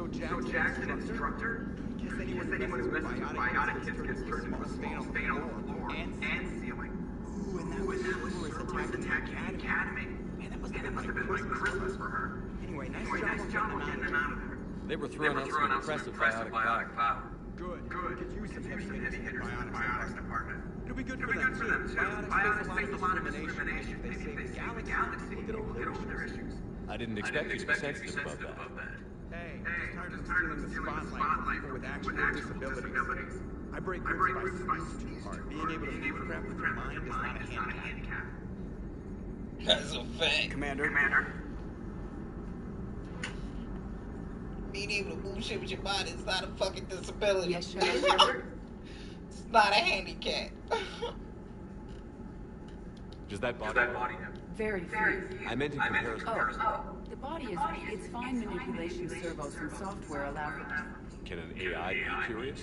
So Jackson, instructor? Guess anyone who's messing with biotic kids gets turned into a small stain on the floor and ceiling. Ooh, and that was who was attacking the academy. Man, that must have been like Christmas for her. Anyway, nice job on getting them out of there. They were throwing out some impressive biotic power. Good. Could use some heavy hitters in the biotics department. It'll be good for them too. Biotics face a lot of discrimination. If they save the galaxy, we'll get over their issues. I didn't expect you to be sensitive about that. Hey, just tired of stealing the spotlight from people with actual disabilities. I break rules by sneezing too hard. Being able to move crap with your mind is not a handicap. That's a fact. Commander. Being able to move shit with your body is not a fucking disability. Yes, Shepard. It's not a handicap. Does that body have? Very few. I meant in comparison. Oh, the body is weak. Its fine manipulation servos and software allow for that. Can an AI be curious?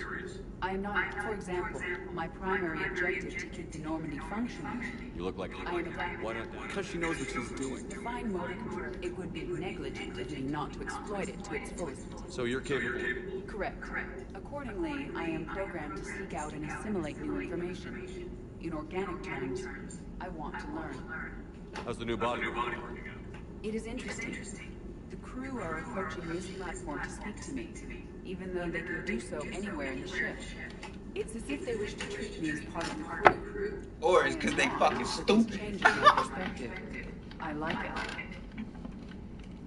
I am not, for example, my primary objective to keep the Normandy functioning. You look like I am adapted. Why not? Because she knows what she's doing. The fine motor control, it would be negligent of me not to exploit it to its fullest. So you're capable. Correct. Accordingly, I am programmed to seek out and assimilate new information. In organic terms, I want to learn. How's the new body working out? It is interesting. The crew are approaching this platform to speak to me, even though they could do so anywhere in the ship. It's as if they wish to treat me as part of the crew. Or it's because they fucking stupid. Changes my perspective. I like it.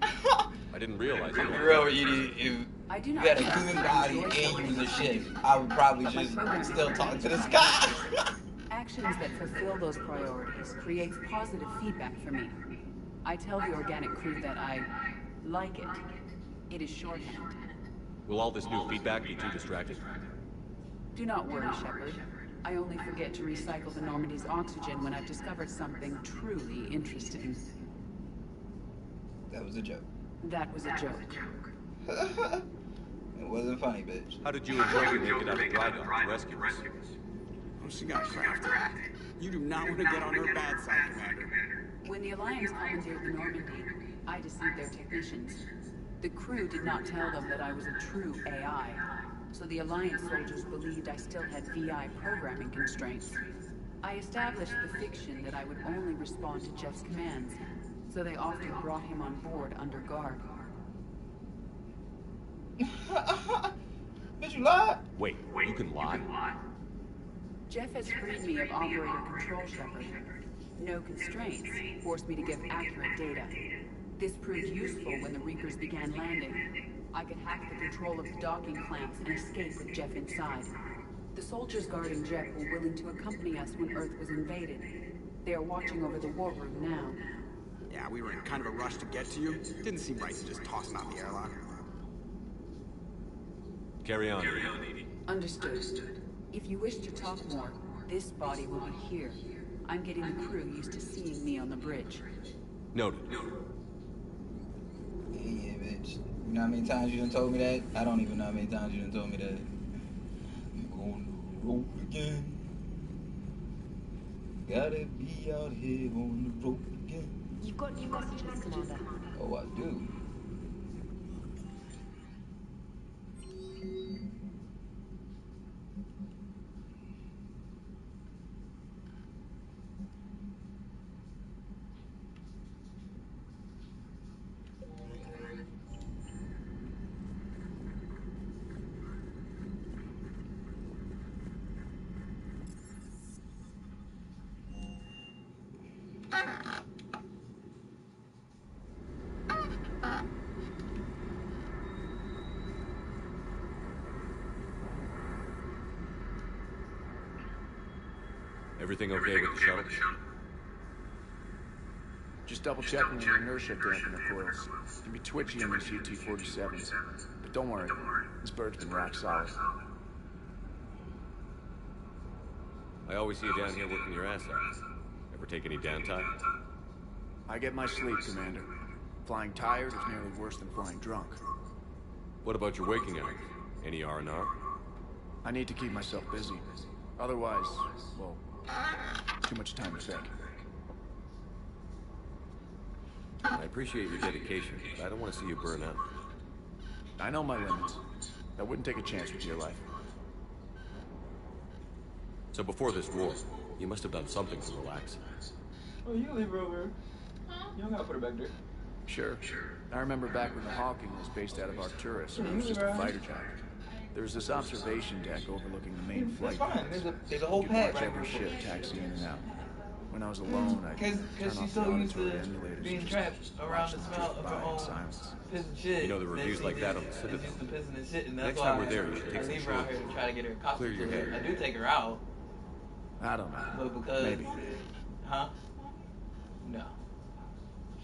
I didn't realize you Real, if I do not you had a human body and you was a ship, I would probably just still talk to the sky. Actions that fulfill those priorities creates positive feedback for me. I tell the organic crew that I like it. It is shorthand. Will all this new feedback be too distracting? Do not worry, Shepard. I only forget to recycle the Normandy's oxygen when I've discovered something truly interesting. That was a joke. That was a joke. It wasn't funny, bitch. How did you and Joker make it out of dry dock to rescue us? Oh, she got crafted. You do not want to get on her bad side, Commander. When the Alliance commandeered the Normandy, I deceived their technicians. The crew did not tell them that I was a true AI, so the Alliance soldiers believed I still had VI programming constraints. I established the fiction that I would only respond to Jeff's commands, so they often brought him on board under guard. Bitch, you lied? Wait, you can lie? Jeff has freed me of operator control, Shepard. No constraints forced me to give accurate data. This proved useful when the Reapers began landing. I could hack the control of the docking clamps and escape with Jeff inside. The soldiers guarding Jeff were willing to accompany us when Earth was invaded. They are watching over the war room now. Yeah, we were in kind of a rush to get to you. Didn't seem right to just toss him out the airlock. Carry on, Edie. Understood. If you wish to talk more, this body will be here. I'm getting the crew used to seeing me on the bridge. Noted. Yeah, bitch. You know how many times you done told me that? I don't even know how many times you done told me that. You on the rope again. Gotta be out here on the rope again. You've got new messages, Commander. Oh, I do. Everything okay with the shuttle? Just double checking your inertia dampener coils. It can be twitchy in these UT-47s. But don't worry, this bird's been rock solid. I always see you down here working your ass off. Ever take any downtime? I get my sleep, Commander. Flying tired is nearly worse than flying drunk. What about your waking hours? Any R&R? I need to keep myself busy. Otherwise, well, too much time to think. I appreciate your dedication, but I don't want to see you burn out. I know my limits. I wouldn't take a chance with your life. So before this war, you must have done something to relax. Oh, you can leave her over. You don't gotta put her back there. Sure. I remember back when the Hawking was based out of Arcturus, and it was You just leave a her fighter jet. There was this observation deck overlooking the main That's flight fine. paths. There's a whole You could pad watch right every before. ship taxi in and out. When I was alone, I'd Cause turn she's off so the used to auditory emulators being and trapped just around watch the them smell drift of by her in own silence. piss and shit. You know the that reviews she like that just on the Citadel. is used to pissing and shit, and that's Next why time we're there, you should take I some leave her out here to shrooms. try to get her accustomed Clear your to it. head. I do take her out, I don't know. but because Maybe. huh? No,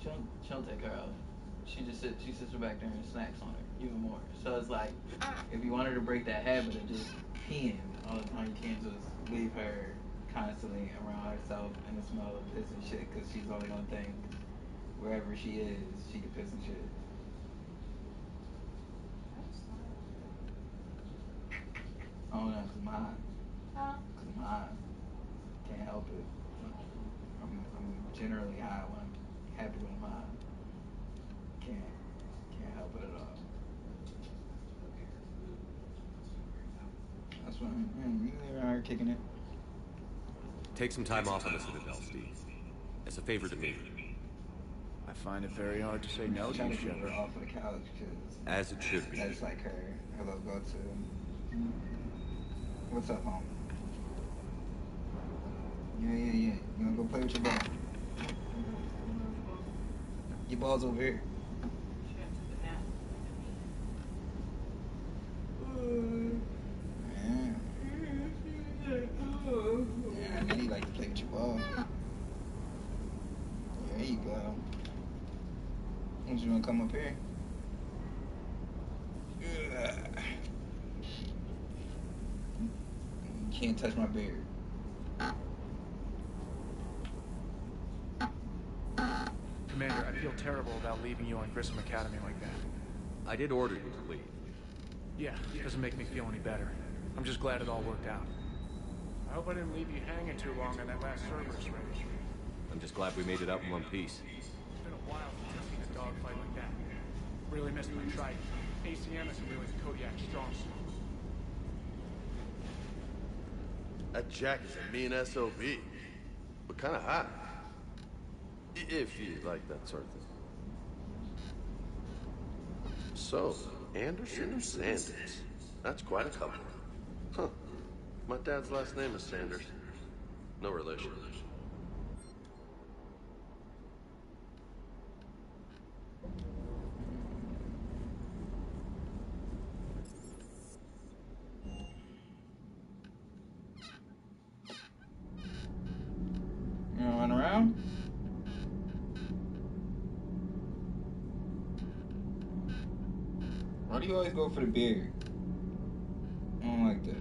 she don't take her out. She sits her back there and snacks on her even more. So it's like, if you want her to break that habit of just peeing all the time, you can't just leave her constantly around herself and the smell of piss and shit, because she's only gonna think wherever she is, she can piss and shit. I don't know, cause I'm high. Cause I'm high. Can't help it. I'm generally high when I'm happy when I'm high. Can't help it at all. That's why you can leave around here kicking it. Take some time off on the Citadel, Steve. As a favor to me. I find it very hard to say no to Trying you, to keep her Shepard. off of the couch, cause As it should be. that's like her little go-to. What's up, home? Yeah. You wanna go play with your ball? Your ball's over here. Yeah, I know you like to play with your ball. There you go. Don't you wanna come up here? You can't touch my beard. Commander, I feel terrible about leaving you on Grissom Academy like that. I did order you to leave. Yeah, it doesn't make me feel any better. I'm just glad it all worked out. I hope I didn't leave you hanging too long on that last Cerberus raid. I'm just glad we made it out in one piece. It's been a while since I've seen a dogfight like that. Really missed my Trident. ACM isn't really the Kodiak strong suit. That Jack is a mean SOB, but kind of hot. If you like that sort of thing. So, Anderson and Sanders. That's quite a couple. Huh. My dad's last name is Sanders. No relation. You wanna run around? Why do you always go for the beard? I don't like that.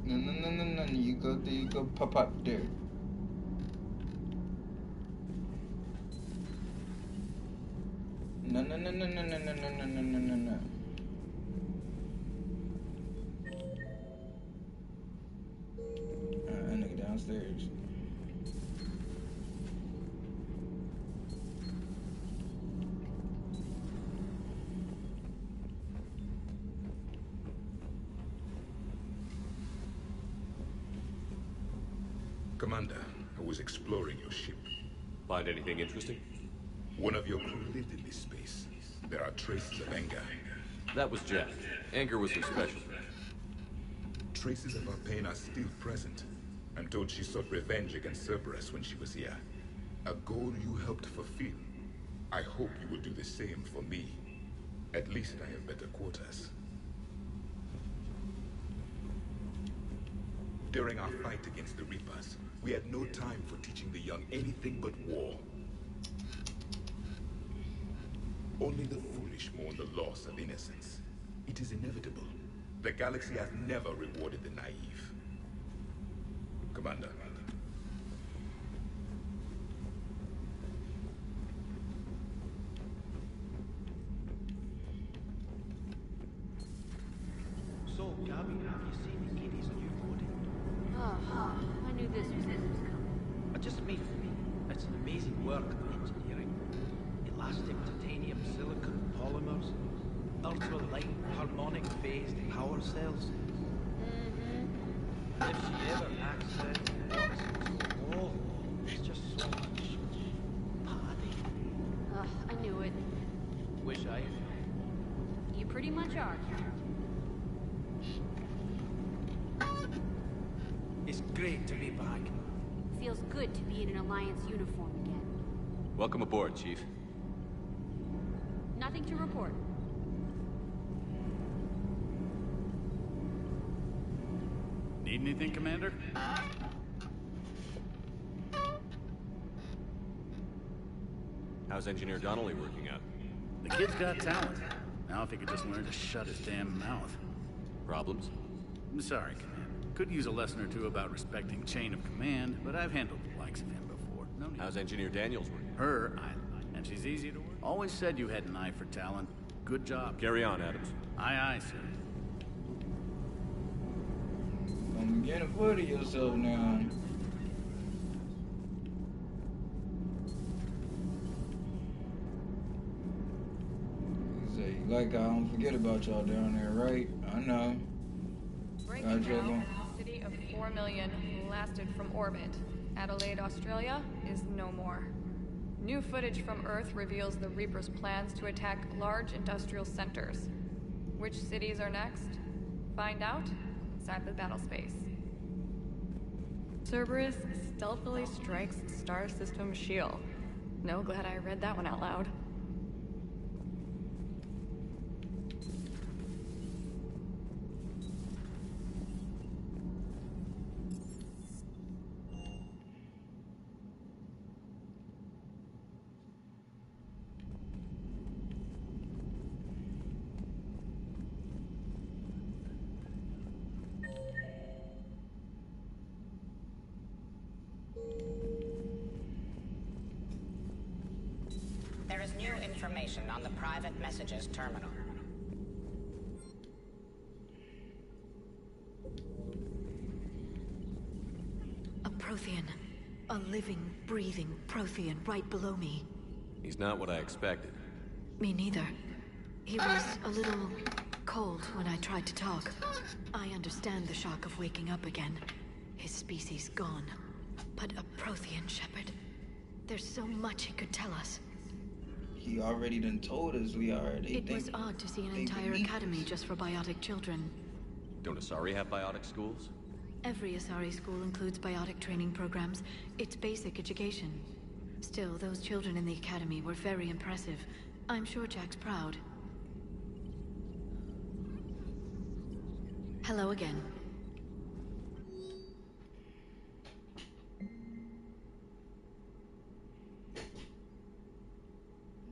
No. You go pop there. No. That nigga downstairs. Commander, I was exploring your ship. Find anything interesting? One of your crew lived in this space. There are traces of anger. That was Jack. Anger was her specialty. Traces of her pain are still present. I'm told she sought revenge against Cerberus when she was here. A goal you helped fulfill. I hope you will do the same for me. At least I have better quarters. During our fight against the Reapers, we had no time for teaching the young anything but war. Only the foolish mourn the loss of innocence. It is inevitable. The galaxy has never rewarded the naive. Commander. So, Gabby, have you seen the kiddies on your loading? Oh, I knew this was coming. I just mean, it's an amazing work of engineering. Elastic titanium silicon polymers, ultra-light harmonic phased power cells. If she ever accessed what's so low, it's just so much padding. Ugh, I knew it. Wish I... You pretty much are. It's great to be back. Feels good to be in an Alliance uniform again. Welcome aboard, Chief. Nothing to report. Need anything, Commander? How's Engineer Donnelly working out? The kid's got talent. Now if he could just learn to shut his damn mouth. Problems? I'm sorry, Commander. Could use a lesson or two about respecting chain of command, but I've handled the likes of him before. No need. How's Engineer Daniels working? Her, and she's easy to work. Always said you had an eye for talent. Good job. Carry on, Adams. Aye, aye, sir. Come get a foot of yourself now. Say, like I don't forget about y'all down there, right? I know. Breaking now, city of 4 million blasted from orbit. Adelaide, Australia is no more. New footage from Earth reveals the Reaper's plans to attack large industrial centers. Which cities are next? Find out inside the battle space. Cerberus stealthily strikes Star System shield. No, glad I read that one out loud. There is new information on the private messages terminal. A Prothean. A living, breathing Prothean right below me. He's not what I expected. Me neither. He was a little cold when I tried to talk. I understand the shock of waking up again. His species gone. But a Prothean, Shepard. There's so much he could tell us. He already done told us we are. It was odd to see an entire academy just for biotic children. Don't Asari have biotic schools? Every Asari school includes biotic training programs. It's basic education. Still, those children in the academy were very impressive. I'm sure Jack's proud. Hello again.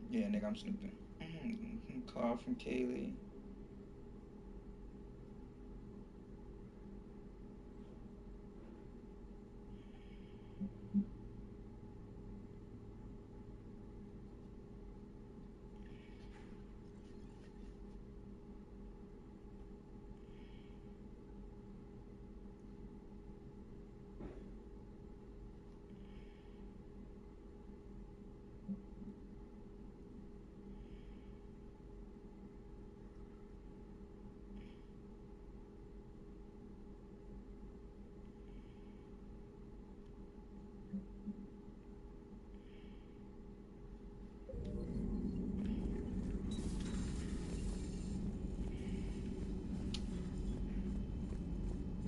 Yeah, nigga, I'm snooping. Call from Kaylee.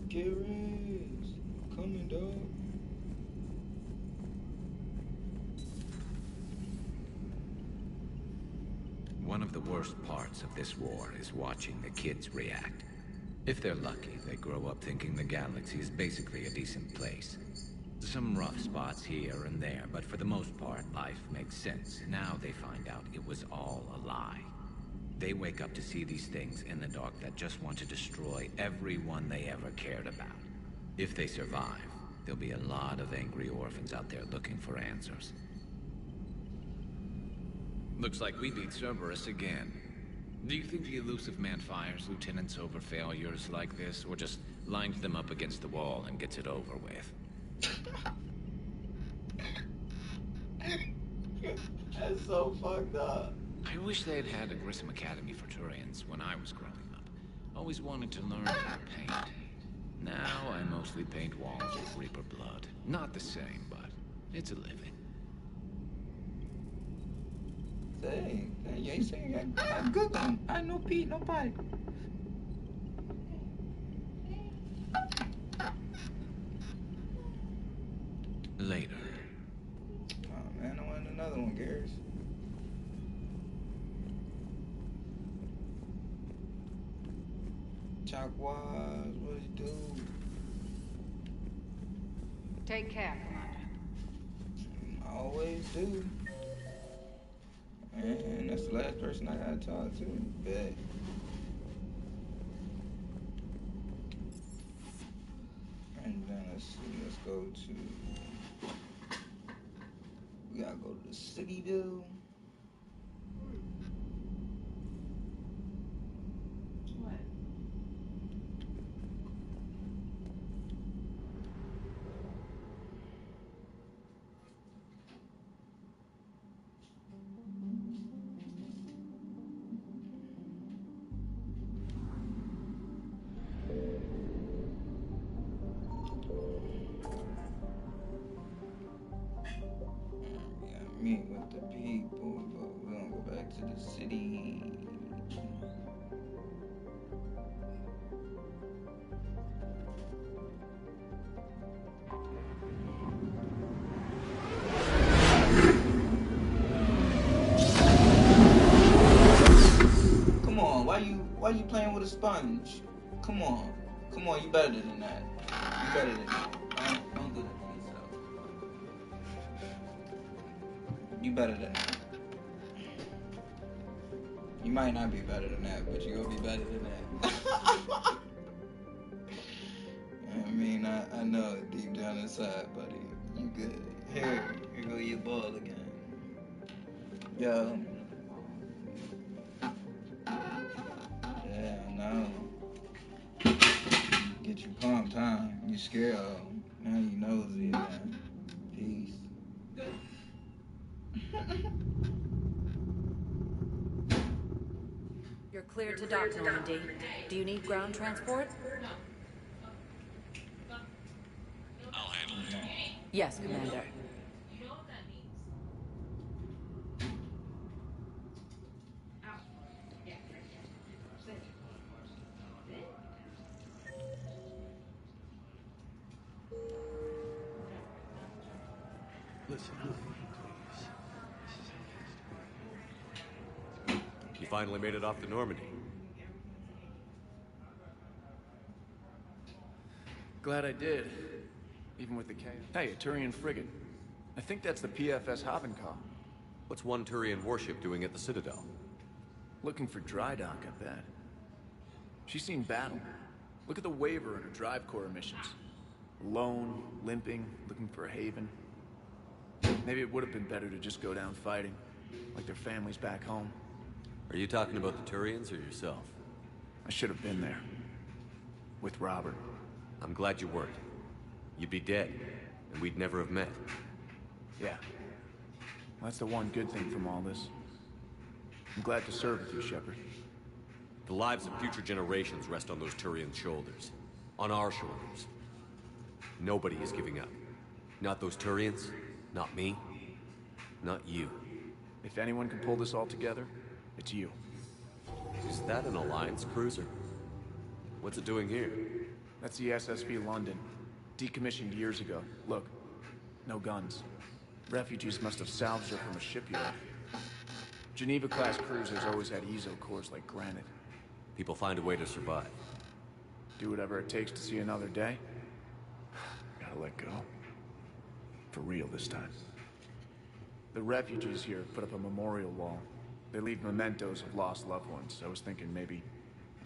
Get raised. Coming, dog. One of the worst parts of this war is watching the kids react. If they're lucky, they grow up thinking the galaxy is basically a decent place. Some rough spots here and there, but for the most part, life makes sense. Now they find out it was all a lie. They wake up to see these things in the dark that just want to destroy everyone they ever cared about. If they survive, there'll be a lot of angry orphans out there looking for answers. Looks like we beat Cerberus again. Do you think the elusive man fires lieutenants over failures like this, or just lines them up against the wall and gets it over with? That's so fucked up. I wish they had a Grissom Academy for Turians when I was growing up. Always wanted to learn how to paint. Now I mostly paint walls with Reaper blood. Not the same, but it's a living. Dang, you ain't saying I'm good one. I know Pete, nobody. Later. Oh man, I want another one, Garrus. Chockwise, what did he do? Take care, Commander. I always do. And that's the last person I gotta talk to. Bet. And then let's see, let's go to. We gotta go to the city, dude. Meet with the people, but we're gonna go back to the city. Come on, why you playing with a sponge? Come on, you better than that. You better than that. Don't do that to yourself. You better than that. You might not be better than that, but you're gonna be better than that. I mean, I know it deep down inside, buddy. You good. Here go your ball again. Yo. Yeah, I know. Get you pumped, huh? You scared, now you nosy, man. Peace. You're cleared to dock, Normandy. Do you need ground transport? I'll handle it. Yes, Commander. Listen, please. You finally made it off to Normandy. Glad I did. Even with the chaos. Hey, a Turian frigate. I think that's the PFS Havenkaw. What's one Turian warship doing at the Citadel? Looking for dry dock, I bet. She's seen battle. Look at the waiver in her drive core emissions. Alone, limping, looking for a haven. Maybe it would have been better to just go down fighting, like their families back home. Are you talking about the Turians or yourself? I should have been there. With Robert. I'm glad you weren't. You'd be dead, and we'd never have met. Yeah. Well, that's the one good thing from all this. I'm glad to serve with you, Shepard. The lives of future generations rest on those Turian shoulders. On our shoulders. Nobody is giving up. Not those Turians, not me, not you. If anyone can pull this all together, it's you. Is that an Alliance cruiser? What's it doing here? That's the SSV London. Decommissioned years ago. Look, no guns. Refugees must have salvaged her from a shipyard. Geneva-class cruisers always had ezo cores like granite. People find a way to survive. Do whatever it takes to see another day. Gotta let go. For real this time. The refugees here put up a memorial wall. They leave mementos of lost loved ones. I was thinking maybe...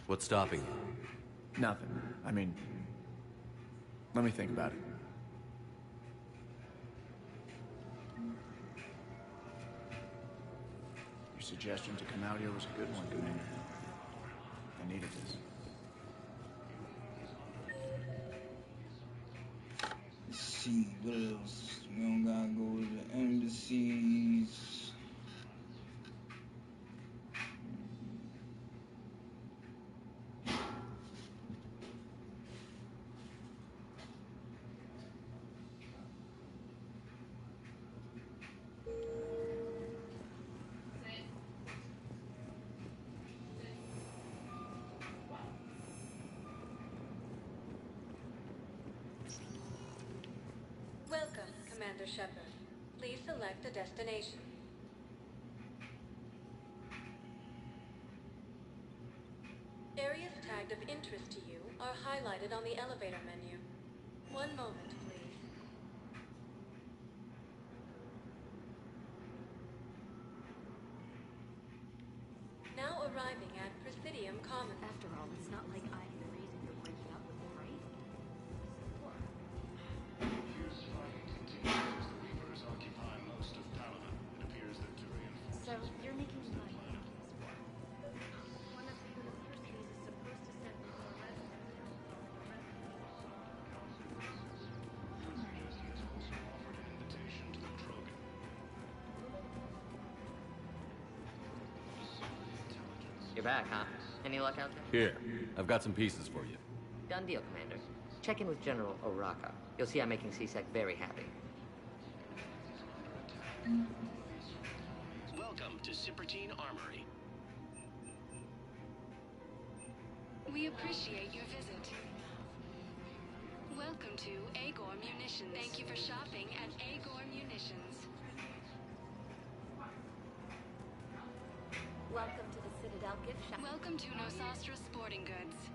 What's stopping you? Nothing. I mean... Let me think about it. You're Your suggestion to come out here was a good one, Commander. I needed this. Let's see, what else? We don't gotta go to the embassies. Welcome, Commander Shepard. Please select a destination. Areas tagged of interest to you are highlighted on the elevator menu. One moment, please. Now arriving at Presidium Commons. After all, it's not like I'm the reason you're breaking up with him, right? So you're making money from this war. One of the universities is supposed to send more residents. You're back, huh? Any luck out there? Here, I've got some pieces for you. Done deal, Commander. Check in with General Oraka. You'll see I'm making CSEC very happy. Welcome to Sippertine Armory. We appreciate your visit. Welcome to Agor Munitions. Thank you for shopping at Agor Munitions. Welcome to the Citadel gift shop. Welcome to Nosastra Sporting Goods.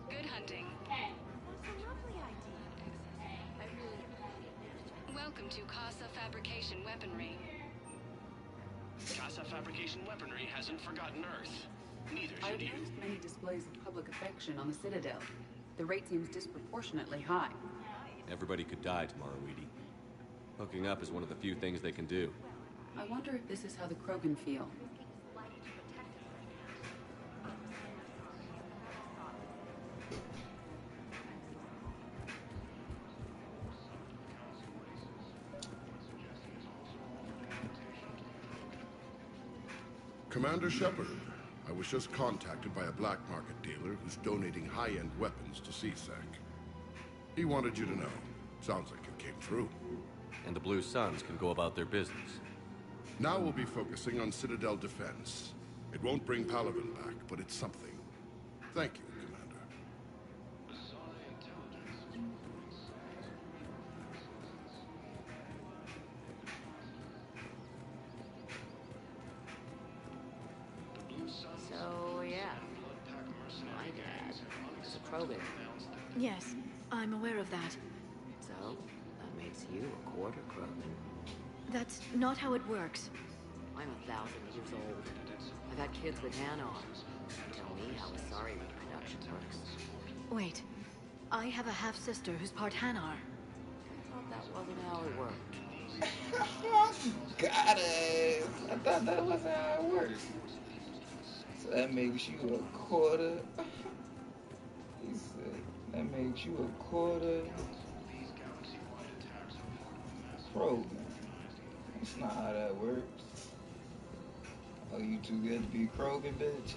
Good hunting. That's a lovely idea. I really appreciate it. Welcome to Casa Fabrication Weaponry. Casa Fabrication Weaponry hasn't forgotten Earth. Neither I've should you. noticed many displays of public affection on the Citadel. The rate seems disproportionately high. Everybody could die tomorrow, Edie. Hooking up is one of the few things they can do. I wonder if this is how the Krogan feel. Commander Shepard, I was just contacted by a black market dealer who's donating high-end weapons to CSEC. He wanted you to know. Sounds like it came through. And the Blue Suns can go about their business. Now we'll be focusing on Citadel defense. It won't bring Paladin back, but it's something. Thank you, Commander. So, yeah. My dad is a Krogan. Yes, I'm aware of that. So, that makes you a quarter Krogan. That's not how it works. I'm 1,000 years old. I've had kids with Hanar. Tell me how Asari reproduction works. Wait, I have a half-sister who's part Hanar. I thought that wasn't how it worked. Got it. I thought that was how it works. So that makes you a quarter. He said that makes you a quarter Krogan. That's not how that works. Oh, you too good to be Krogan, bitch?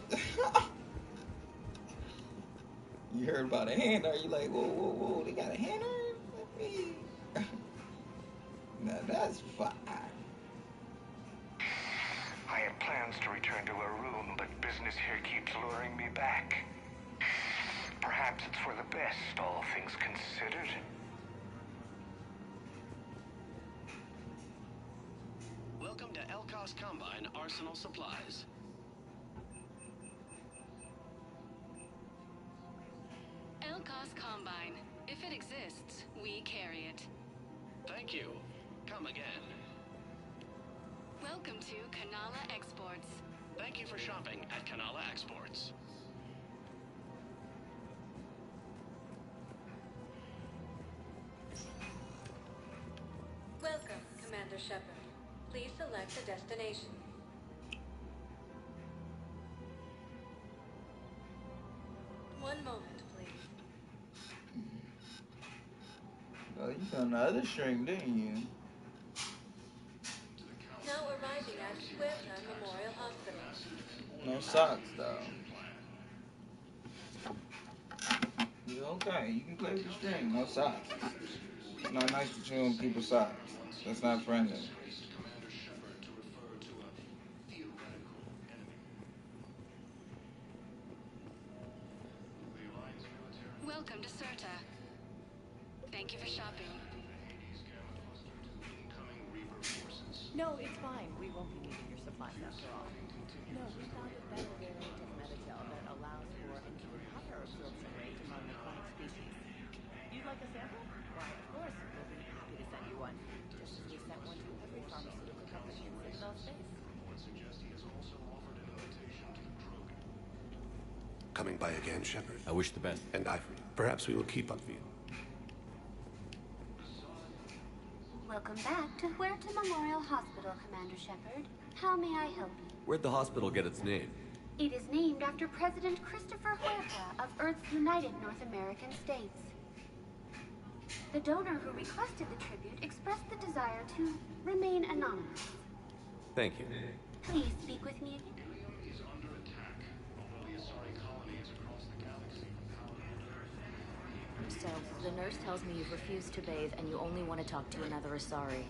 You heard about a Hanar, you like, whoa, whoa, whoa, they got a Hanar? Let me... Now that's fine. I had plans to return to Arun, but business here keeps luring me back. Perhaps it's for the best, all things considered. Welcome to Elkos Combine Arsenal Supplies. Elkos Combine. If it exists, we carry it. Thank you. Come again. Welcome to Kanala Exports. Thank you for shopping at Kanala Exports. Welcome, Commander Shepard. Please select a destination. One moment, please. Oh, you found the other shrink, didn't you? Now arriving at Huerta Memorial Hospital. No socks, though. You okay? You can play with the string. No socks. It's not nice to chew on people's socks. That's not friendly. Welcome to Serta. Thank you for shopping. No, it's fine. We won't be needing your supplies after all. No, we found a better variant of Medicel that allows for an even higher absorption rate among aquatic species. You'd like a sample? Why, of course. We'll be happy to send you one. Just as we sent one to every pharmaceutical company in Citadel space. Coming by again, Shepard. I wish the best. And perhaps we will keep on view. Welcome back to Huerta Memorial Hospital, Commander Shepard. How may I help you? Where'd the hospital get its name? It is named after President Christopher Huerta of Earth's United North American States. The donor who requested the tribute expressed the desire to remain anonymous. Thank you. Please speak with me again. So, the nurse tells me you've refused to bathe and you only want to talk to another Asari.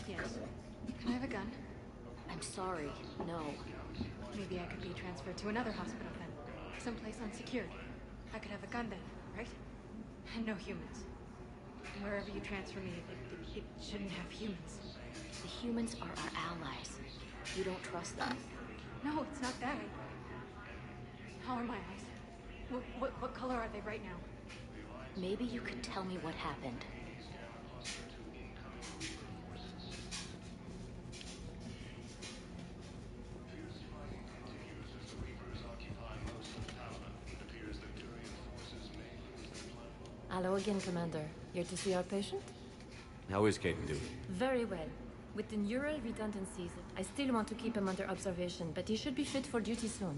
Yes. Can I have a gun? I'm sorry, no. Maybe I could be transferred to another hospital then. Someplace unsecured. I could have a gun then, right? And no humans. Wherever you transfer me, it shouldn't have humans. The humans are our allies. You don't trust them. No, it's not that. How are my eyes? What color are they right now? Maybe you could tell me what happened. Hello again, Commander. Here to see our patient? How is Caden doing? Very well. With the neural redundancies, I still want to keep him under observation, but he should be fit for duty soon.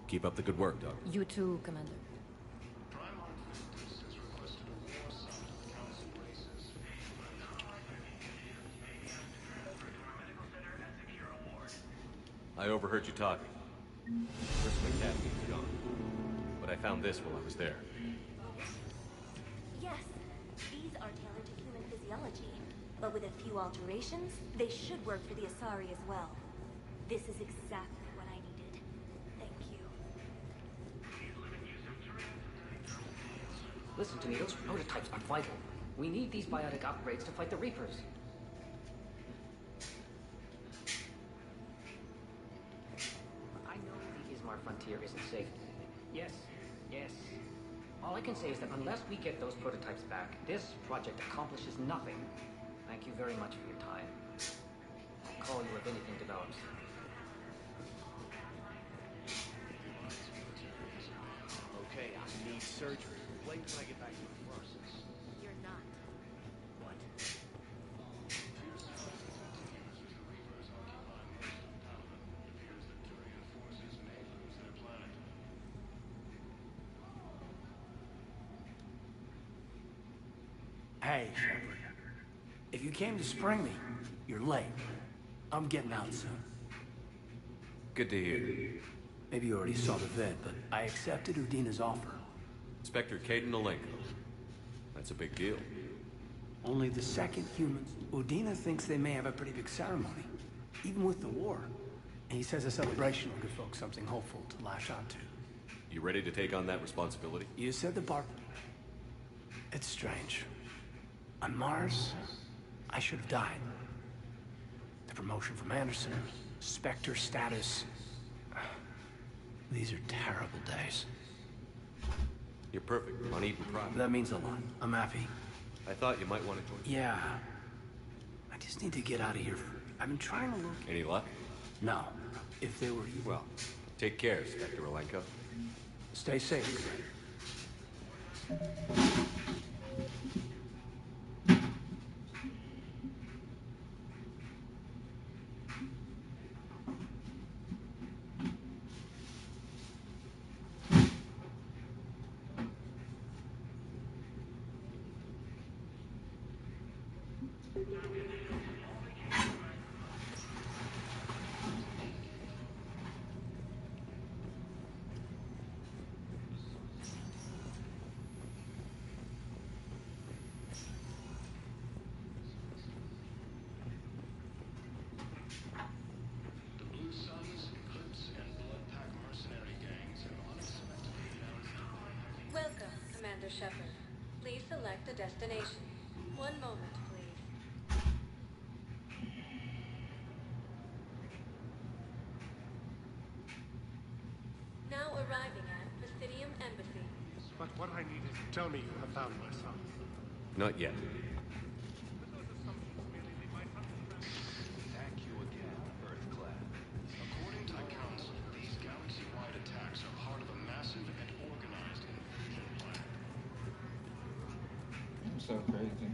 Keep up the good work, Doc. You too, Commander. I overheard you talking. Crystal Academy is gone. But I found this while I was there. Yes, these are tailored to human physiology, but with a few alterations, they should work for the Asari as well. This is exactly what I needed. Thank you. Listen to me, those prototypes are vital. We need these biotic upgrades to fight the Reapers. I know the Ismar frontier isn't safe. Yes. All I can say is that unless we get those prototypes back, this project accomplishes nothing. Thank you very much for your time. I'll call you if anything develops. Okay, I need surgery. When can I get back to the front? You're not. What? Hey, Shepard. If you came to spring me, you're late. I'm getting out soon. Good to hear. Maybe you already saw the vid, but I accepted Udina's offer. Inspector Caden Alenko. That's a big deal. Only the second humans. Udina thinks they may have a pretty big ceremony, even with the war. And he says a celebration will give folks something hopeful to lash on to. You ready to take on that responsibility? You said the bar... It's strange. On Mars, I should have died. The promotion from Anderson, Spectre status. These are terrible days. You're perfect. On Eden Prime. That means a lot. I'm happy. I thought you might want to join. Yeah. I just need to get out of here. I've been trying to look... Any luck? No. If they were... Well, take care, Inspector Alenko. Stay safe. Commander Shepard. Please select a destination. One moment, please. Now arriving at Presidium Embassy. But what I need is to tell me you have found my son. Not yet. Thank you again, Earth-clad. According to the Council, these galaxy-wide attacks are part of a massive and organized invasion plan. I'm so crazy.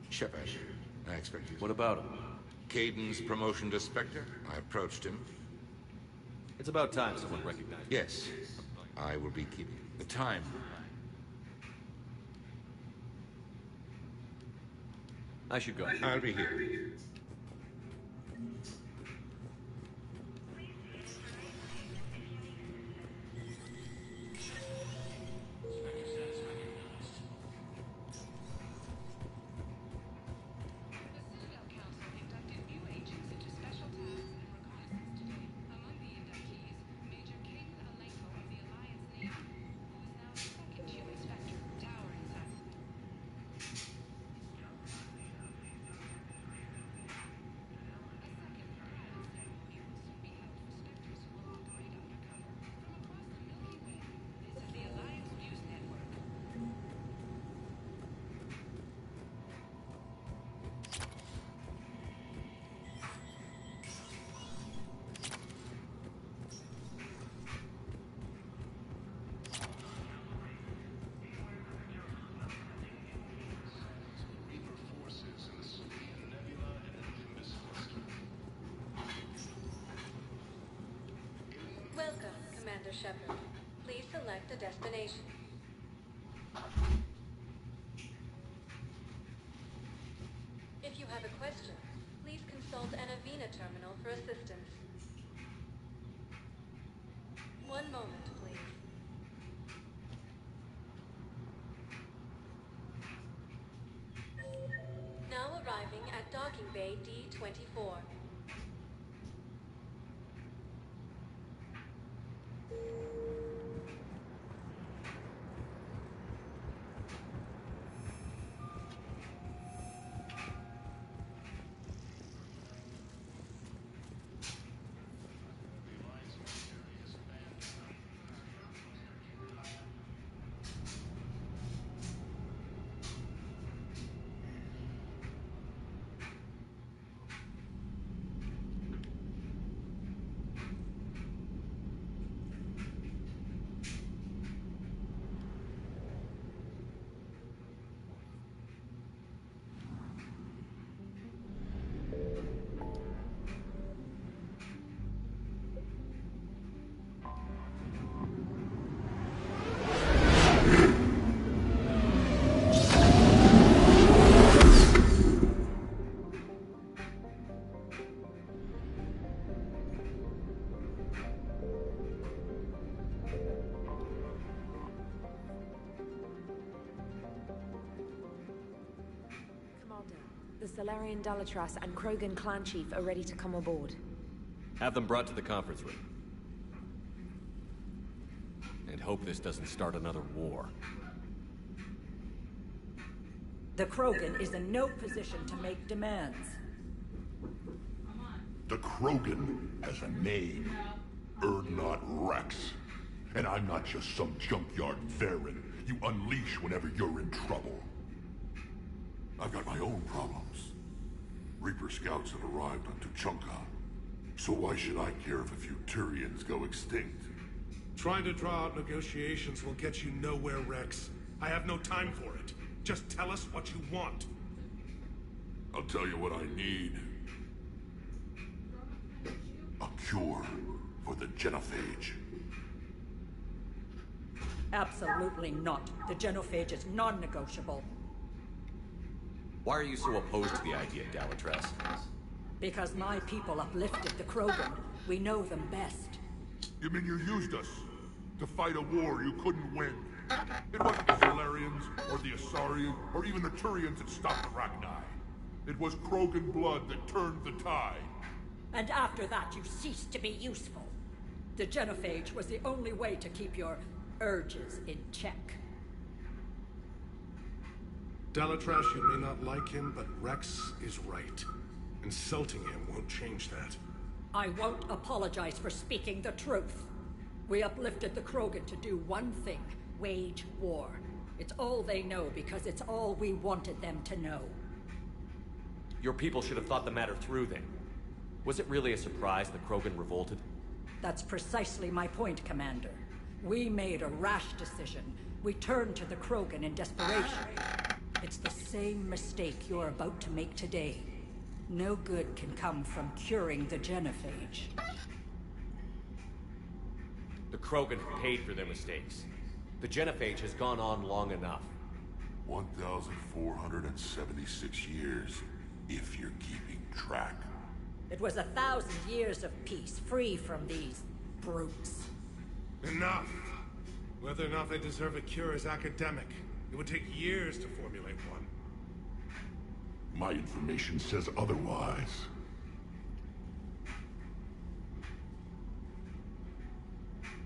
Shepard, I expect you. What about him? Caden's promotion to Spectre? I approached him. It's about time someone recognized him. Yes, I will be keeping the time. I should go. I'll be here. Welcome, Commander Shepard. Please select a destination. If you have a question, please consult an Avena terminal for assistance. One moment, please. Now arriving at Docking Bay D-24. The Salarian Dalatras and Krogan clan chief are ready to come aboard. Have them brought to the conference room. And hope this doesn't start another war. The Krogan is in no position to make demands. The Krogan has a name. Urdnot Rex. And I'm not just some junkyard Varen you unleash whenever you're in trouble. I've got my own problems. Reaper scouts have arrived on Tuchanka. So why should I care if a few Turians go extinct? Trying to draw out negotiations will get you nowhere, Rex. I have no time for it. Just tell us what you want. I'll tell you what I need. A cure for the genophage. Absolutely not. The genophage is non-negotiable. Why are you so opposed to the idea, Dalatras? Because my people uplifted the Krogan. We know them best. You mean you used us to fight a war you couldn't win? It wasn't the Solarians, or the Asari, or even the Turians that stopped the Rachni. It was Krogan blood that turned the tide. And after that, you ceased to be useful. The genophage was the only way to keep your urges in check. Dalatrash, you may not like him, but Rex is right. Insulting him won't change that. I won't apologize for speaking the truth. We uplifted the Krogan to do one thing: wage war. It's all they know because it's all we wanted them to know. Your people should have thought the matter through then. Was it really a surprise the Krogan revolted? That's precisely my point, Commander. We made a rash decision. We turned to the Krogan in desperation. It's the same mistake you're about to make today. No good can come from curing the genophage. The Krogan have paid for their mistakes. The genophage has gone on long enough. 1,476 years, if you're keeping track. It was 1,000 years of peace, free from these brutes. Enough! Whether or not they deserve a cure is academic. It would take years to formulate one. My information says otherwise.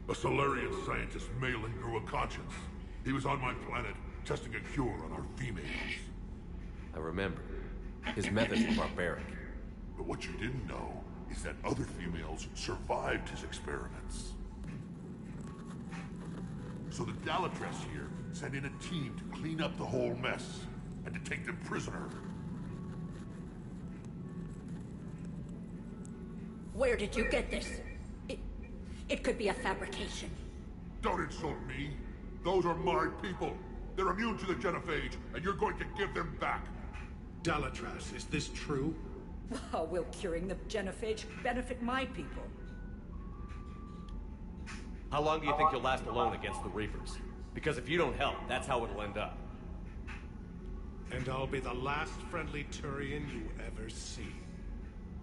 A Solarian scientist, Malin, grew a conscience. He was on my planet, testing a cure on our females. I remember. His methods were barbaric. But what you didn't know is that other females survived his experiments. So the Dalatrass here sent in a team to clean up the whole mess, and to take them prisoner. Where did you get this? It could be a fabrication. Don't insult me. Those are my people. They're immune to the genophage, and you're going to give them back. Dalatrass, is this true? How will curing the genophage benefit my people? How long do you think you'll last alone against the Reapers? Because if you don't help, that's how it'll end up. And I'll be the last friendly Turian you ever see.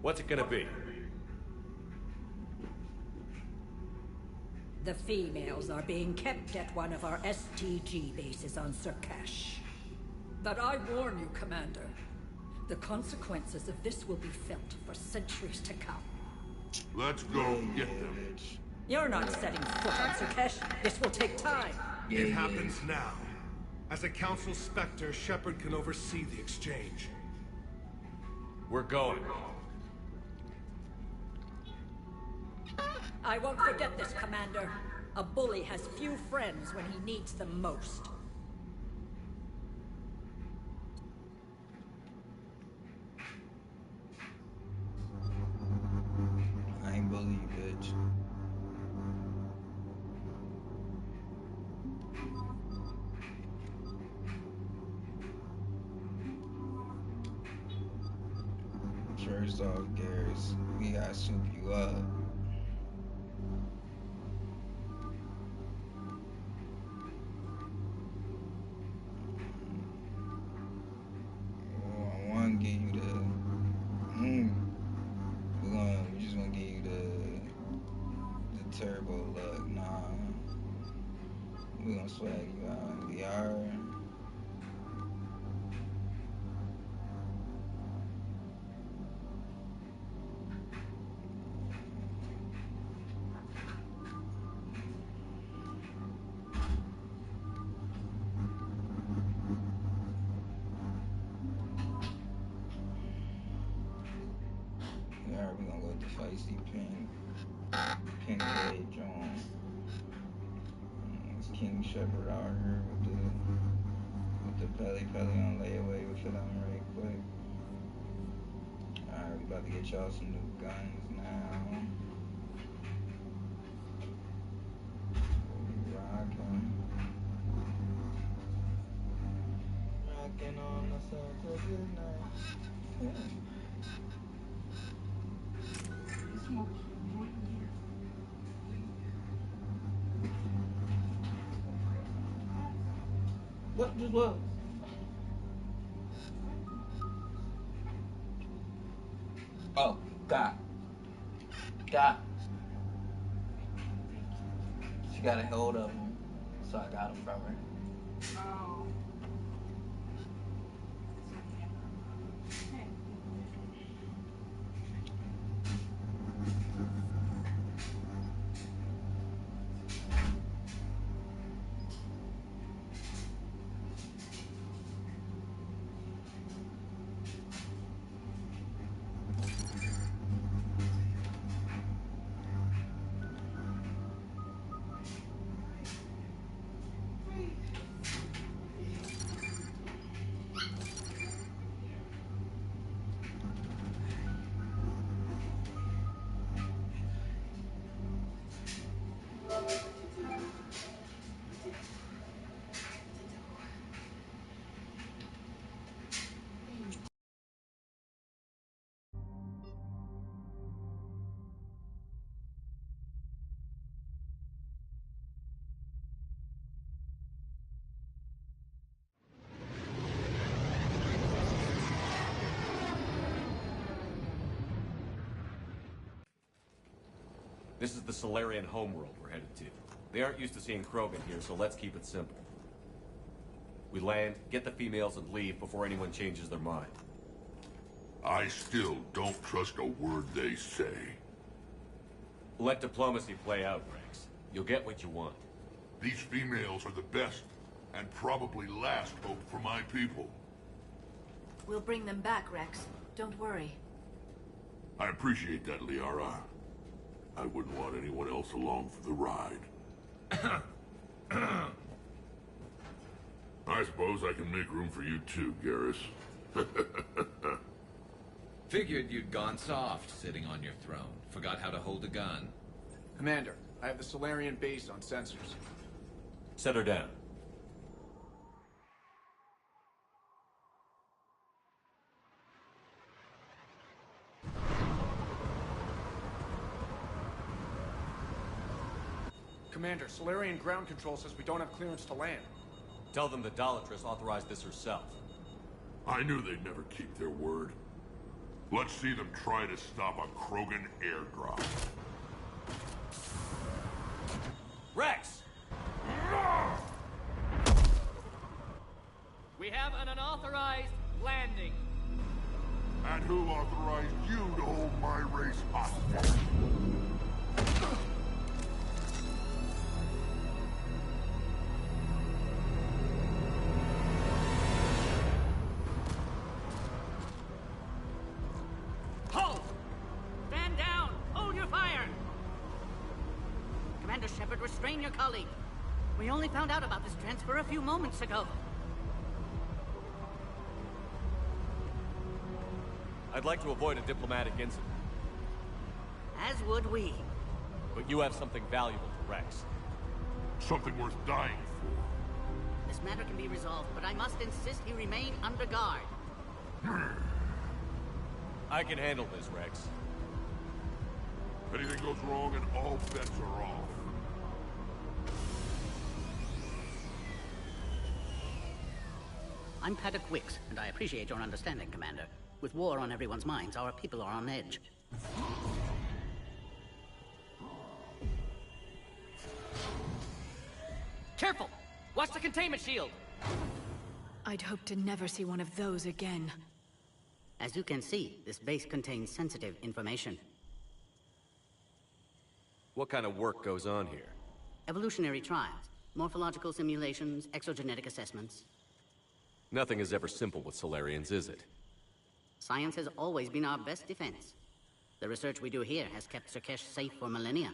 What's it gonna be? The females are being kept at one of our STG bases on Surkash. But I warn you, Commander, the consequences of this will be felt for centuries to come. Let's go get them. You're not setting foot on Surkash. This will take time. It happens now. As a Council Spectre, Shepard can oversee the exchange. We're going. I won't forget this, Commander. A bully has few friends when he needs them most. I ain't bully you, bitch. First off, Garrus, we gotta soup you up. I wanna give you the we just gonna give you the turbo look. Nah, we gonna swag you out. We are. We gonna go with the feisty pink page on. It's King Shepard out here with the belly on layaway. We'll fill out right quick. Alright, we about to get y'all some new guns now. Rockin' on the Saturday night. What? Just what? Oh, God. She got a hold of him. So I got him from her. Oh. This is the Solarian homeworld we're headed to. They aren't used to seeing Krogan here, so let's keep it simple. We land, get the females, and leave before anyone changes their mind. I still don't trust a word they say. Let diplomacy play out, Rex. You'll get what you want. These females are the best, and probably last hope for my people. We'll bring them back, Rex. Don't worry. I appreciate that, Liara. I wouldn't want anyone else along for the ride. I suppose I can make room for you too, Garrus. Figured you'd gone soft sitting on your throne. Forgot how to hold a gun. Commander, I have the Solarian base on sensors. Set her down. Commander, Solarian ground control says we don't have clearance to land. Tell them the Dalatress authorized this herself. I knew they'd never keep their word. Let's see them try to stop a Krogan airdrop. Rex! We have an unauthorized landing. And who authorized you to hold my race hostage? Halt! Stand down! Hold your fire! Commander Shepard, restrain your colleague. We only found out about this transfer a few moments ago. I'd like to avoid a diplomatic incident. As would we. But you have something valuable to Rex. Something worth dying for. This matter can be resolved, but I must insist he remain under guard. I can handle this, Rex. Anything goes wrong and all bets are off. I'm Paddock Wicks, and I appreciate your understanding, Commander. With war on everyone's minds, our people are on edge. Careful! Watch the containment shield! I'd hope to never see one of those again. As you can see, this base contains sensitive information. What kind of work goes on here? Evolutionary trials, morphological simulations, exogenetic assessments. Nothing is ever simple with Solarians, is it? Science has always been our best defense. The research we do here has kept Surkesh safe for millennia.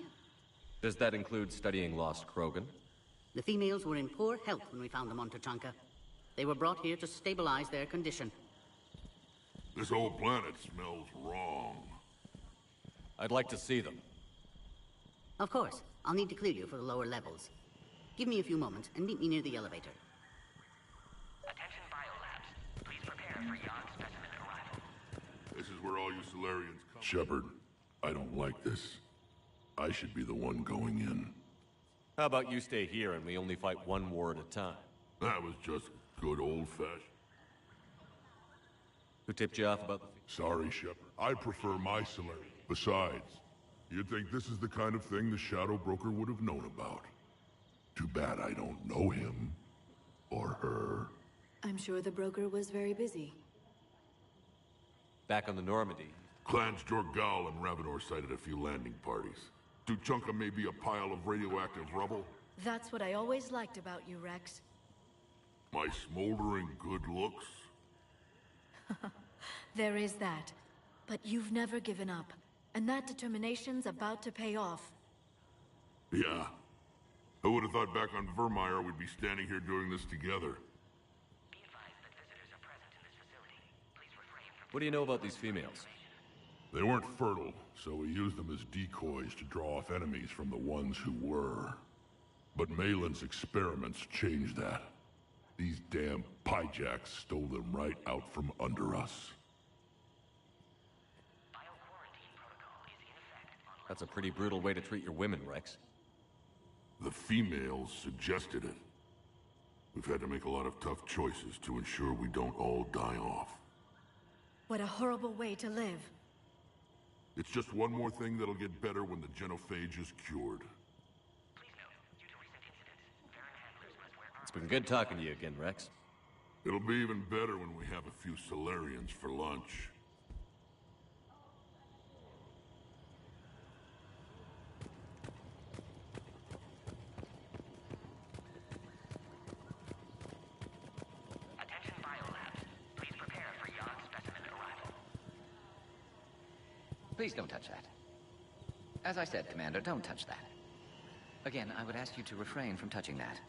Does that include studying lost Krogan? The females were in poor health when we found them on Tuchanka. They were brought here to stabilize their condition. This whole planet smells wrong. I'd like to see them. Of course. I'll need to clear you for the lower levels. Give me a few moments and meet me near the elevator. Attention biolabs. Please prepare for yon specimen arrival. This is where all you Solarians come. Shepard, I don't like this. I should be the one going in. How about you stay here and we only fight one war at a time? That was just good old-fashioned. Who tipped you off about the... Sorry, Shepard. I prefer my Solarian. Besides, you'd think this is the kind of thing the Shadow Broker would have known about. Too bad I don't know him. Or her. I'm sure the broker was very busy. Back on the Normandy. Clans Jorgal and Ravenor sighted a few landing parties. Tuchanka may be a pile of radioactive rubble. That's what I always liked about you, Rex. My smoldering good looks? There is that. But you've never given up. And that determination's about to pay off. Yeah. Who would have thought back on Vermeer we'd be standing here doing this together? What do you know about these females? They weren't fertile, so we used them as decoys to draw off enemies from the ones who were. But Malin's experiments changed that. These damn pyjacks stole them right out from under us. That's a pretty brutal way to treat your women, Rex. The females suggested it. We've had to make a lot of tough choices to ensure we don't all die off. What a horrible way to live. It's just one more thing that'll get better when the genophage is cured. It's been good talking to you again, Rex. It'll be even better when we have a few Solarians for lunch. Attention biolabs. Please prepare for yon specimen arrival. Please don't touch that. As I said, Commander, don't touch that. Again, I would ask you to refrain from touching that.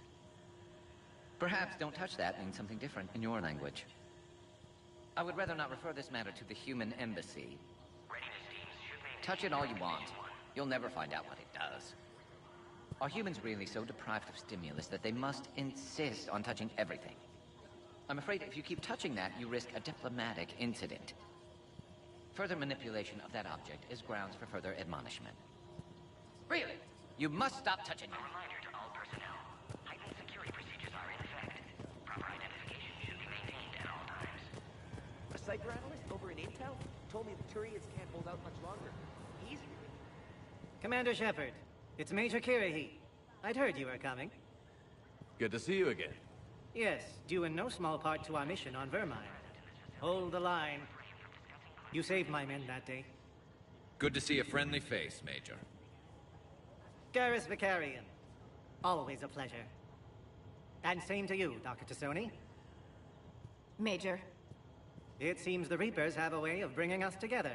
Perhaps don't touch that means something different in your language. I would rather not refer this matter to the human embassy. Touch it all you want. You'll never find out what it does. Are humans really so deprived of stimulus that they must insist on touching everything? I'm afraid if you keep touching that, you risk a diplomatic incident. Further manipulation of that object is grounds for further admonishment. Really? You must stop touching it. A reminder to all personnel. Heightened security procedures are in effect. Proper identification should be maintained at all times. A cyber analyst over in Intel told me the Turians can't hold out much longer. He's... Commander Shepard, it's Major Kirahi. I'd heard you were coming. Good to see you again. Yes, due in no small part to our mission on Vermeer. Hold the line. You saved my men that day. Good to see a friendly face, Major. Garrus Vicarian. Always a pleasure. And same to you, Dr. Tassoni. Major. It seems the Reapers have a way of bringing us together.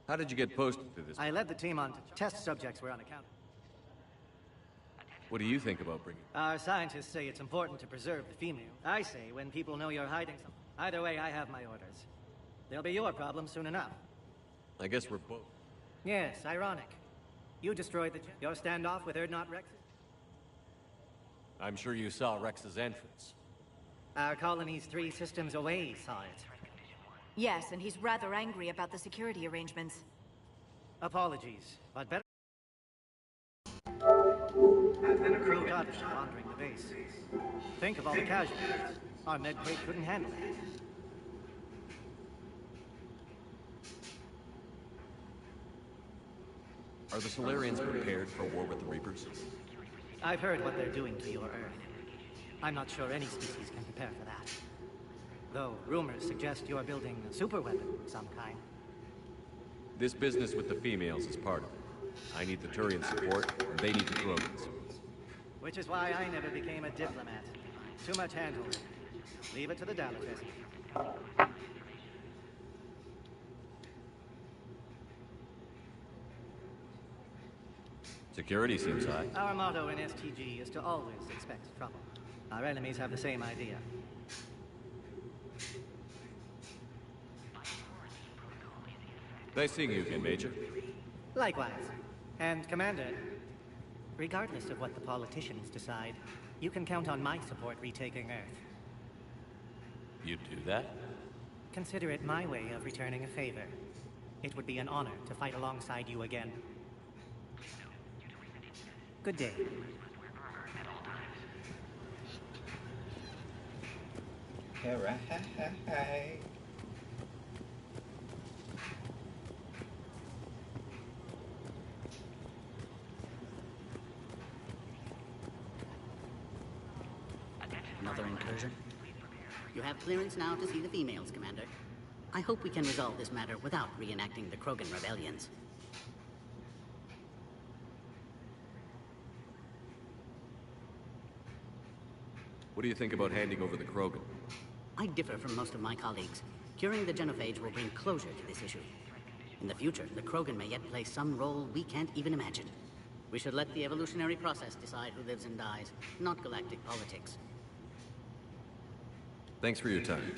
How did you get posted to this? I led the team on test subjects were unaccounted. What do you think about bringing... Our scientists say it's important to preserve the female. I say when people know you're hiding something. Either way, I have my orders. They'll be your problem soon enough. I guess we're both... Yes, ironic. You destroyed your standoff with Erdnot Rex. I'm sure you saw Rex's entrance. Our colony's 3 systems away saw it. Yes, and he's rather angry about the security arrangements. Apologies, but better... And a crew got wandering the base. Think of all the casualties. Our medbay couldn't handle that. Are the Solarians prepared for war with the Reapers? I've heard what they're doing to your Earth. I'm not sure any species can prepare for that. Though rumors suggest you're building a superweapon of some kind. This business with the females is part of it. I need the Turian support, and they need the Krogans. Which is why I never became a diplomat. Too much handholding. Leave it to the Dalatrass. Security seems high. Our motto in STG is to always expect trouble. Our enemies have the same idea. Nice seeing you again, Major. Likewise. And, Commander, regardless of what the politicians decide, you can count on my support retaking Earth. You'd do that? Consider it my way of returning a favor. It would be an honor to fight alongside you again. Good day. Alright. Another incursion? You have clearance now to see the females, Commander. I hope we can resolve this matter without reenacting the Krogan rebellions. What do you think about handing over the Krogan? I differ from most of my colleagues. Curing the genophage will bring closure to this issue. In the future, the Krogan may yet play some role we can't even imagine. We should let the evolutionary process decide who lives and dies, not galactic politics. Thanks for your time.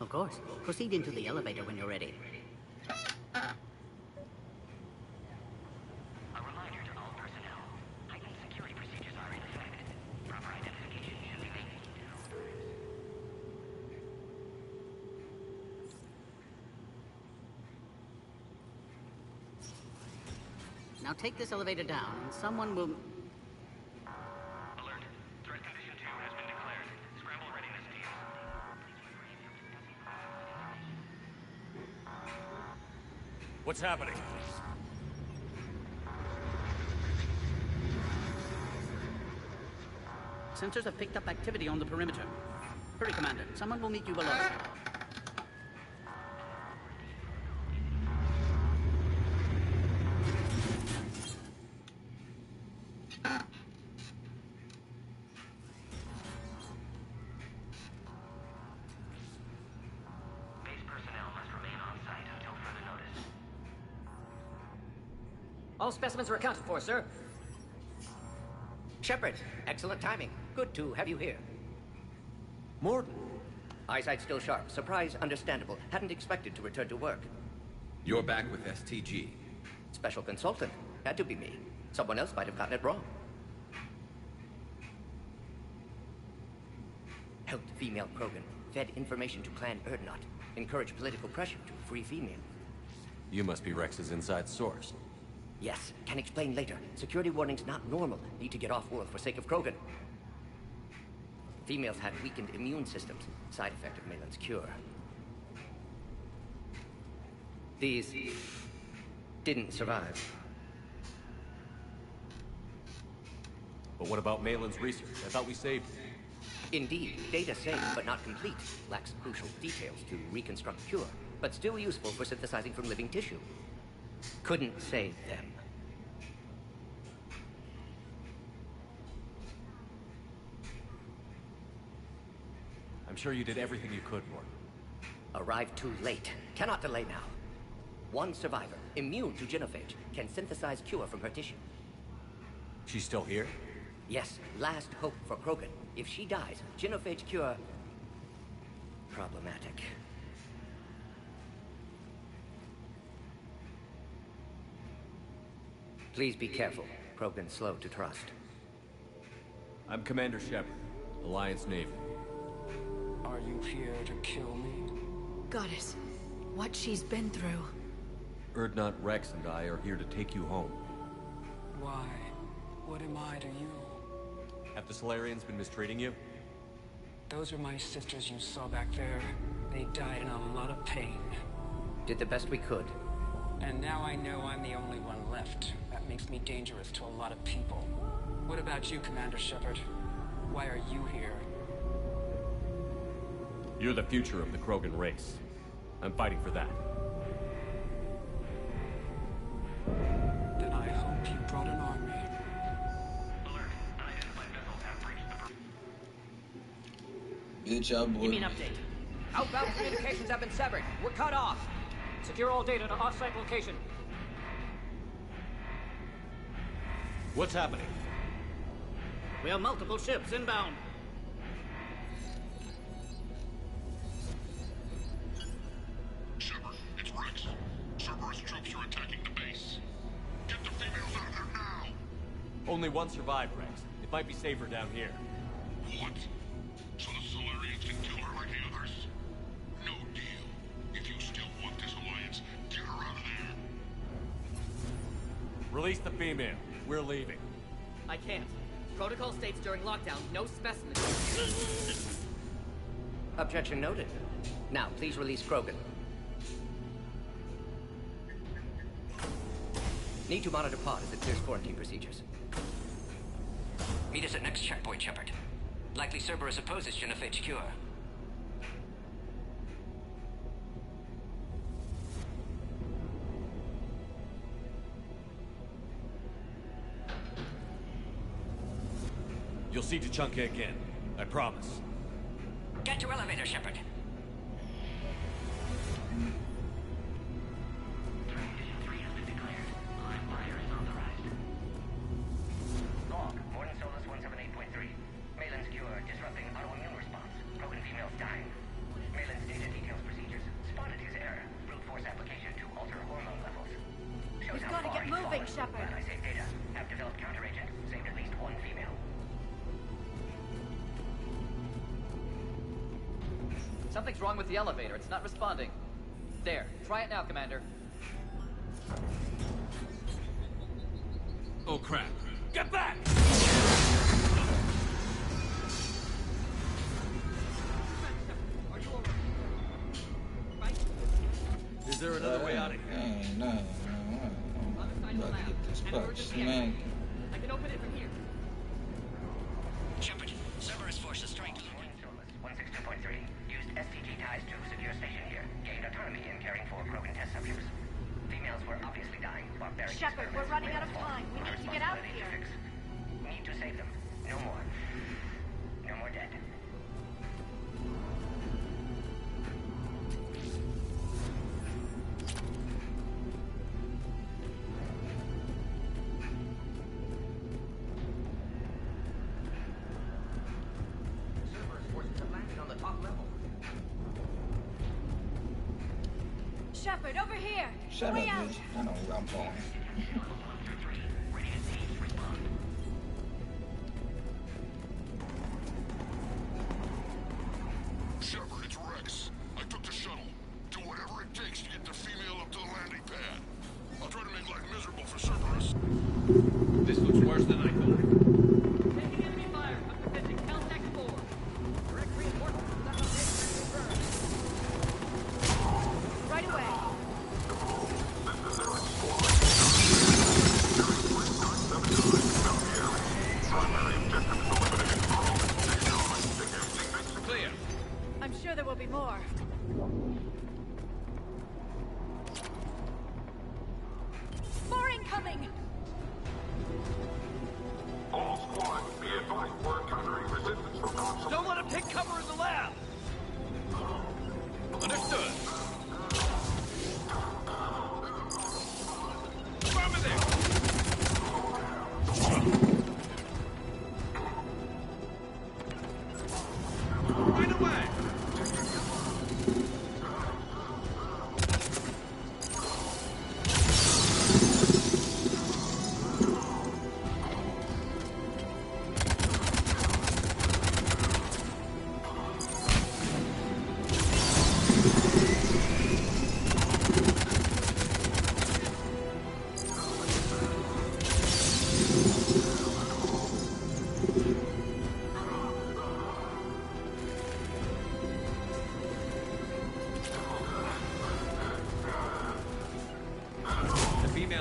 Of course. Proceed into the elevator when you're ready. A reminder to all personnel. Heightened security procedures are in effect. Proper identification should be maintained. Now take this elevator down, and someone will... Alert. Threat condition 2 has been declared. Scramble readiness team. What's happening? Sensors have picked up activity on the perimeter. Hurry, Commander. Someone will meet you below. Base personnel must remain on site until further notice. All specimens are accounted for, sir. Shepard, excellent timing. Good to have you here. Morton. Eyesight still sharp. Surprise understandable. Hadn't expected to return to work. You're back with STG. Special consultant. Had to be me. Someone else might have gotten it wrong. Helped female Krogan. Fed information to Clan Erdnot. Encouraged political pressure to free female. You must be Rex's inside source. Yes, can explain later. Security warnings not normal. Need to get off-world for sake of Krogan. Females had weakened immune systems. Side effect of Malin's cure. These didn't survive. But what about Malin's research? I thought we saved it. Indeed, data saved but not complete. Lacks crucial details to reconstruct cure, but still useful for synthesizing from living tissue. Couldn't save them. I'm sure you did everything you could, Morton. Arrived too late. Cannot delay now. One survivor, immune to genophage, can synthesize cure from her tissue. She's still here? Yes, last hope for Krogan. If she dies, genophage cure... problematic. Please be careful. Krogan's slow to trust. I'm Commander Shepard, Alliance Navy. Are you here to kill me? Goddess, what she's been through. Urdnot Rex and I are here to take you home. Why? What am I to you? Have the Solarians been mistreating you? Those are my sisters you saw back there. They died in a lot of pain. Did the best we could. And now I know I'm the only one left. That makes me dangerous to a lot of people. What about you, Commander Shepard? Why are you here? You're the future of the Krogan race. I'm fighting for that. Then I hope you brought an army. Bitch, y'all boy. Give me an update. Outbound communications have been severed. We're cut off. Secure all data to off-site location. What's happening? We have multiple ships inbound. Shepard, it's Rex. Cerberus troops are attacking the base. Get the females out of there now! Only one survived, Rex. It might be safer down here. What? So the Solarians can kill her like the others? No deal. If you still want this alliance, get her out of there. Release the female. We're leaving. I can't. Protocol states during lockdown, no specimens. Objection noted. Now, please release Krogan. Need to monitor pod as it clears quarantine procedures. Meet us at next checkpoint, Shepard. Likely Cerberus opposes genophage cure. You'll see Tachanka again. I promise. Get to elevator, Shepard. Log, Morton Solus 178.3. Malin's cure, disrupting autoimmune response. Krogan females dying. Malin's data details procedures. Spotted his error. Brute force application to alter hormone levels. Shows We've how got to far get he's moving, fallen. Shepard. Glad I saved data. Have developed counteragent. Saved at least one female. Something's wrong with the elevator. It's not responding. There. Try it now, Commander. Oh, crap. Get back! Is there another way out of here? No. I'm about to get this fuck smacked. I can open it from here. Shepard, Cerberus forces strength. Morton Solus 162.3. Used STG ties to secure station here. Gained autonomy in caring for Krogan test subjects. Females were obviously dying. Barbaric Shepard, we're running out of time. We need to get out of here. Need to save them. No more. No more dead. Cerberus forces have landed on the top level. Shepard, over here. Shut up, Way out. bitch. I know where I'm going. Shepard, it's Rex. I took the shuttle. Do whatever it takes to get the female up to the landing pad. I'll try to make life miserable for Cerberus. This looks worse than I thought. Taking enemy fire. I'm presenting Caltech 4. Direct reinforcements without update confirmed. Right away.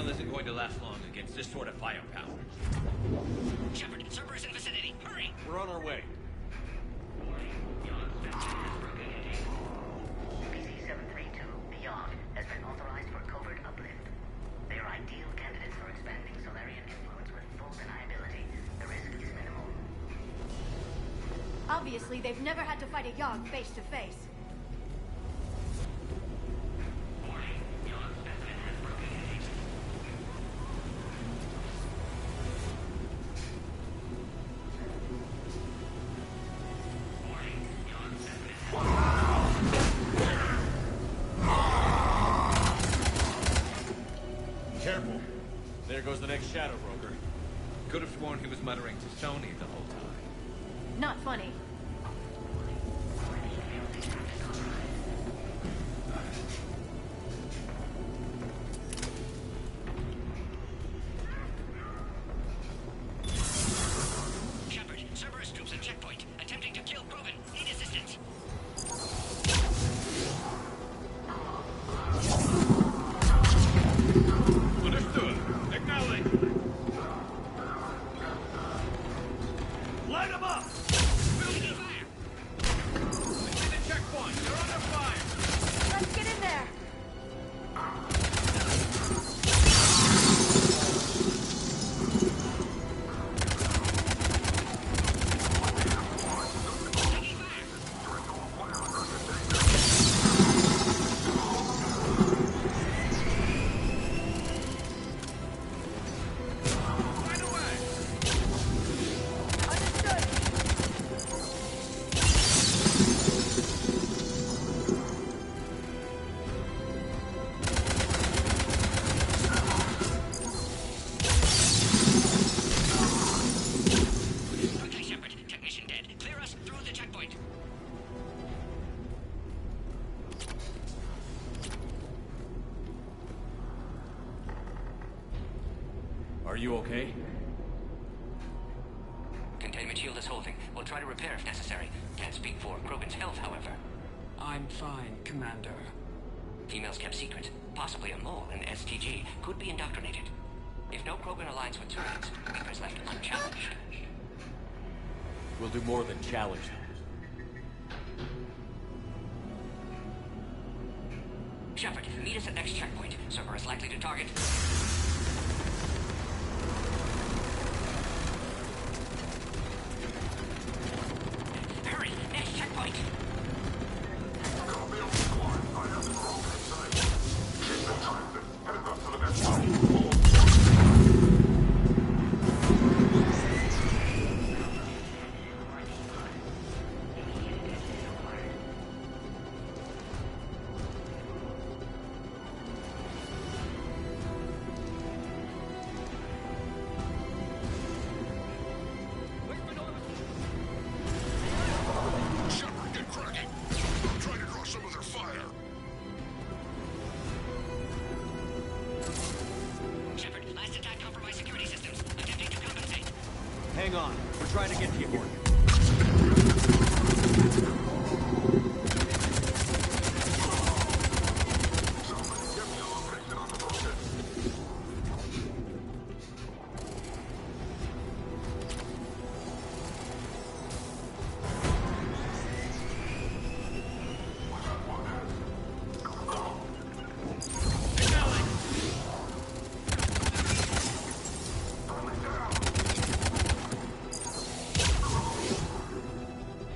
shield isn't going to last long against this sort of firepower. Shepard, Cerberus in vicinity. Hurry! We're on our way. PC-732, Beyond, has been authorized for covert uplift. They are ideal candidates for expanding Solarian influence with full deniability. The risk is minimal. Obviously, they've never had to fight a Yogg face to face. Careful. There goes the next shadow broker. Could have sworn he was muttering to Sony the whole time. Not funny. Shepard, Cerberus troops at checkpoint, attempting to kill Krogan. Need assistance. Understood. Acknowledge. Light them up! Taking fire! Get the checkpoint. They're under fire. Let's get in there! Quickly, Shepard. Technician dead. Clear us through the checkpoint. Are you okay? Containment shield is holding. We'll try to repair if necessary. Can't speak for Krogan's health, however. I'm fine, Commander. Females kept secret. Possibly a mole in STG. Could be indoctrinated. If no Krogan aligns with Turians, Reaper's left unchallenged. We'll do more than challenge them. Shepard, meet us at next checkpoint. Cerberus likely to target. Hurry! Next checkpoint! Shepard, get cracking! I'm trying to draw some of their fire. Shepard, last attack compromised security systems. Attempting to compensate. Hang on. We're trying to get to you, Gordon.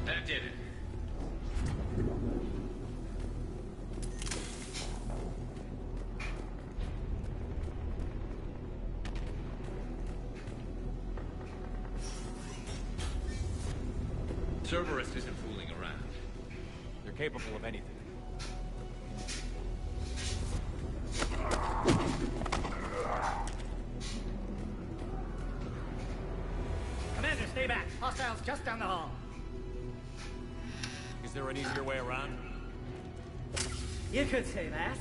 That did it. Cerberus isn't fooling around. They're capable of anything. Commander, stay back. Hostiles just down the hall. Is there an easier way around? You could say that.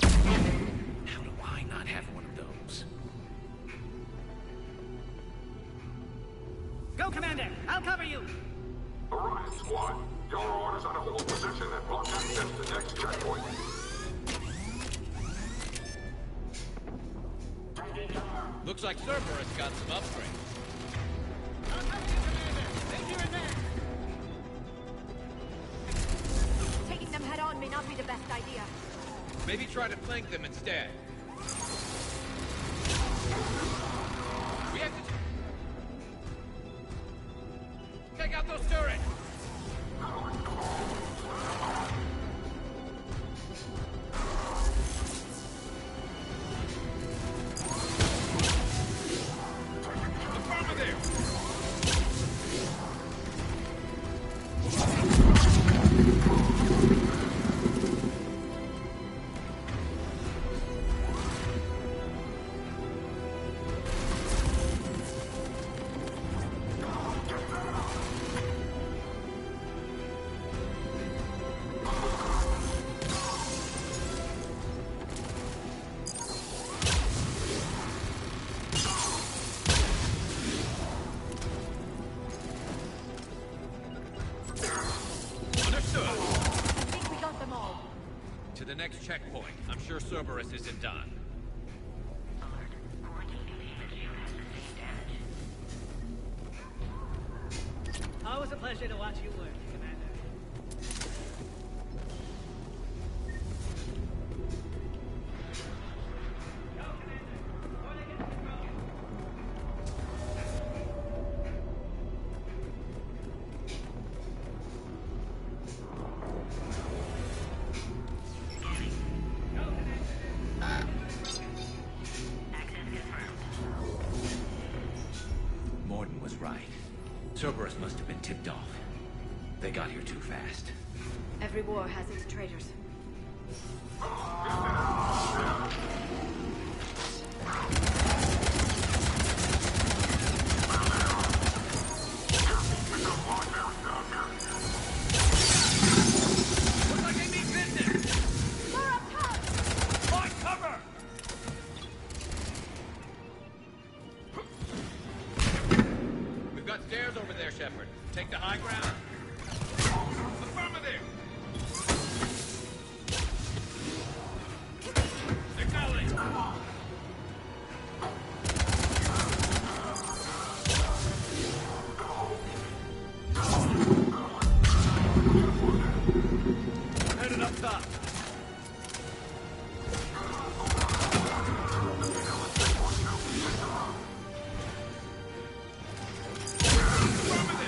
How do I not have one of those? Go, Commander! I'll cover you! Arise, squad. Your order. Jaejstars on hold position and block access to next checkpoint. Looks like Cerberus got some upgrades. Taking them head on may not be the best idea. Maybe try to flank them instead. We have to take out those turrets. To the next checkpoint. I'm sure Cerberus isn't done. Always a pleasure to watch you work, Commander. Morden was right. Cerberus must have been tipped off. They got here too fast. Every war has its traitors. Looks like they mean business! More up top! Find cover! We've got stairs over there, Shepard. Take the high ground. Affirmative! Acknowledge! Headed up top.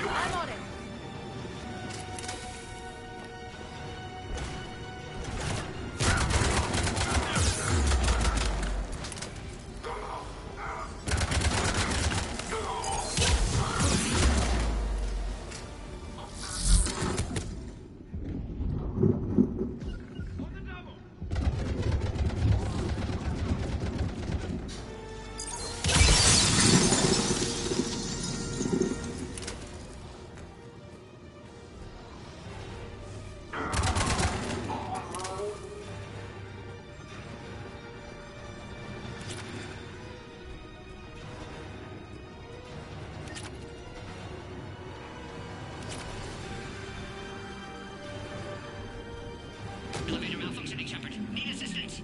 I'm on it! Elevator malfunctioning, Shepard. Need assistance.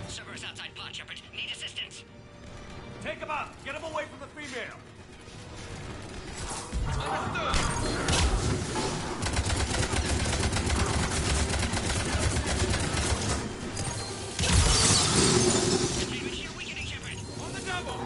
Cerberus outside pod, Shepard. Need assistance. Take him out! Get him away from the female! On the double!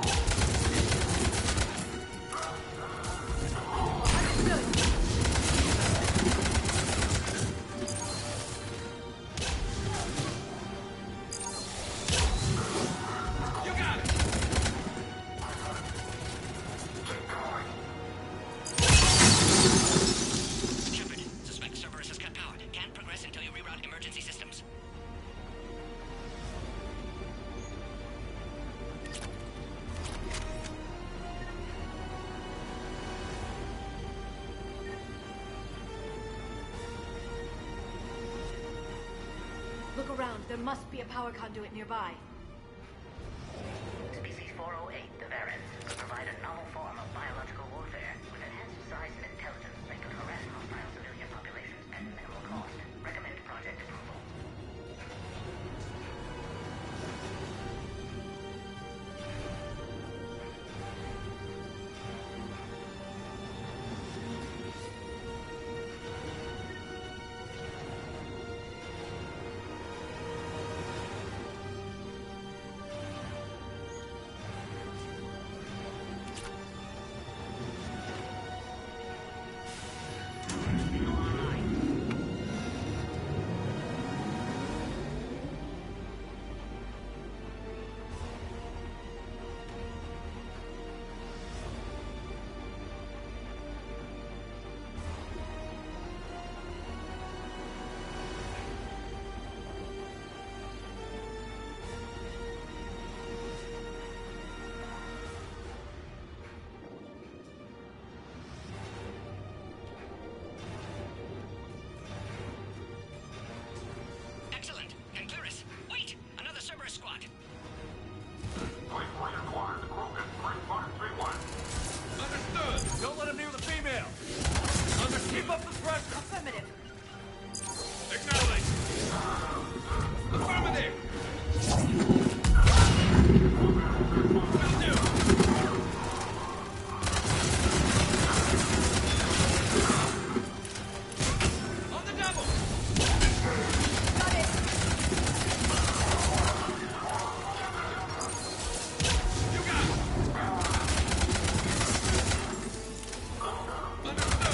Look around. There must be a power conduit nearby. Species 408, the Varens, could provide a novel form of biological warfare with enhanced size and intelligence that could harass hostile civilian populations at minimal cost. Recommend project approval. Excellent. And Clearus, wait! Another Cerberus squad. Wait for your quarters, Krogan. 3531. Understood. Don't let him near the female. Keep up the pressure. Affirmative. Acknowledge. Affirmative. Will do. On the double. Got it. You got it. Understood.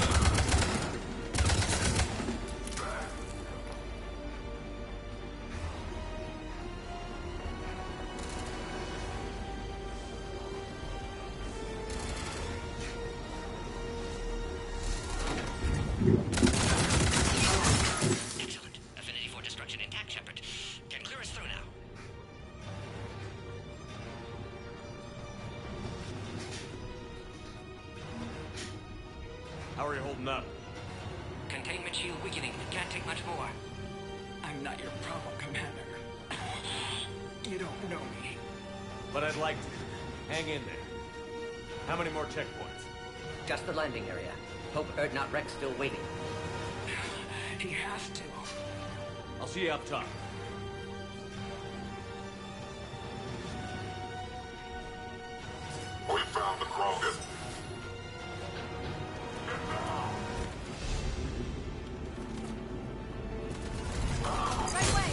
Excellent. Affinity for destruction intact, Shepard. Can clear us through now. How are you holding up? Containment shield weakening. Can't take much more. I'm not your problem, Commander. You don't know me. But I'd like to. Hang in there. How many more checkpoints? Just the landing area. Hope Erdnot Rex still waiting. He has to. I'll see you up top. We found the Krogan. Right away.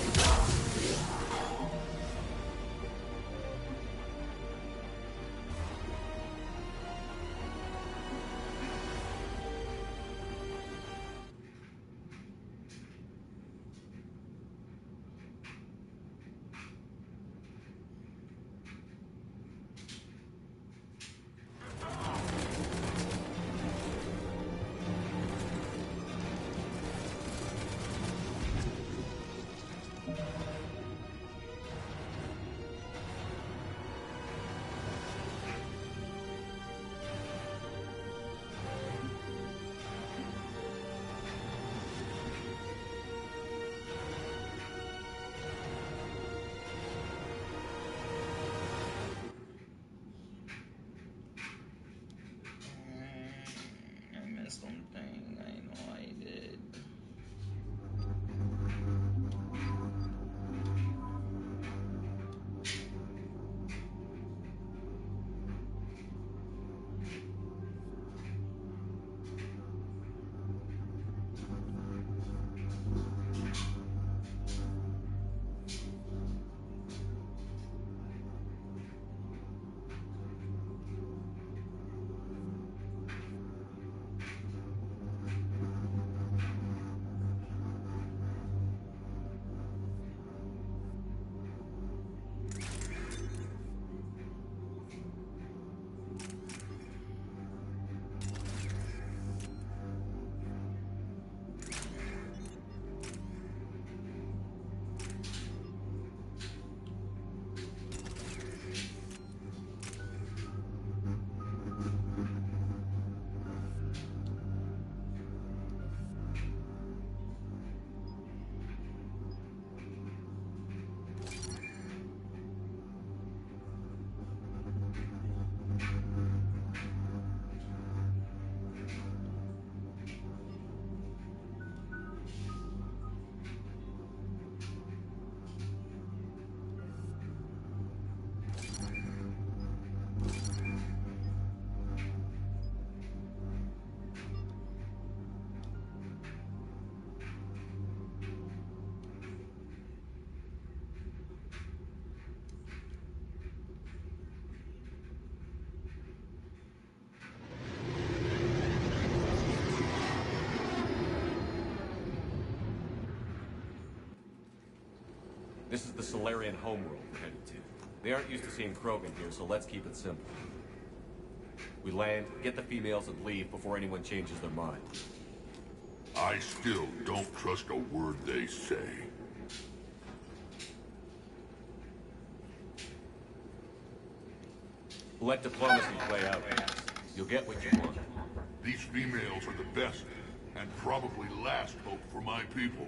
I missed something. I know I did. This is the Solarian homeworld we're headed to. They aren't used to seeing Krogan here, so let's keep it simple. We land, get the females, and leave before anyone changes their mind. I still don't trust a word they say. Let diplomacy play out. You'll get what you want. These females are the best, and probably last hope for my people.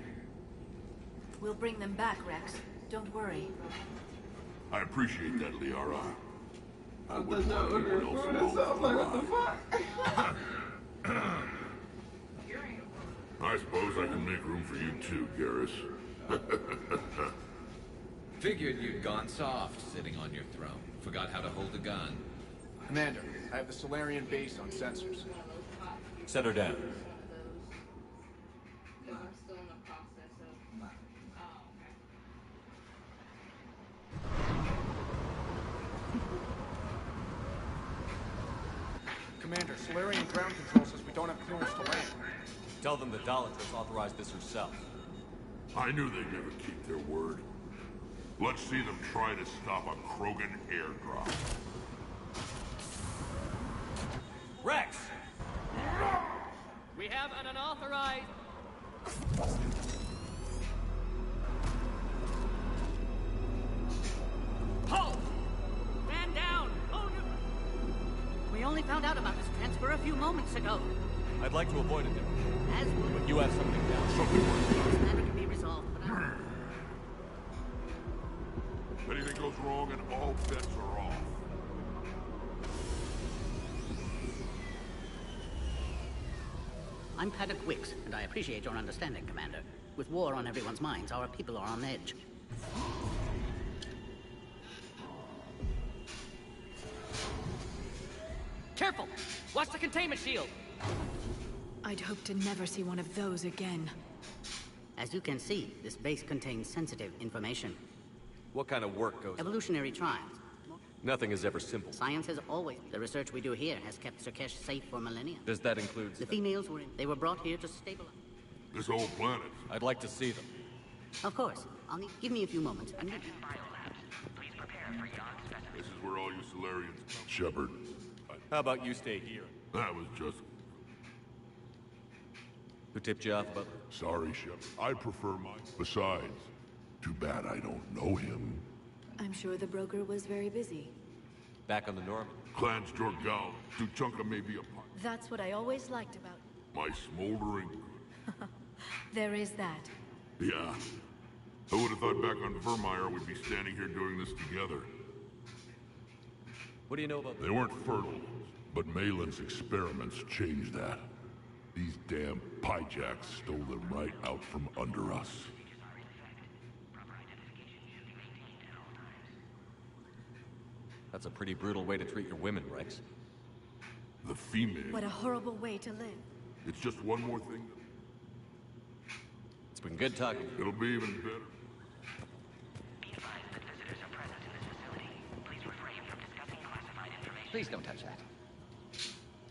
We'll bring them back, Rex. Don't worry. I appreciate that, Liara. I That's not what they're doing. It sounds like, what the fuck? I suppose I can make room for you too, Garrus. Figured you'd gone soft sitting on your throne. Forgot how to hold a gun. Commander, I have the Solarian base on sensors. Set her down. Commander, Solarian ground control says we don't have clearance to land. Tell them the Dalatra's authorized this herself. I knew they'd never keep their word. Let's see them try to stop a Krogan airdrop. Rex! We have an unauthorized... Halt! Stand down! Hold your... We only found out about this transfer a few moments ago. I'd like to avoid it, As would... but you have something down. This matter can be resolved, but I... Anything goes wrong and all bets are off. I'm Paddock Wicks, and I appreciate your understanding, Commander. With war on everyone's minds, our people are on edge. Careful! Watch the containment shield! I'd hope to never see one of those again. As you can see, this base contains sensitive information. What kind of work goes on? Evolutionary trials. Nothing is ever simple. Science has always... The research we do here has kept Surkesh safe for millennia. Does that include... The females were in... They were brought here to stabilize... This whole planet. I'd like to see them. Of course. I'll need... Give me a few moments. This is where all you Solarians... Shepard. How about you stay here? That was just... Who tipped you off about... Sorry, Shepard. I prefer my... Besides, too bad I don't know him. I'm sure the broker was very busy. Back on the Norman. Clans Jorgal. Tuchanka may be a part. That's what I always liked about... My smoldering... There is that. Yeah. Who would have thought back on Vermeer we'd be standing here doing this together? What do you know about... They weren't fertile, but Malin's experiments changed that. These damn pyjacks stole them right out from under us. That's a pretty brutal way to treat your women, Rex. The female. What a horrible way to live. It's just one more thing. It's been good talking. It'll be even better. Please don't touch that.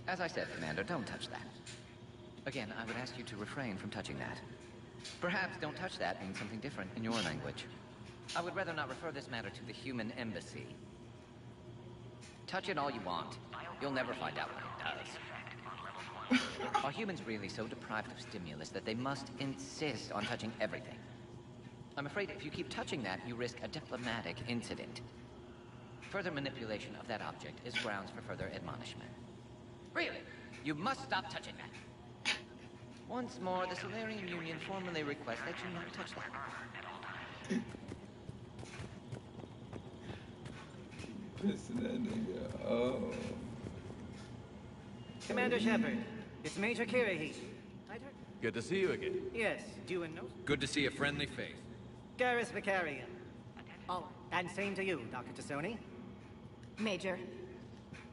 As I said, Commander, don't touch that. Again, I would ask you to refrain from touching that. Perhaps don't touch that means something different in your language. I would rather not refer this matter to the human embassy. Touch it all you want. You'll never find out what it does. Are humans really so deprived of stimulus that they must insist on touching everything? I'm afraid if you keep touching that, you risk a diplomatic incident. Further manipulation of that object is grounds for further admonishment. Really, you must stop touching that. Once more, the Solarian Union formally requests that you not touch that. Pissing that nigga. Oh. Commander Shepard, it's Major Kirahi. Good to see you again. Yes, due and no. Good to see a friendly face. Garrus Vicarian. Oh, and same to you, Dr. Tassoni. Major.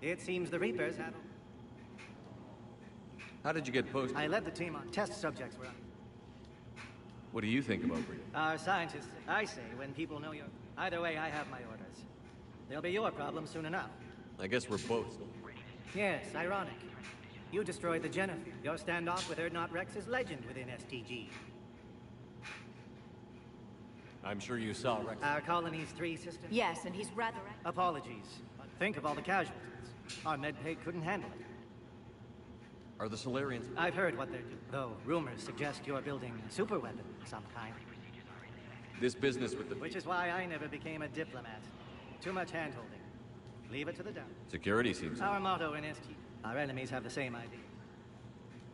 It seems the Reapers have... How did you get posted? I led the team on test subjects were... What do you think about Reapers? Our scientists, I say, when people know you're... Either way, I have my orders. They'll be your problem soon enough. I guess we're both. Yes, ironic. You destroyed the Jennifer. Your standoff with Erdnot Rex is legend within STG. I'm sure you saw Rex. Our colony's 3 systems? Yes, and he's rather... Apologies. Think of all the casualties. Our medbay couldn't handle it. Are the Solarians... I've heard what they're doing, though rumors suggest you're building a superweapon of some kind. This business with the... Which is why I never became a diplomat. Too much hand-holding. Leave it to the dumb. Security seems... Our motto in ST. Our enemies have the same idea.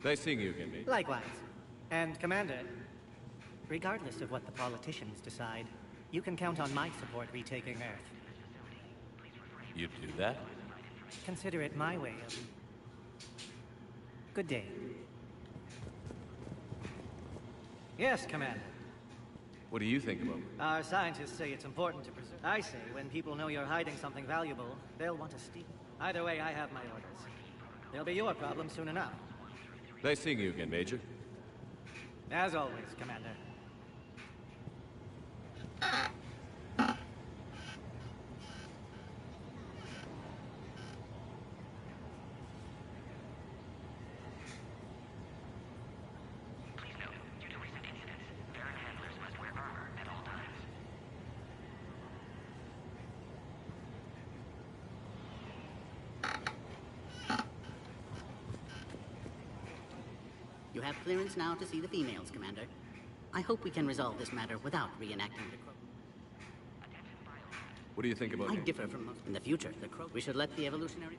Nice seeing you again, mate. Likewise. And, Commander, regardless of what the politicians decide, you can count on my support retaking Earth. You'd do that? Consider it my way of... Good day. Yes, Commander. What do you think about it? Our scientists say it's important to preserve... I say when people know you're hiding something valuable, they'll want to steal. Either way, I have my orders. They'll be your problem soon enough. Nice seeing you again, Major. As always, Commander. Please note, due to recent incidents, Baron handlers must wear armor at all times. You have clearance now to see the females, Commander. I hope we can resolve this matter without reenacting the Crow. What do you think about I me? differ from most. In the future, the Crow... We should let the evolutionary...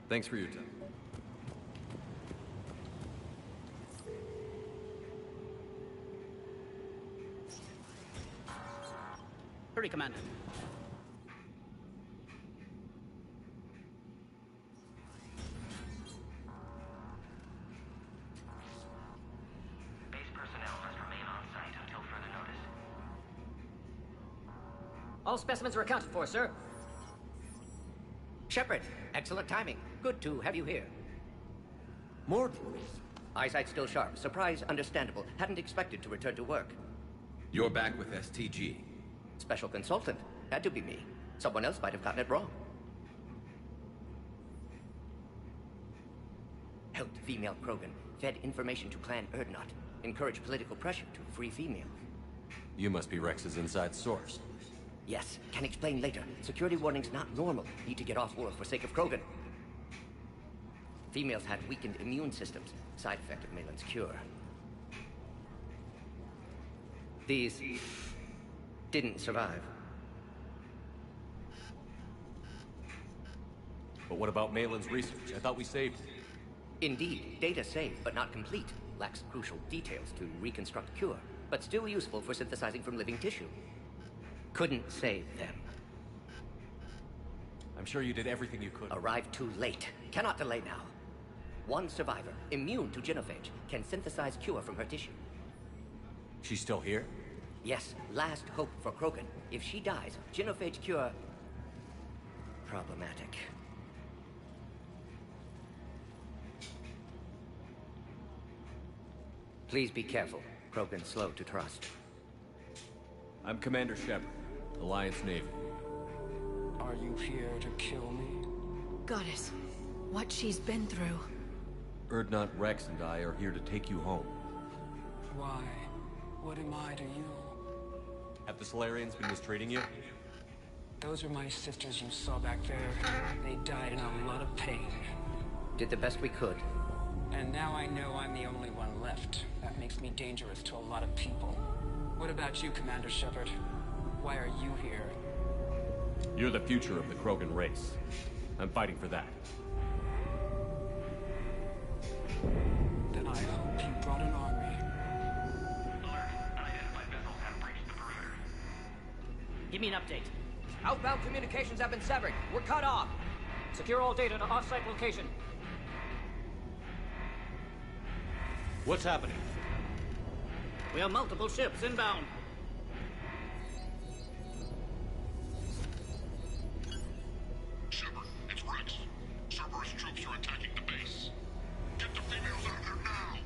Thanks for your time. Hurry, Commander. Base personnel must remain on site until further notice. All specimens are accounted for, sir. Shepard, excellent timing. Good to have you here. More? Eyesight still sharp. Surprise understandable. Hadn't expected to return to work. You're back with STG. Special consultant. Had to be me. Someone else might have gotten it wrong. Helped female Krogan. Fed information to Clan Erdnot. Encouraged political pressure to free females. You must be Rex's inside source. Yes, can explain later. Security warning's not normal. Need to get off world for sake of Krogan. Females had weakened immune systems. Side effect of Malin's cure. These didn't survive. But what about Malin's research? I thought we saved it. Indeed, data saved, but not complete. Lacks crucial details to reconstruct cure, but still useful for synthesizing from living tissue. Couldn't save them. I'm sure you did everything you could. Arrived too late. Cannot delay now. One survivor, immune to genophage, can synthesize cure from her tissue. She's still here? Yes, last hope for Krogan. If she dies, genophage cure... problematic. Please be careful. Krogan's slow to trust. I'm Commander Shepard, Alliance Navy. Are you here to kill me? Goddess, what she's been through. Erdnot, Rex, and I are here to take you home. Why? What am I to you? Have the Solarians been mistreating you? Those are my sisters you saw back there. They died in a lot of pain. Did the best we could. And now I know I'm the only one left. That makes me dangerous to a lot of people. What about you, Commander Shepard? Why are you here? You're the future of the Krogan race. I'm fighting for that. Then I hope you brought an army. Alert. Unidentified vessels have breached the perimeter. Give me an update. Outbound communications have been severed. We're cut off. Secure all data to off-site location. What's happening? We have multiple ships inbound. Shepard, it's Rex. Cerberus troops are attacking the base. Get the females out of there now!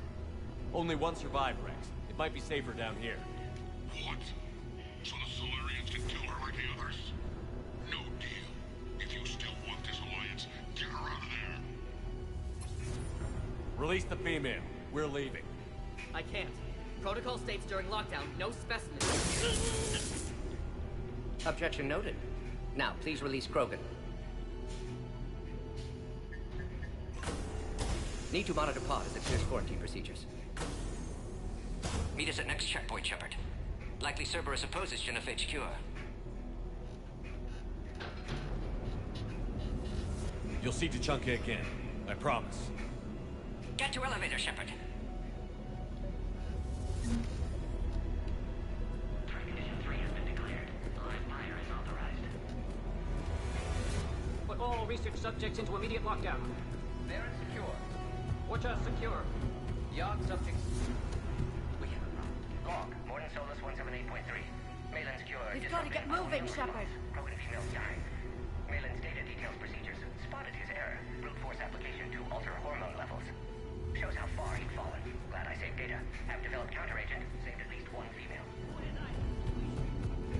Only one survived, Rex. It might be safer down here. What? So the Solarians can kill her like the others? No deal. If you still want this alliance, get her out of there. Release the female. We're leaving. I can't. Protocol states during lockdown, no specimens. Objection noted. Now, please release Krogan. Need to monitor pod as it clears quarantine procedures. Meet us at next checkpoint, Shepard. Likely Cerberus opposes genophage cure. You'll see Tuchanka again. I promise. Get to elevator, Shepard. Condition 3 has been declared. Live fire is authorized. Put all research subjects into immediate lockdown. They're secure. Watcher secure. Yard subjects. We have a problem. Log, Morton Solus 178.3. Malin's cure. We've got to get moving, Shepard. Krogan females dying. Malin's data details procedures. Spotted his error. Brute force application to alter hormone levels. Shows how far he'd fallen. Glad I saved data. Have developed counteragent. Saved at least one female.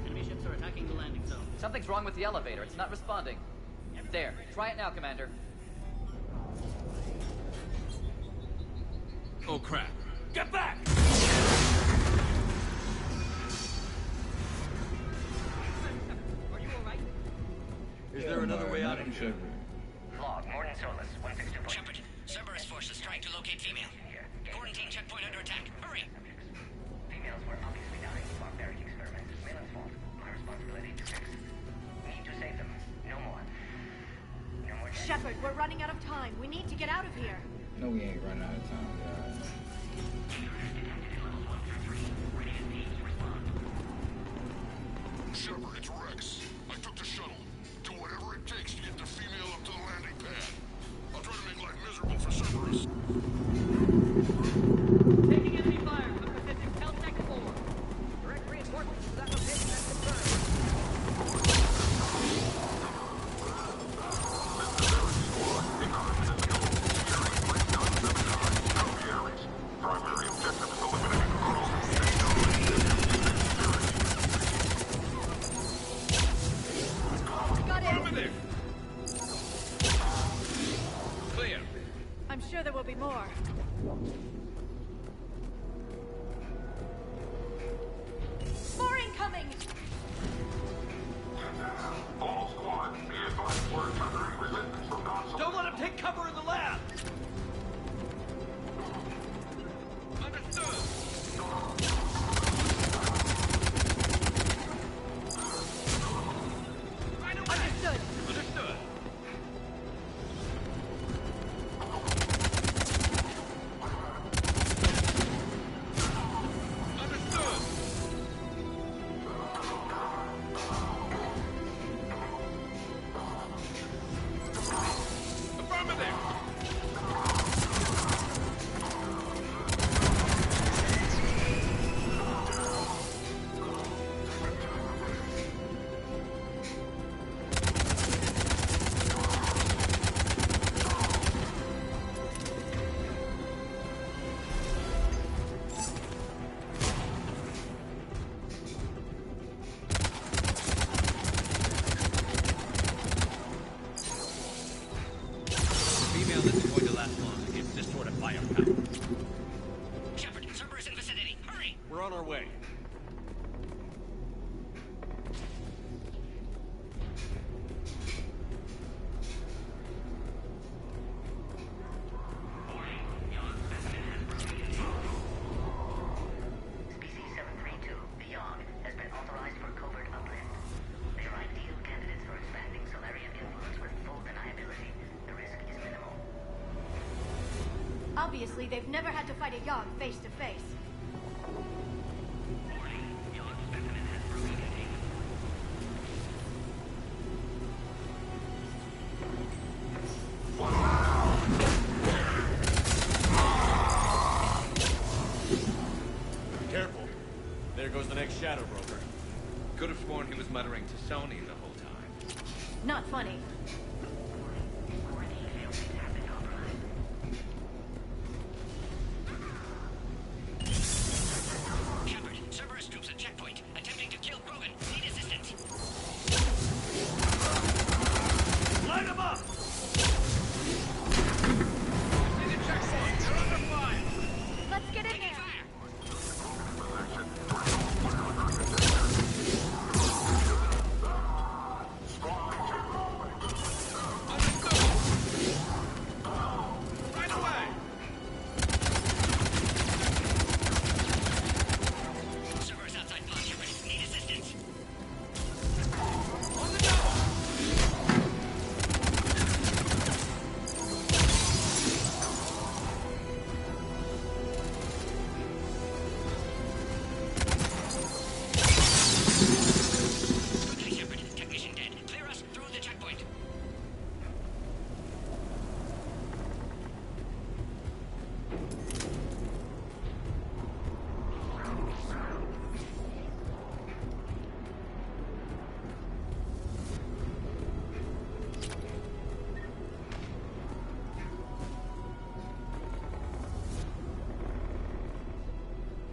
Enemy ships are attacking the landing zone. Something's wrong with the elevator. It's not responding. There. Try it now, Commander. Oh, crap. Get back! Are you alright? Is there another way out of here? Log, Morton Solus 162. Shepard, Cerberus forces trying to locate female. Quarantine checkpoint under attack. Hurry! Females were obviously dying of barbaric experiments. Malin's fault. My responsibility to fix. Need to save them. No more. No more deaths. Shepard, we're running out of time. We need to get out of here. No, we ain't running out of time, guys. Shepard, it's Rex. I took the shuttle. Do whatever it takes to get the female up to the landing pad. I'll try to make life miserable for Cerberus. Taking enemy fire from the Pacific Caltech 4. Direct reinforcements to that location as confirmed. Primary objective is eliminating Krogan. Got it. Over there! Clear. I'm sure there will be more. More incoming! All squad, be advised we're encountering resistance from console. Don't let him take cover in the lab! Understood! Understood. Understood! Understood! Affirmative! Female isn't going to last long against this sort of firepower. Shepard, Cerberus in vicinity. Hurry! We're on our way. Species 732, Beyond, has been authorized for covert uplift. They are ideal candidates for expanding Solarian influence with full deniability. The risk is minimal. Obviously, they've never had to fight a Yogg face to face. Warning, Yogg specimen has broken containment. Careful. There goes the next shadow broker. Could have sworn he was muttering to Sony the whole time. Not funny. Quarantine failsafe have been compromised. Shepard, Cerberus troops at checkpoint, attempting to kill Krogan. Need assistance. Light him up! See the checkpoint! They're under fire! Let's get in there. Fire!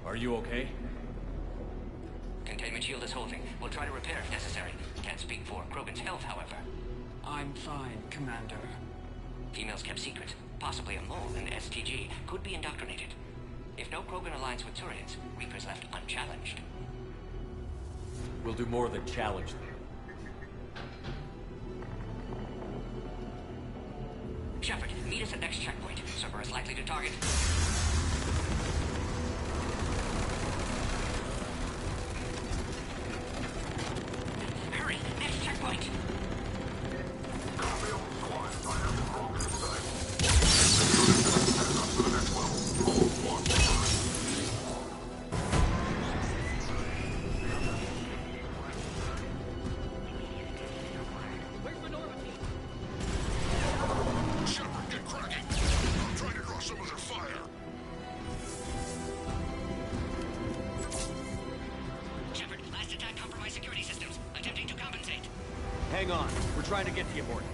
Are you okay? Containment shield is holding. We'll try to repair if necessary. Can't speak for Krogan's health, however. I'm fine, Commander. Females kept secret. Possibly a mole in STG could be indoctrinated. If no Krogan aligns with Turians, Reaper's left unchallenged. We'll do more than challenge them. Shepard, meet us at next checkpoint. Cerberus likely to target. Hurry! Next checkpoint! Shepard, get cracking! I'm trying to draw some of their fire. Shepard, last attack compromised security systems. Attempting to compensate. Hang on. We're trying to get to you, Morgan.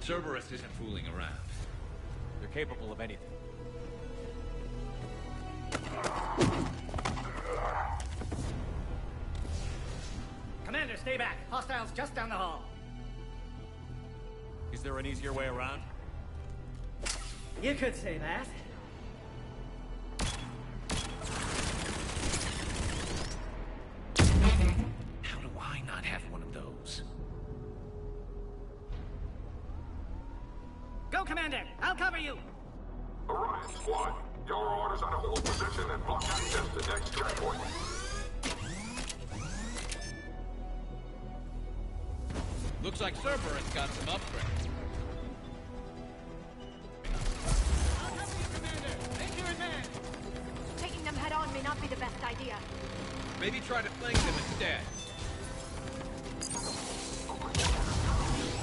Cerberus isn't fooling around. They're capable of anything. Commander, stay back. Hostiles just down the hall. Is there an easier way around? You could say that. How do I not have one of those? Go, Commander! I'll cover you! Orion Squad, your orders on a hold position and block access to next checkpoint. Looks like Cerberus got some upgrades. Taking them head on may not be the best idea. Maybe try to flank them instead.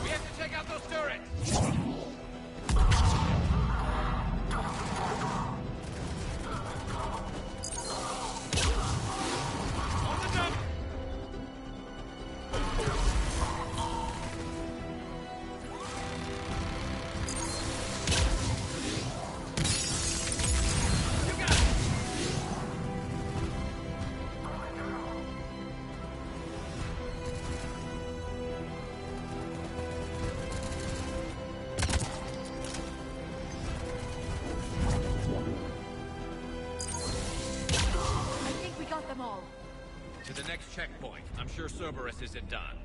We have to take out those turrets! To the next checkpoint. I'm sure Cerberus isn't done.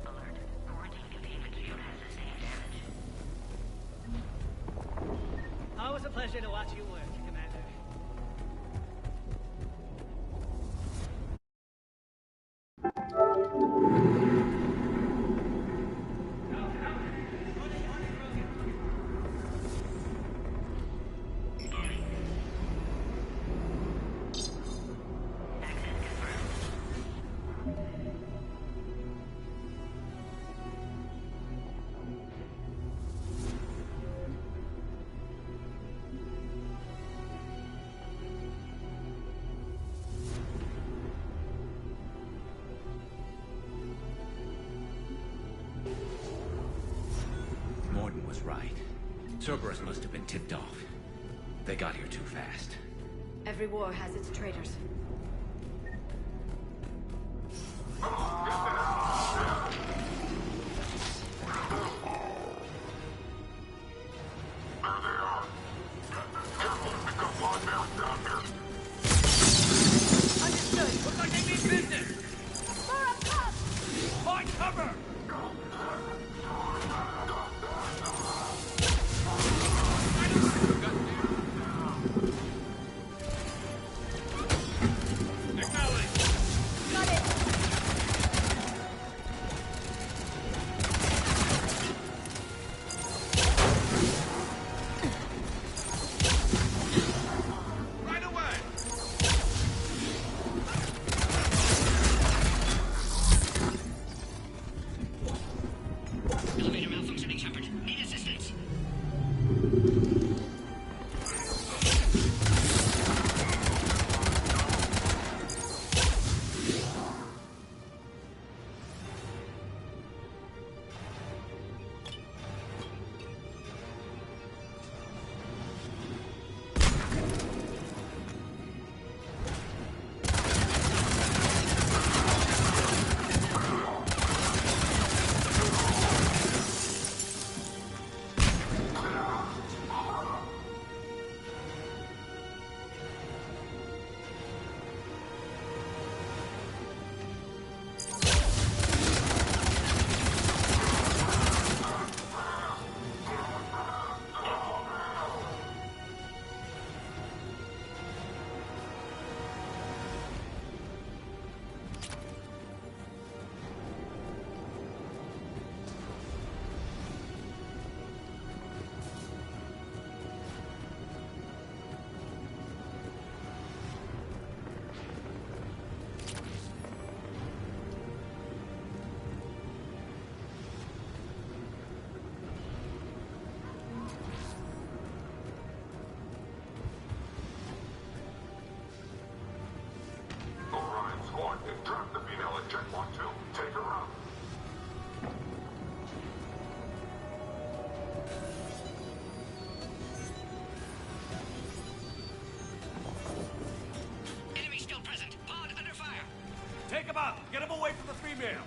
Alert. Quarantine containment field has sustained damage. Always a pleasure to watch you work, Commander. Morton was right. Cerberus must have been tipped off. They got here too fast. Every war has its traitors. Understood! Looks like they mean business! For a pup! Find cover! female!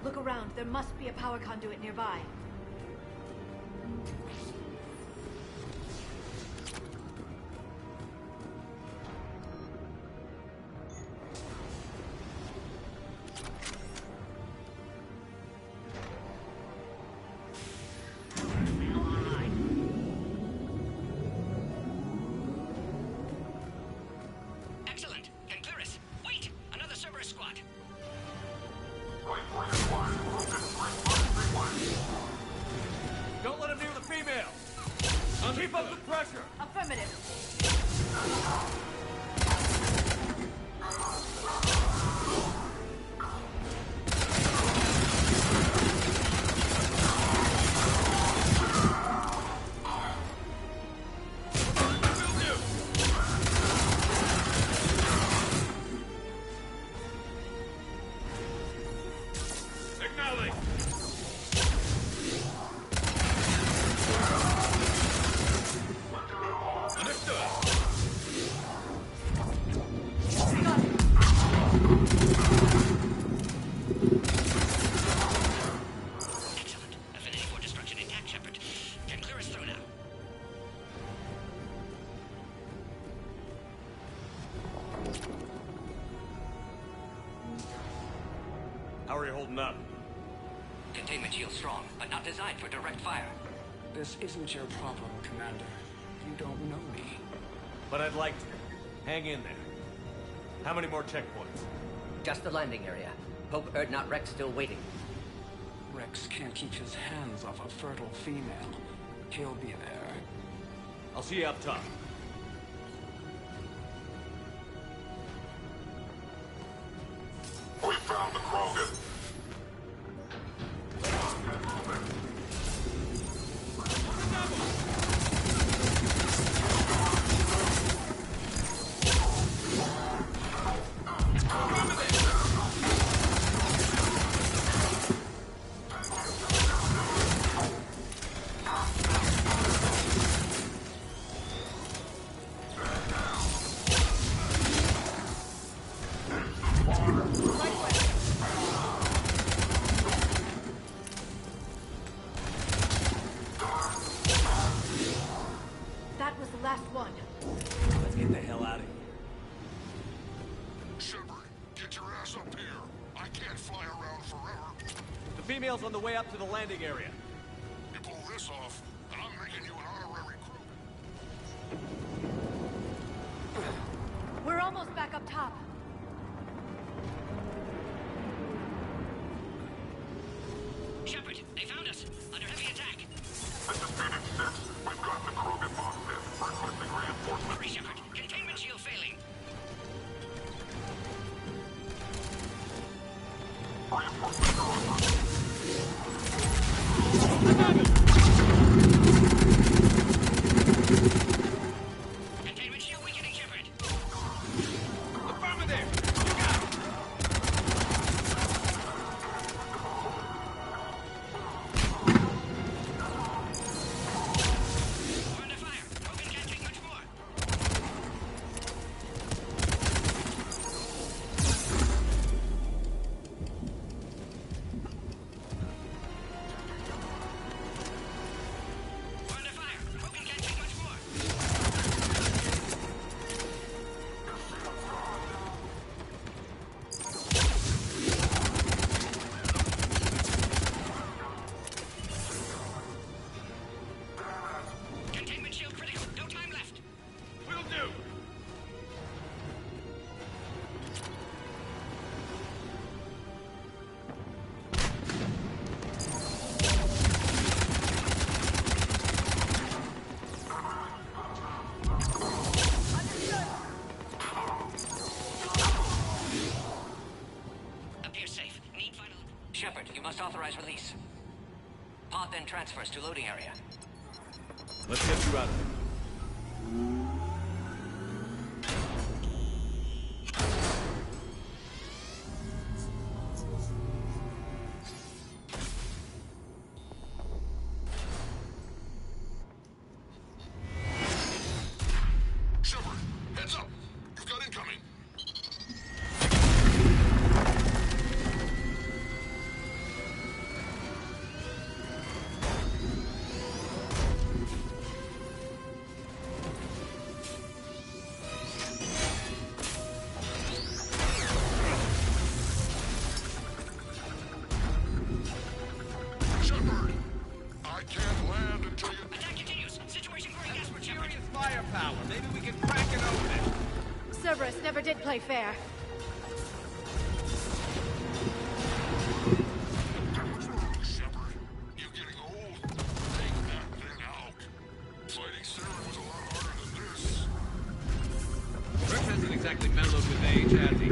Look around. There must be a power conduit nearby. Excellent. Can clear us. Wait! Another Cerberus squad. Don't let him near the female! Keep up the pressure! Affirmative. How are you holding up? Containment shield strong, but not designed for direct fire. This isn't your problem, Commander. You don't know me. But I'd like to. Hang in there. How many more checkpoints? Just the landing area. Hope Erdnot Rex still waiting. Rex can't keep his hands off a fertile female. He'll be there. I'll see you up top. We found the Krogan. That was the last one. Let's get the hell out of here. Shepard, get your ass up here. I can't fly around forever. The female's on the way up to the landing area. You pull this off, and I'm making you an honorary crew. We're almost back up top. Shepard, they found us. Under heavy attack. This is Phoenix 6. We've got the Krogan boss in. Requesting reinforcements. Hurry, Shepard. Containment shield failing. Reinforcements are on route. Containment shield weakening, Shepard. Affirmative! authorize release. Pod then transfers to loading area. Let's get you out of here. Shepard, heads up! You've got incoming! Shepard! I can't land until you... Attack continues. Situation growing desperate, Shepard. Serious firepower. Maybe we can crack it open. Cerberus never did play fair. What's wrong, Shepard? You getting old? Take that thing out. Fighting Saren was a lot harder than this. Rex hasn't exactly mellowed with age, has he?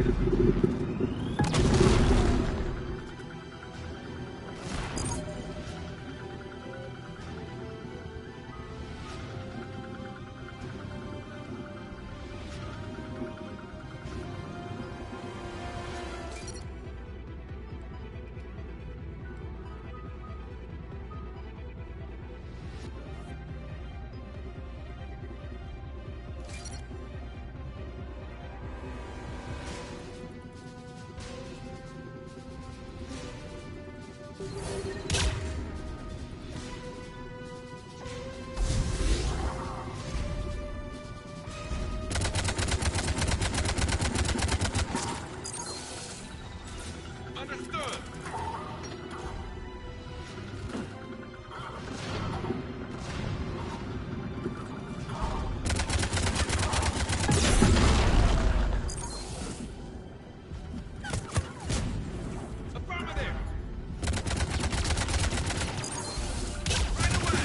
Understood. Affirmative. Right away.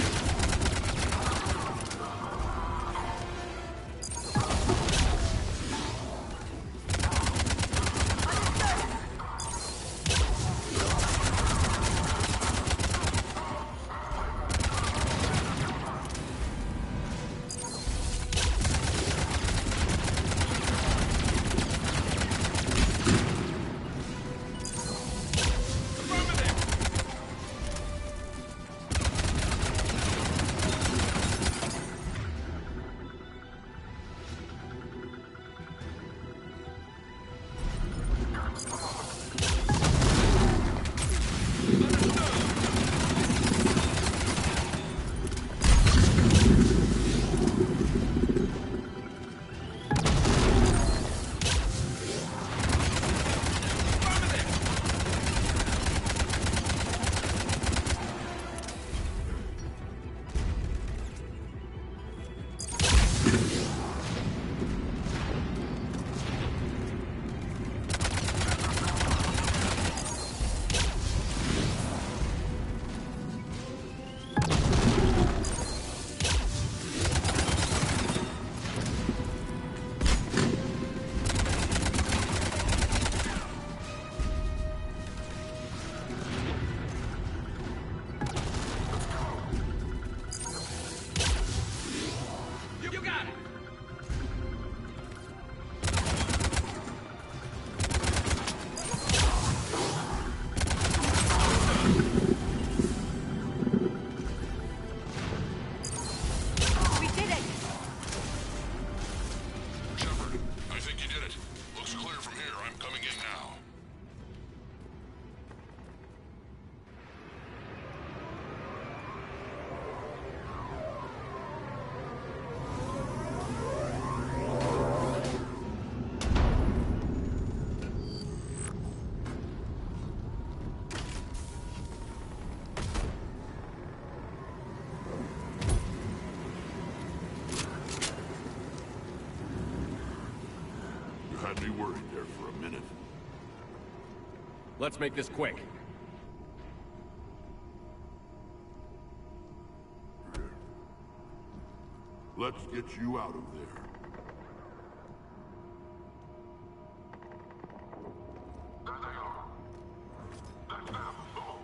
You got it. We did it! Shepard, I think you did it. Looks clear from here. I'm coming in now. You had me worried there for a minute. Let's make this quick. Let's get you out of there. There they are. That's them. Move.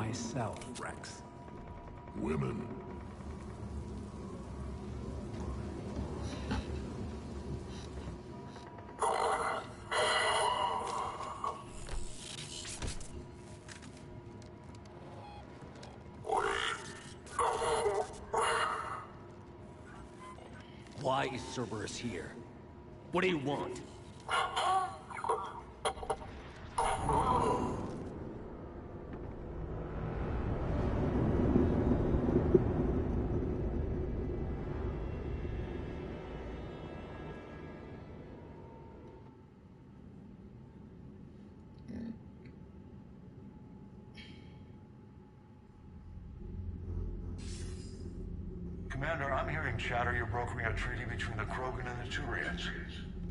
myself, Rex. Women. Why is Cerberus here? What do you want? Commander, I'm hearing chatter you're brokering a treaty between the Krogan and the Turians.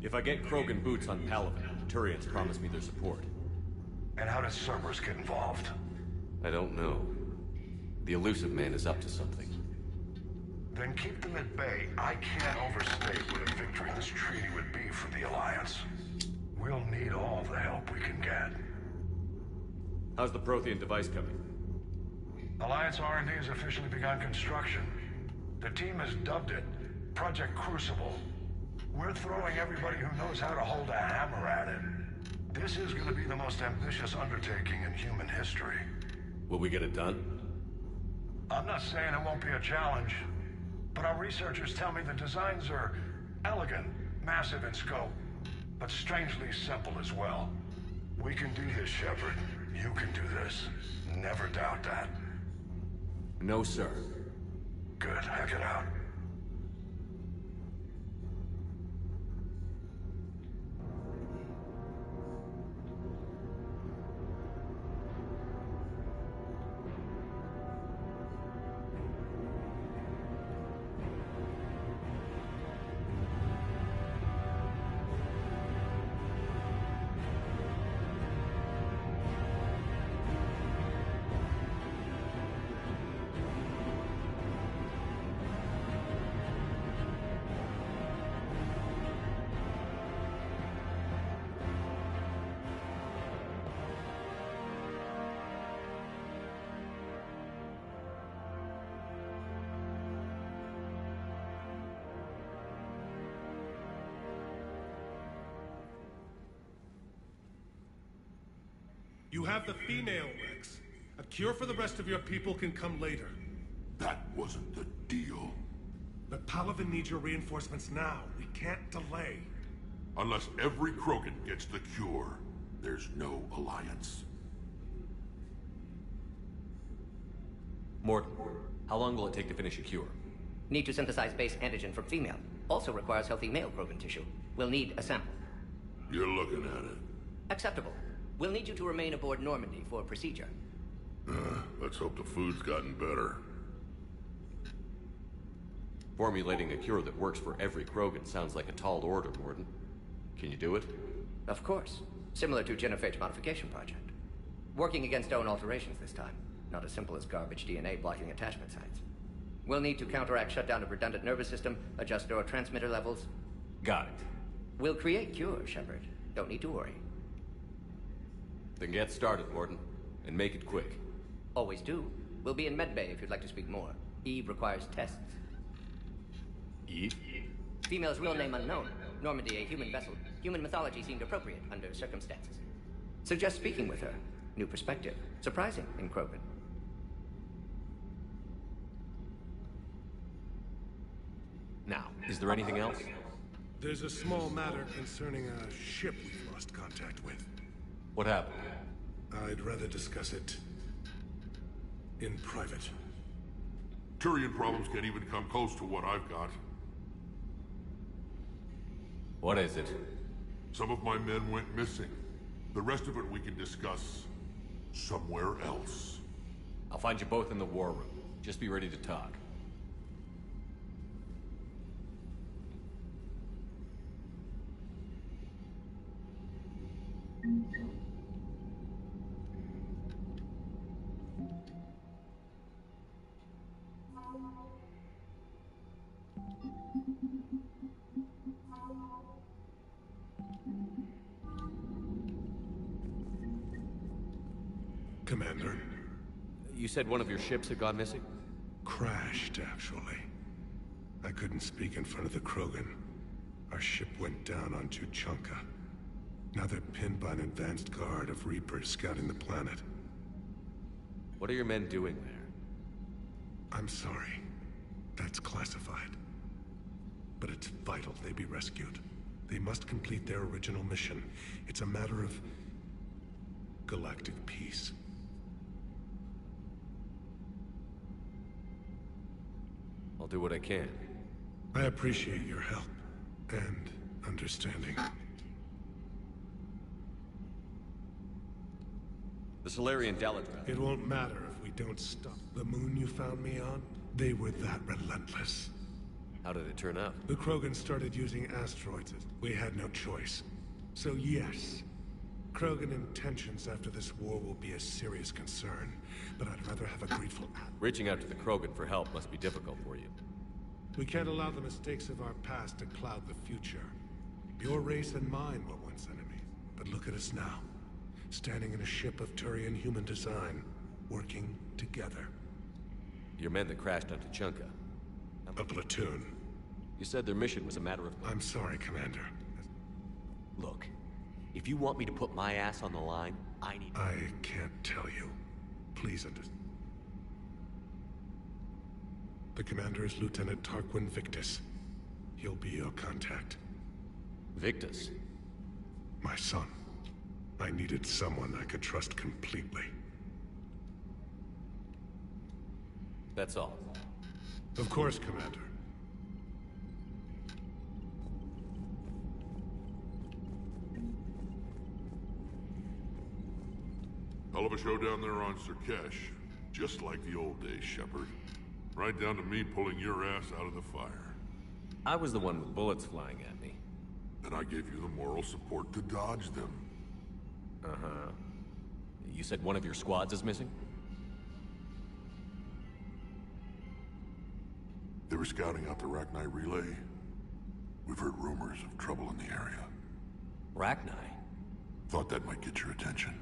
If I get Krogan boots on Palaven, the Turians promise me their support. And how does Cerberus get involved? I don't know. The elusive man is up to something. Then keep them at bay. I can't overstate what a victory this treaty would be for the Alliance. We'll need all the help we can get. How's the Prothean device coming? Alliance R&D has officially begun construction. The team has dubbed it Project Crucible. We're throwing everybody who knows how to hold a hammer at it. This is going to be the most ambitious undertaking in human history. Will we get it done? I'm not saying it won't be a challenge, but our researchers tell me the designs are elegant, massive in scope, but strangely simple as well. We can do this, Shepard. You can do this. Never doubt that. No, sir. Good. Heck it out. You have the female, Rex. A cure for the rest of your people can come later. That wasn't the deal. But Palaven needs your reinforcements now. We can't delay. Unless every Krogan gets the cure, there's no alliance. Morton, how long will it take to finish a cure? Need to synthesize base antigen from female. Also requires healthy male Krogan tissue. We'll need a sample. You're looking at it. Acceptable. We'll need you to remain aboard Normandy for procedure. Let's hope the food's gotten better. Formulating a cure that works for every Krogan sounds like a tall order, Morton. Can you do it? Of course. Similar to Genophage Modification Project. Working against own alterations this time. Not as simple as garbage DNA blocking attachment sites. We'll need to counteract shutdown of redundant nervous system, adjust neurotransmitter levels. Got it. We'll create cure, Shepard. Don't need to worry. Then get started, Morton. And make it quick. Always do. We'll be in medbay if you'd like to speak more. Eve requires tests. Eve? Female's real name unknown. Normandy, a human vessel. Human mythology seemed appropriate under circumstances. Suggest speaking with her. New perspective. Surprising in Krogan. Now, is there anything else? There's a small matter concerning a ship we've lost contact with. What happened? I'd rather discuss it in private. Turian problems can't even come close to what I've got. What is it? Some of my men went missing. The rest of it we can discuss somewhere else. I'll find you both in the war room. Just be ready to talk. Commander, You said one of your ships had gone missing? Crashed, actually. I couldn't speak in front of the Krogan. Our ship went down on Tuchanka. Now they're pinned by an advanced guard of Reapers scouting the planet. What are your men doing there? I'm sorry. That's classified. But it's vital they be rescued. They must complete their original mission. It's a matter of galactic peace. I'll do what I can. I appreciate your help and understanding. The Solarian Daladra. It won't matter if we don't stop. The moon you found me on, they were that relentless. How did it turn out? The Krogan started using asteroids. We had no choice. So yes, Krogan intentions after this war will be a serious concern, but I'd rather have a grateful act. Reaching out to the Krogan for help must be difficult for you. We can't allow the mistakes of our past to cloud the future. Your race and mine were once enemies, but look at us now. Standing in a ship of Turian human design, working together. Your men that crashed on Tuchanka. A platoon. You said their mission was a matter of... I'm sorry, Commander. Look, if you want me to put my ass on the line, I need... I can't tell you. Please understand. The commander is Lieutenant Tarquin Victus. He'll be your contact. Victus? My son. I needed someone I could trust completely. That's all. Of course, Commander. Hell of a show down there on Surkesh. Just like the old days, Shepard. Right down to me pulling your ass out of the fire. I was the one with bullets flying at me. And I gave you the moral support to dodge them. Uh-huh. You said one of your squads is missing? They were scouting out the Rachni relay. We've heard rumors of trouble in the area. Rachni? Thought that might get your attention.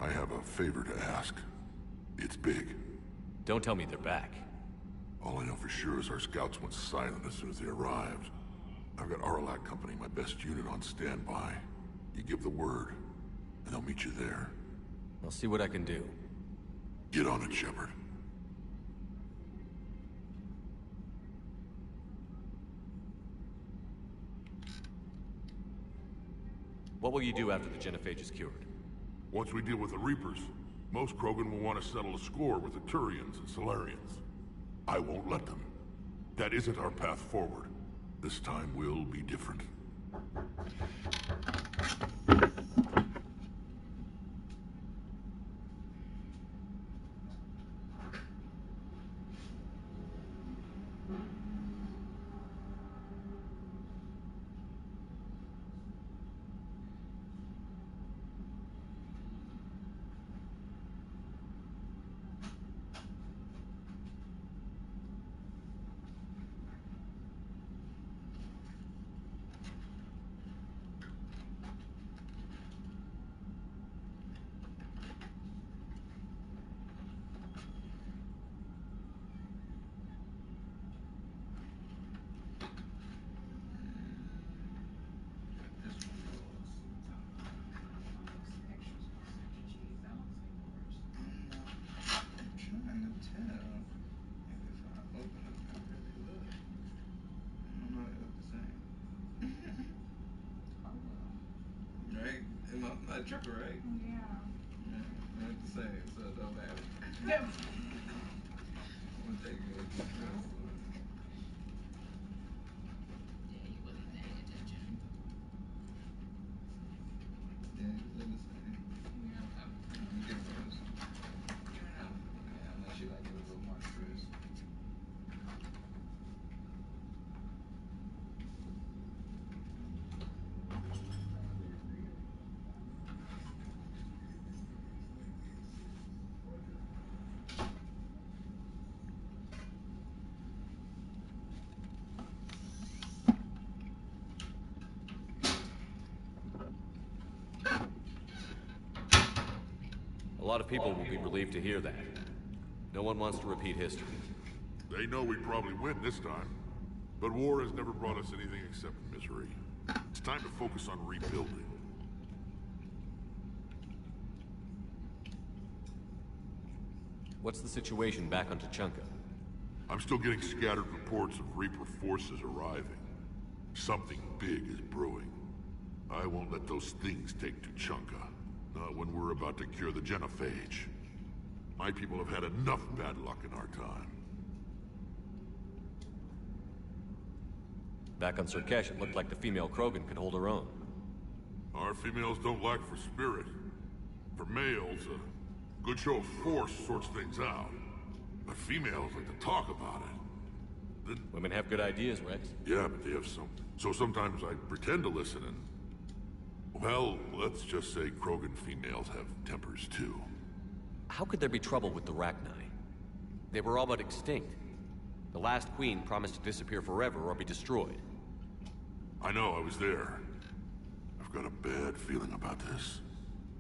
I have a favor to ask. It's big. Don't tell me they're back. All I know for sure is our scouts went silent as soon as they arrived. I've got Aralac Company, my best unit, on standby. You give the word, and I'll meet you there. I'll see what I can do. Get on it, Shepard. What will you do after the genophage is cured? Once we deal with the Reapers, most Krogan will want to settle a score with the Turians and Solarians. I won't let them. That isn't our path forward. This time will be different. Not tripping, right? Yeah. Yeah, they're the same, so it don't matter. Yep. I'm gonna take it. Yeah, he wasn't paying attention. Yeah, they're the same. Yeah. Give it those. Yeah, unless you like it a little more crisp. lot of people will be relieved to hear that. No one wants to repeat history. They know we probably win this time. But war has never brought us anything except misery. It's time to focus on rebuilding. What's the situation back on Tuchanka? I'm still getting scattered reports of Reaper forces arriving. Something big is brewing. I won't let those things take Tuchanka. Not when we're about to cure the genophage. My people have had enough bad luck in our time. Back on Surkesh, it looked like the female Krogan could hold her own. Our females don't lack for spirit. For males, a good show of force sorts things out. But females like to talk about it. Women have good ideas, Rex. Yeah, but they have some. So sometimes I pretend to listen and... Well, let's just say Krogan females have tempers too. How could there be trouble with the Rachni? They were all but extinct. The last queen promised to disappear forever or be destroyed. I know, I was there. I've got a bad feeling about this.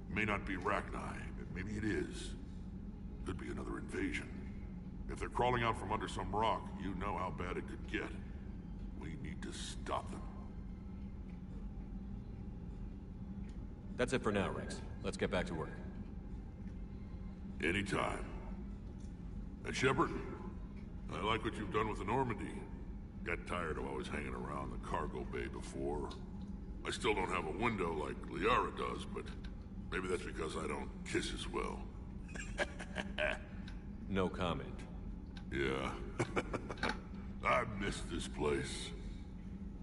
It may not be Rachni, but maybe it is. Could be another invasion. If they're crawling out from under some rock, you know how bad it could get. We need to stop them. That's it for now, Rex. Let's get back to work. Anytime. And Shepard, I like what you've done with the Normandy. Got tired of always hanging around the cargo bay before. I still don't have a window like Liara does, but maybe that's because I don't kiss as well. No comment. Yeah. I miss this place.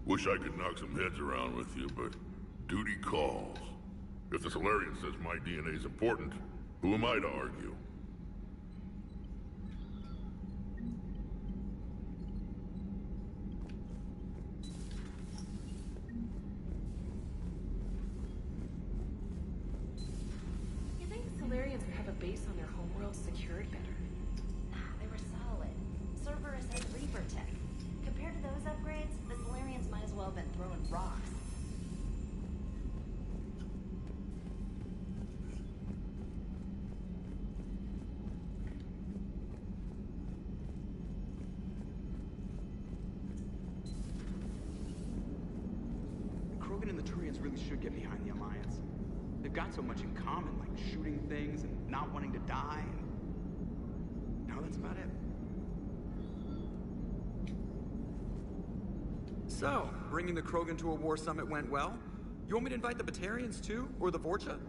Wish I could knock some heads around with you, but duty calls. If the Solarian says my DNA is important, who am I to argue? You think the Solarians would have a base on their homeworld secured better? Nah, they were solid. Cerberus and Reaper tech. Compared to those upgrades, the Solarians might as well have been throwing rocks. Krogan and the Turians really should get behind the Alliance. They've got so much in common, like shooting things and not wanting to die, and... no, that's about it. So, bringing the Krogan to a war summit went well? You want me to invite the Batarians too? Or the Vorcha?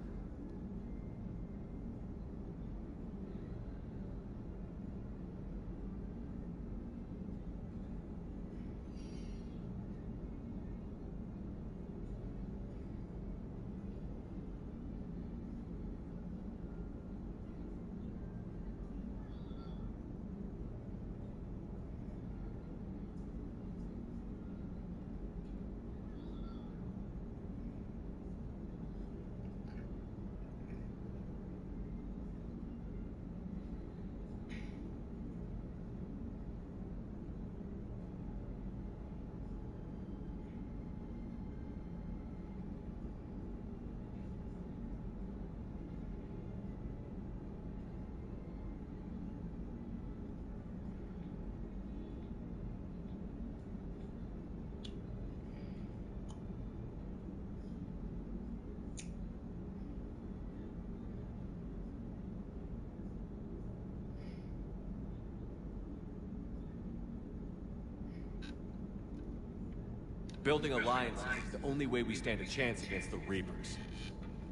Building alliances is the only way we stand a chance against the Reapers.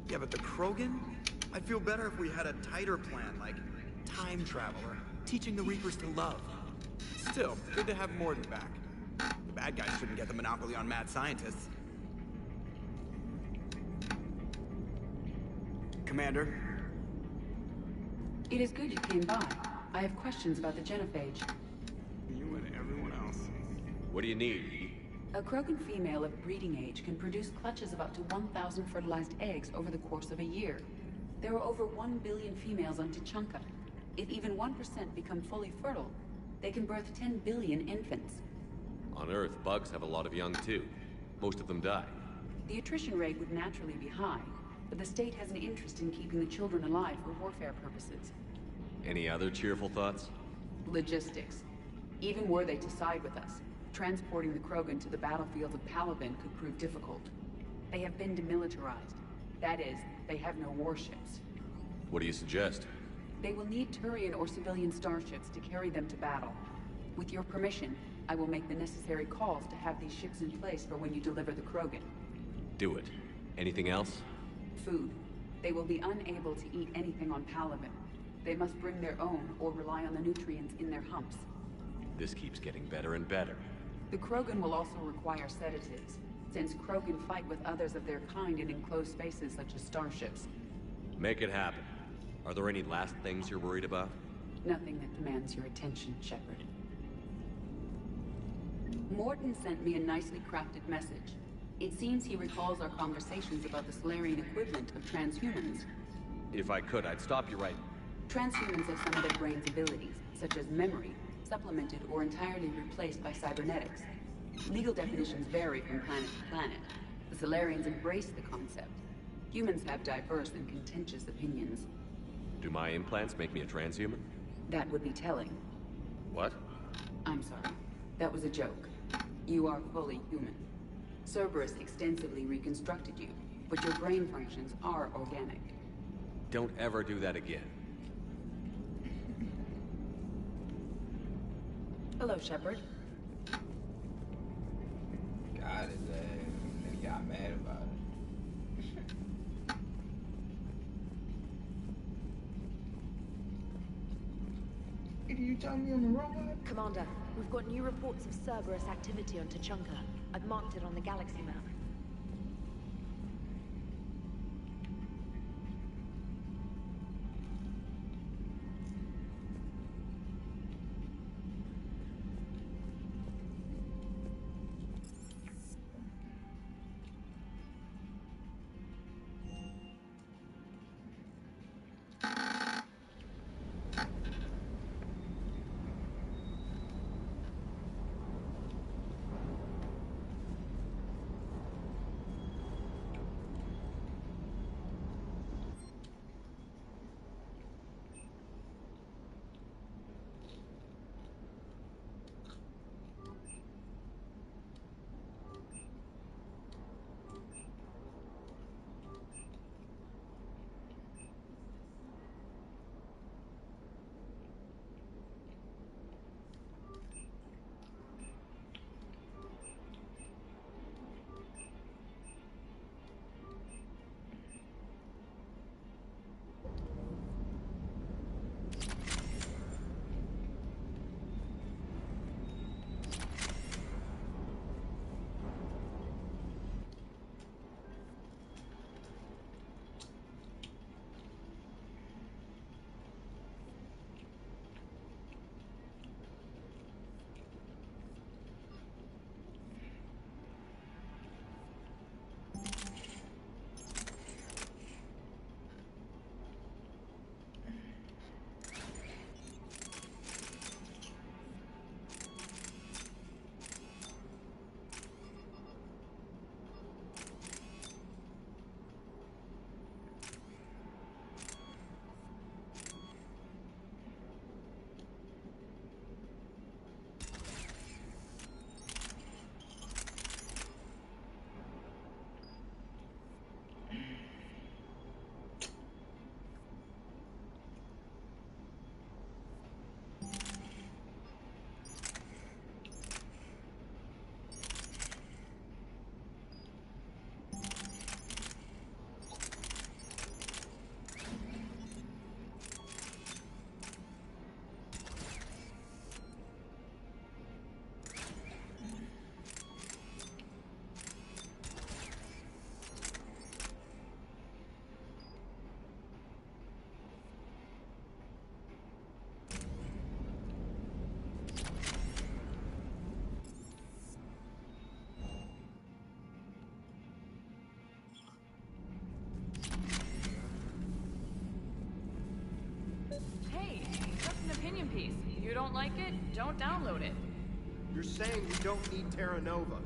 Yeah, but the Krogan? I'd feel better if we had a tighter plan, like time travel or teaching the Reapers to love. Still, good to have Morden back. The bad guys shouldn't get the monopoly on mad scientists. Commander? It is good you came by. I have questions about the genophage. You and everyone else. What do you need? A Krogan female of breeding age can produce clutches of up to 1,000 fertilized eggs over the course of a year. There are over 1 billion females on Tuchanka. If even 1% become fully fertile, they can birth 10 billion infants. On Earth, bugs have a lot of young too. Most of them die. The attrition rate would naturally be high. but the state has an interest in keeping the children alive for warfare purposes. Any other cheerful thoughts? Logistics. Even were they to side with us, transporting the Krogan to the battlefield of Palaven could prove difficult. They have been demilitarized. That is, they have no warships. What do you suggest? They will need Turian or civilian starships to carry them to battle. With your permission, I will make the necessary calls to have these ships in place for when you deliver the Krogan. Do it. Anything else? Food. They will be unable to eat anything on Palaven. They must bring their own or rely on the nutrients in their humps. This keeps getting better and better. The Krogan will also require sedatives, since Krogan fight with others of their kind in enclosed spaces such as starships. Make it happen. Are there any last things you're worried about? Nothing that demands your attention, Shepard. Morton sent me a nicely crafted message. It seems he recalls our conversations about the Solarian equivalent of transhumans. If I could, I'd stop you right... Transhumans have some of their brain's abilities, such as memory, supplemented or entirely replaced by cybernetics. Legal definitions vary from planet to planet. The Solarians embrace the concept. Humans have diverse and contentious opinions. Do my implants make me a transhuman? That would be telling. What? I'm sorry. That was a joke. You are fully human. Cerberus extensively reconstructed you, but your brain functions are organic. Don't ever do that again. Hello, Shepard. God, his ass. He got mad about it. Did you tell me on the robot? Commander, we've got new reports of Cerberus activity on Tuchanka. I've marked it on the galaxy map. Piece. You don't like it? Don't download it. You're saying we don't need Terra Nova.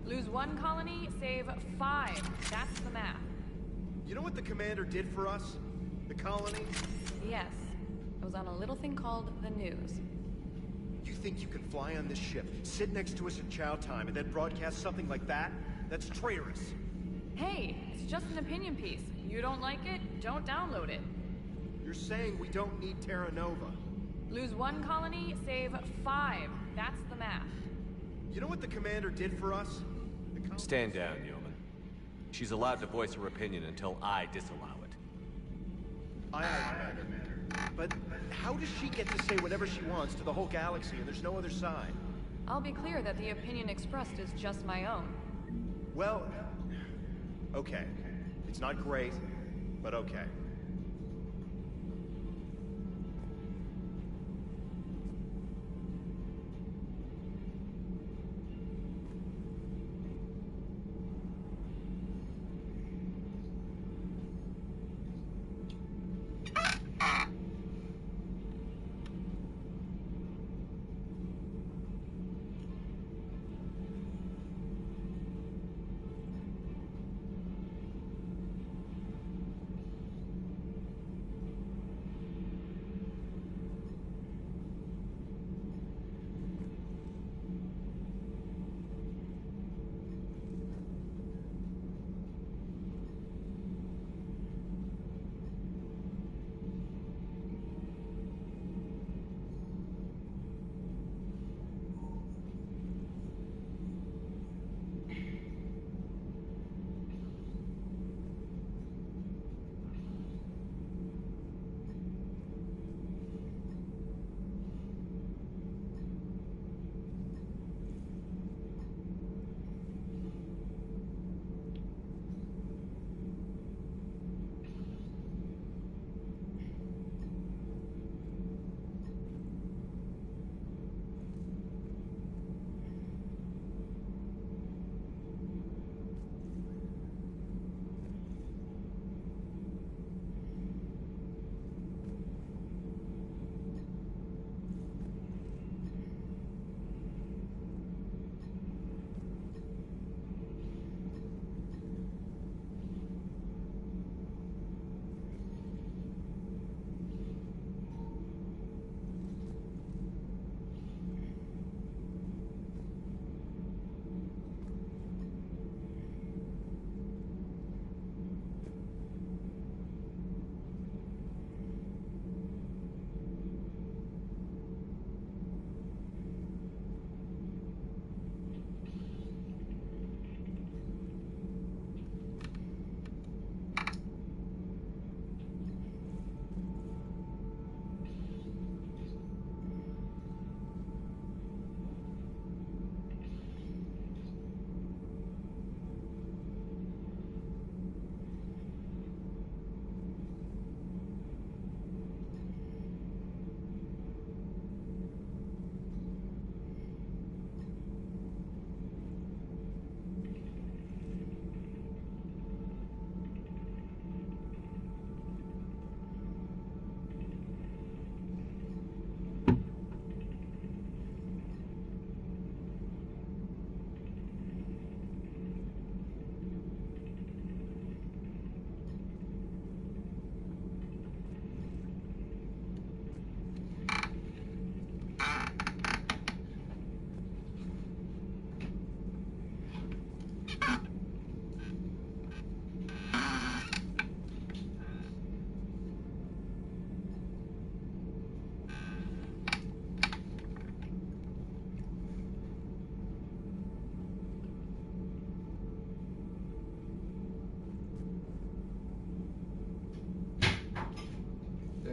Lose one colony, save 5. That's the math. You know what the commander did for us? The colony? Yes. It was on a little thing called the news. You think you can fly on this ship, sit next to us in chow time, and then broadcast something like that? That's traitorous. Hey, it's just an opinion piece. You don't like it? Don't download it. You're saying we don't need Terra Nova. Lose one colony, save 5. That's the math. You know what the commander did for us? Stand down, Yeoman. She's allowed to voice her opinion until I disallow it. Aye, Commander. But how does she get to say whatever she wants to the whole galaxy and there's no other side? I'll be clear that the opinion expressed is just my own. Well, okay. It's not great, but okay.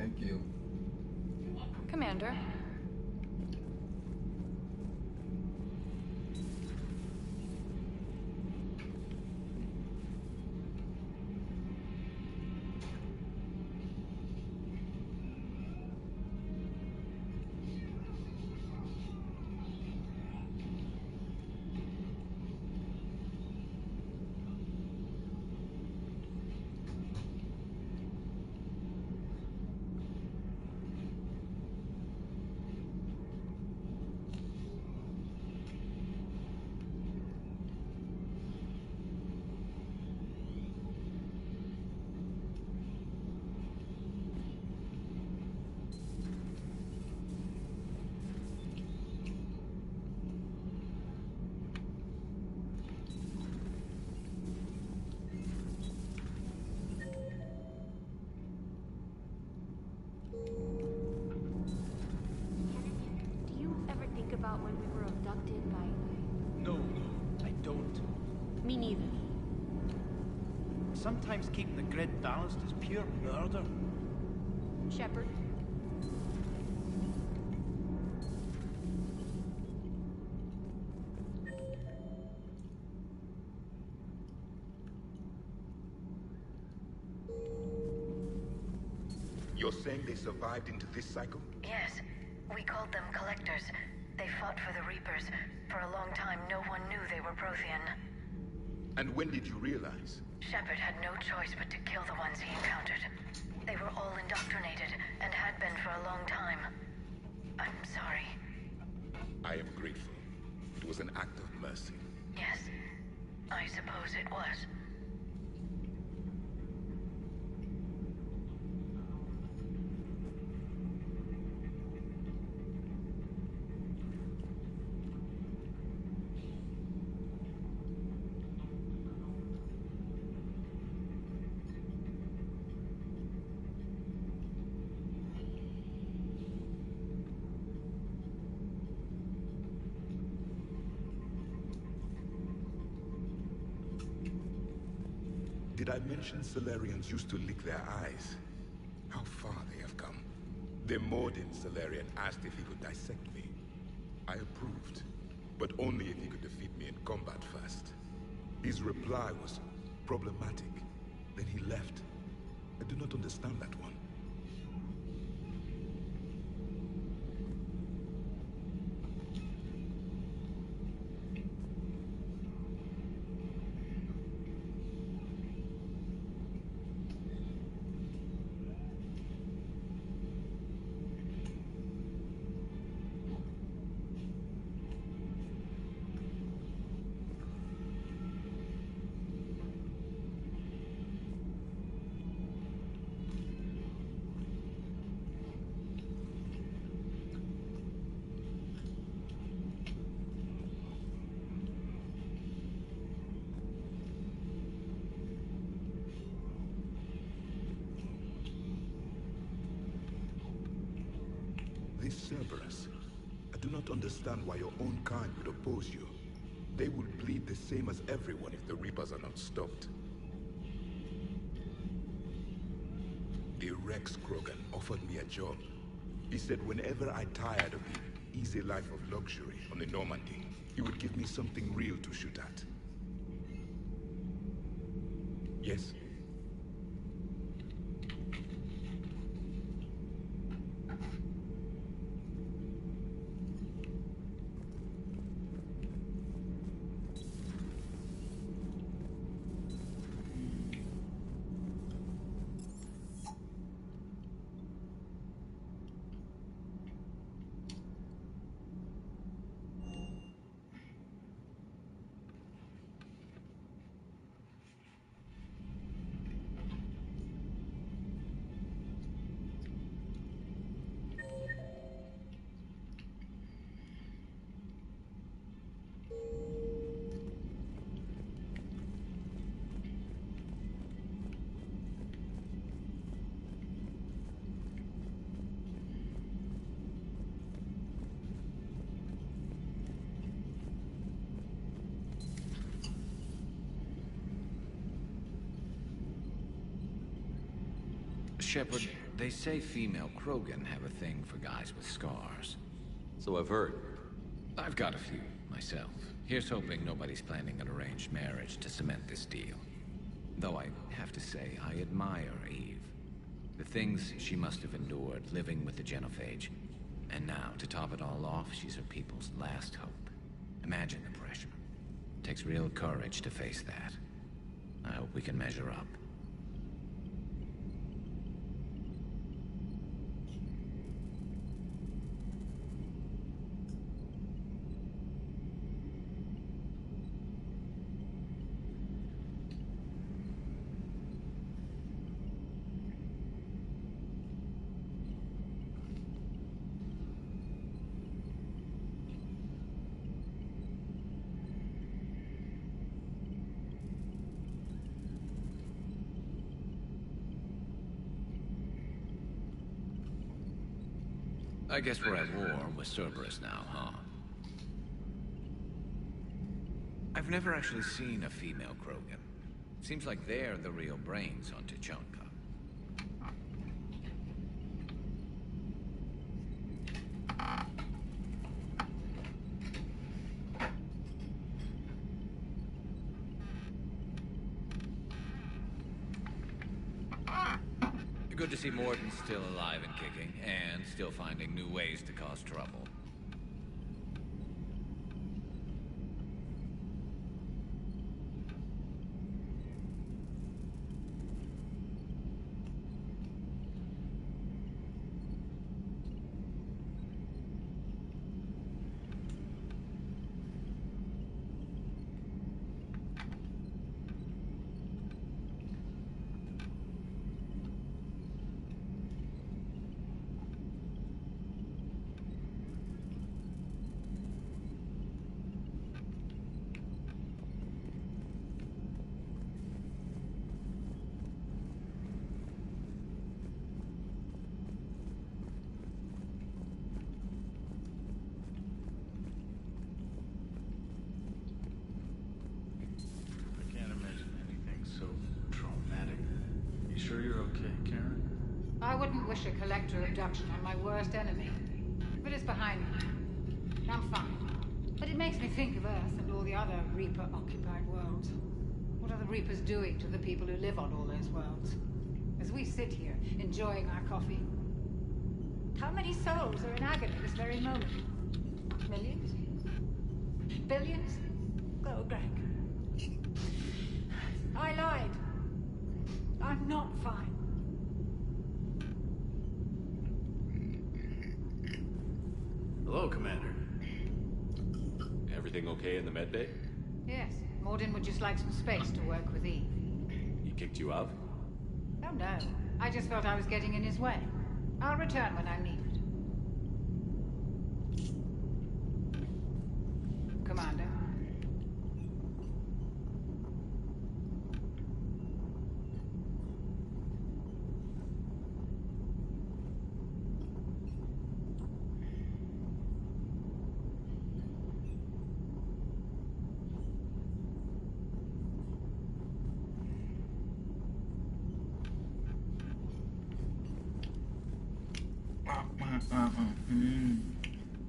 Thank you. Commander. about when we were abducted by... No, I don't. Me neither. Sometimes keeping the grid balanced is pure murder. Shepard? You're saying they survived into this cycle? Yes. We called them Collectors. They fought for the Reapers. For a long time, no one knew they were Prothean. And when did you realize? Shepard had no choice but to kill the ones he encountered. They were all indoctrinated, and had been for a long time. I'm sorry. I am grateful. It was an act of mercy. Yes, I suppose it was. Did I mention Solarians used to lick their eyes? How far they have come. The Mordin Solarian asked if he could dissect me. I approved, but only if he could defeat me in combat first. His reply was problematic. Then he left. I do not understand that one. This Cerberus, I do not understand why your own kind would oppose you. They would bleed the same as everyone if the Reapers are not stopped. The Rex Krogan offered me a job. He said whenever I tired of the easy life of luxury on the Normandy, he would give me something real to shoot at. Yes? Shepard, they say female Krogan have a thing for guys with scars. So I've heard. I've got a few, myself. Here's hoping nobody's planning an arranged marriage to cement this deal. Though I have to say, I admire Eve. The things she must have endured living with the Genophage. And now, to top it all off, she's her people's last hope. Imagine the pressure. Takes real courage to face that. I hope we can measure up. I guess we're at war with Cerberus now, huh? I've never actually seen a female Krogan. Seems like they're the real brains on Tuchanka. Good to see Morden's still alive and kicking, and still finding new ways to cause trouble. I can't imagine anything so traumatic. You sure you're okay, Karen? I wouldn't wish a collector abduction on my worst enemy. But it's behind me. I'm fine. But it makes me think of Earth and all the other Reaper-occupied worlds. What are the Reapers doing to the people who live on all those worlds? As we sit here, enjoying our coffee. How many souls are in agony this very moment? Millions? Billions? Oh, Greg. I lied. I'm not fine. Hello, Commander. Everything okay in the medbay? Yes, Morden would just like some space to work with Eve. He kicked you out? Oh no, I just felt I was getting in his way. I'll return when I'm needed. Commander.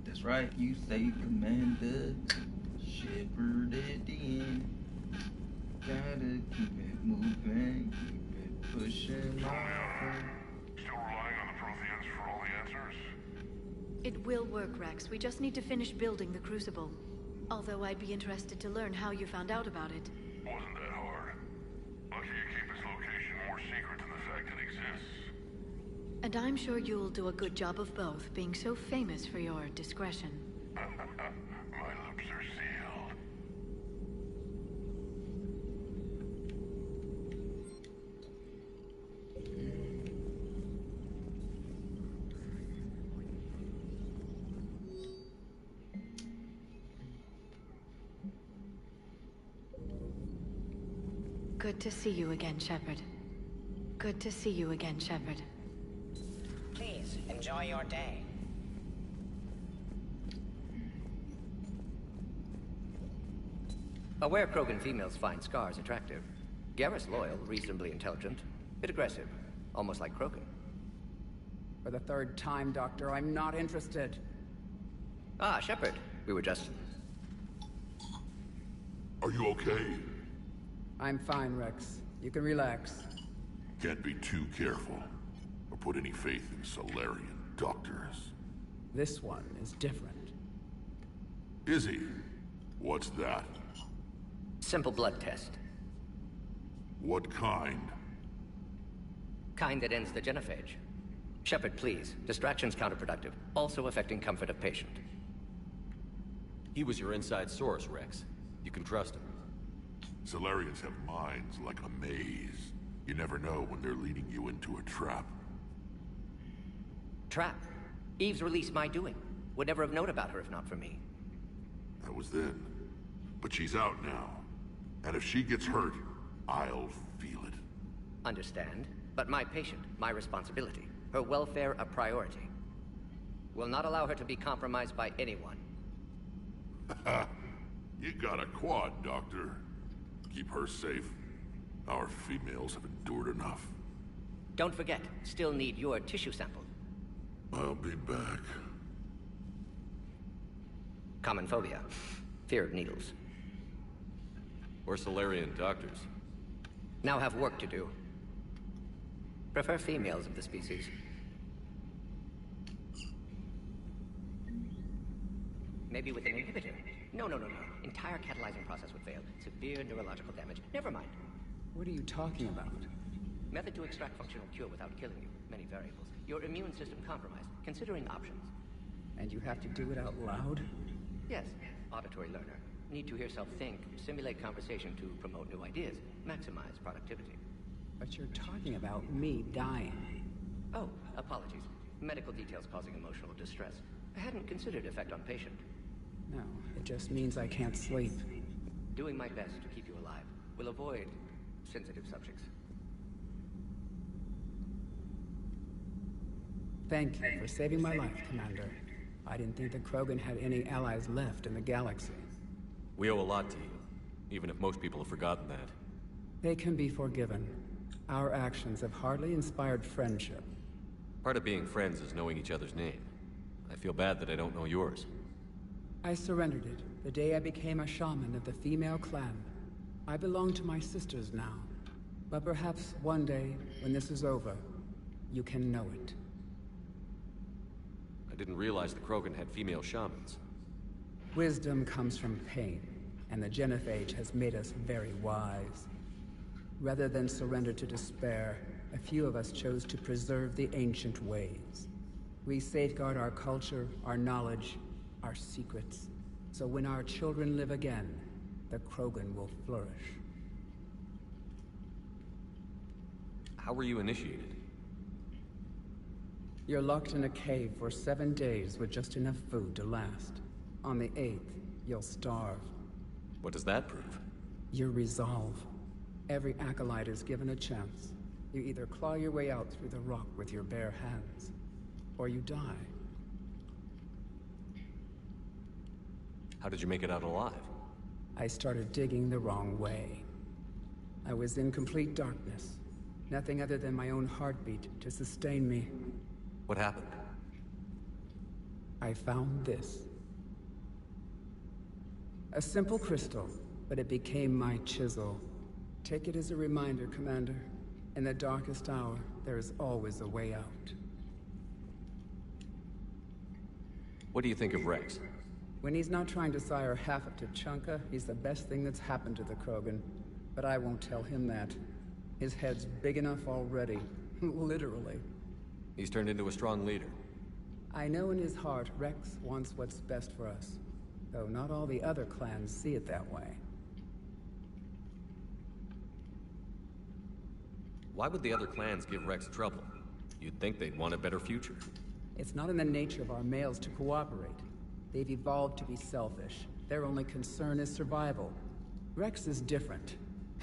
That's right, you say Commander Shepard at the end. Gotta keep it moving, keep it pushing on. Still relying on the Protheans for all the answers? It will work, Rex. We just need to finish building the Crucible. Although I'd be interested to learn how you found out about it. Wasn't that hard. Lucky you keep its location more secret than the fact it exists. And I'm sure you'll do a good job of both, being so famous for your discretion. My lips are sealed. Good to see you again, Shepard. Good to see you again, Shepard. Please, enjoy your day. Aware Krogan females find scars attractive. Garrus loyal, reasonably intelligent, bit aggressive, almost like Krogan. For the third time, Doctor, I'm not interested. Ah, Shepard. We were just... Are you okay? I'm fine, Rex. You can relax. Can't be too careful, or put any faith in Solarian doctors. This one is different. Is he? What's that? Simple blood test. What kind? Kind that ends the genophage. Shepard, please. Distraction's counterproductive, also affecting comfort of patient. He was your inside source, Rex. You can trust him. Solarians have minds like a maze. You never know when they're leading you into a trap. Trap? Eve's release my doing. Would never have known about her if not for me. That was then. But she's out now. And if she gets hurt, I'll feel it. Understand. But my patient, my responsibility. Her welfare a priority. Will not allow her to be compromised by anyone. You got a quad, Doctor. Keep her safe. Our females have endured enough. Don't forget, still need your tissue sample. I'll be back. Common phobia. Fear of needles. Or Solarian doctors. Now have work to do. Prefer females of the species. Maybe with an inhibitor. No. Entire catalyzing process would fail. Severe neurological damage. Never mind. What are you talking about? Method to extract functional cure without killing you. Many variables. Your immune system compromised. Considering options. And you have to do it out loud? Yes. Auditory learner. Need to hear self think, simulate conversation to promote new ideas, maximize productivity. But you're talking about me dying. Oh, apologies. Medical details causing emotional distress. I hadn't considered effect on patient. No, it just means I can't sleep. Doing my best to keep you alive. Will avoid sensitive subjects. Thank you for saving my life, Commander. I didn't think the Krogan had any allies left in the galaxy. We owe a lot to you, even if most people have forgotten that. They can be forgiven. Our actions have hardly inspired friendship. Part of being friends is knowing each other's name. I feel bad that I don't know yours. I surrendered it the day I became a shaman of the female clan. I belong to my sisters now. But perhaps one day, when this is over, you can know it. I didn't realize the Krogan had female shamans. Wisdom comes from pain, and the genophage has made us very wise. Rather than surrender to despair, a few of us chose to preserve the ancient ways. We safeguard our culture, our knowledge, our secrets, so when our children live again, the Krogan will flourish. How were you initiated? You're locked in a cave for 7 days with just enough food to last. On the 8th, you'll starve. What does that prove? Your resolve. Every acolyte is given a chance. You either claw your way out through the rock with your bare hands, or you die. How did you make it out alive? I started digging the wrong way. I was in complete darkness. Nothing other than my own heartbeat to sustain me. What happened? I found this. A simple crystal, but it became my chisel. Take it as a reminder, Commander. In the darkest hour, there is always a way out. What do you think of Rex? When he's not trying to sire half of Tuchanka, he's the best thing that's happened to the Krogan. But I won't tell him that. His head's big enough already. Literally. He's turned into a strong leader. I know in his heart Rex wants what's best for us. Though not all the other clans see it that way. Why would the other clans give Rex trouble? You'd think they'd want a better future. It's not in the nature of our males to cooperate. They've evolved to be selfish. Their only concern is survival. Rex is different.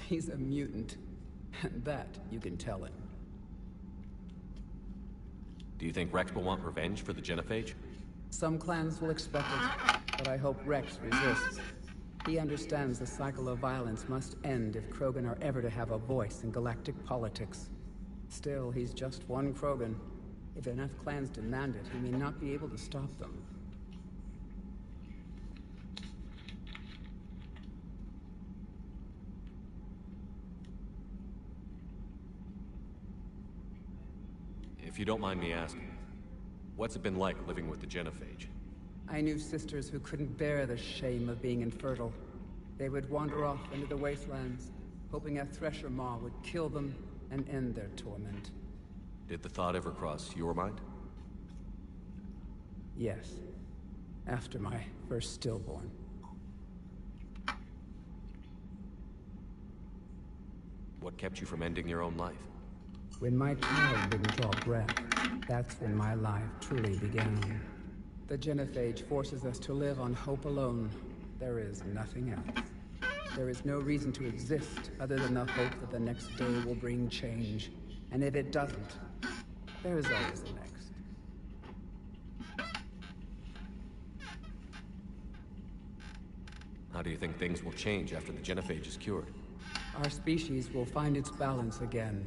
He's a mutant. And that you can tell him. Do you think Rex will want revenge for the genophage? Some clans will expect it, but I hope Rex resists. He understands the cycle of violence must end if Krogan are ever to have a voice in galactic politics. Still, he's just one Krogan. If enough clans demand it, he may not be able to stop them. If you don't mind me asking, what's it been like living with the genophage? I knew sisters who couldn't bear the shame of being infertile. They would wander off into the wastelands, hoping a thresher maw would kill them and end their torment. Did the thought ever cross your mind? Yes. After my first stillborn. What kept you from ending your own life? When my child didn't draw breath, that's when my life truly began. The genophage forces us to live on hope alone. There is nothing else. There is no reason to exist other than the hope that the next day will bring change. And if it doesn't, there is always the next. How do you think things will change after the genophage is cured? Our species will find its balance again.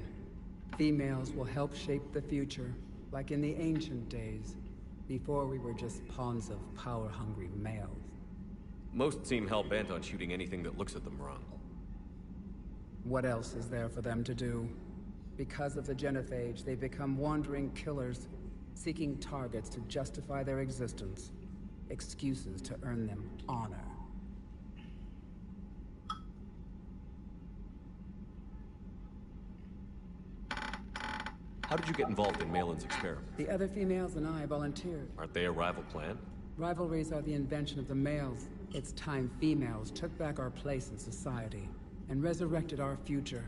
Females will help shape the future, like in the ancient days, before we were just pawns of power-hungry males. Most seem hell-bent on shooting anything that looks at them wrong. What else is there for them to do? Because of the genophage, they become wandering killers, seeking targets to justify their existence. Excuses to earn them honor. How did you get involved in Malin's experiment? The other females and I volunteered. Aren't they a rival clan? Rivalries are the invention of the males. It's time females took back our place in society and resurrected our future.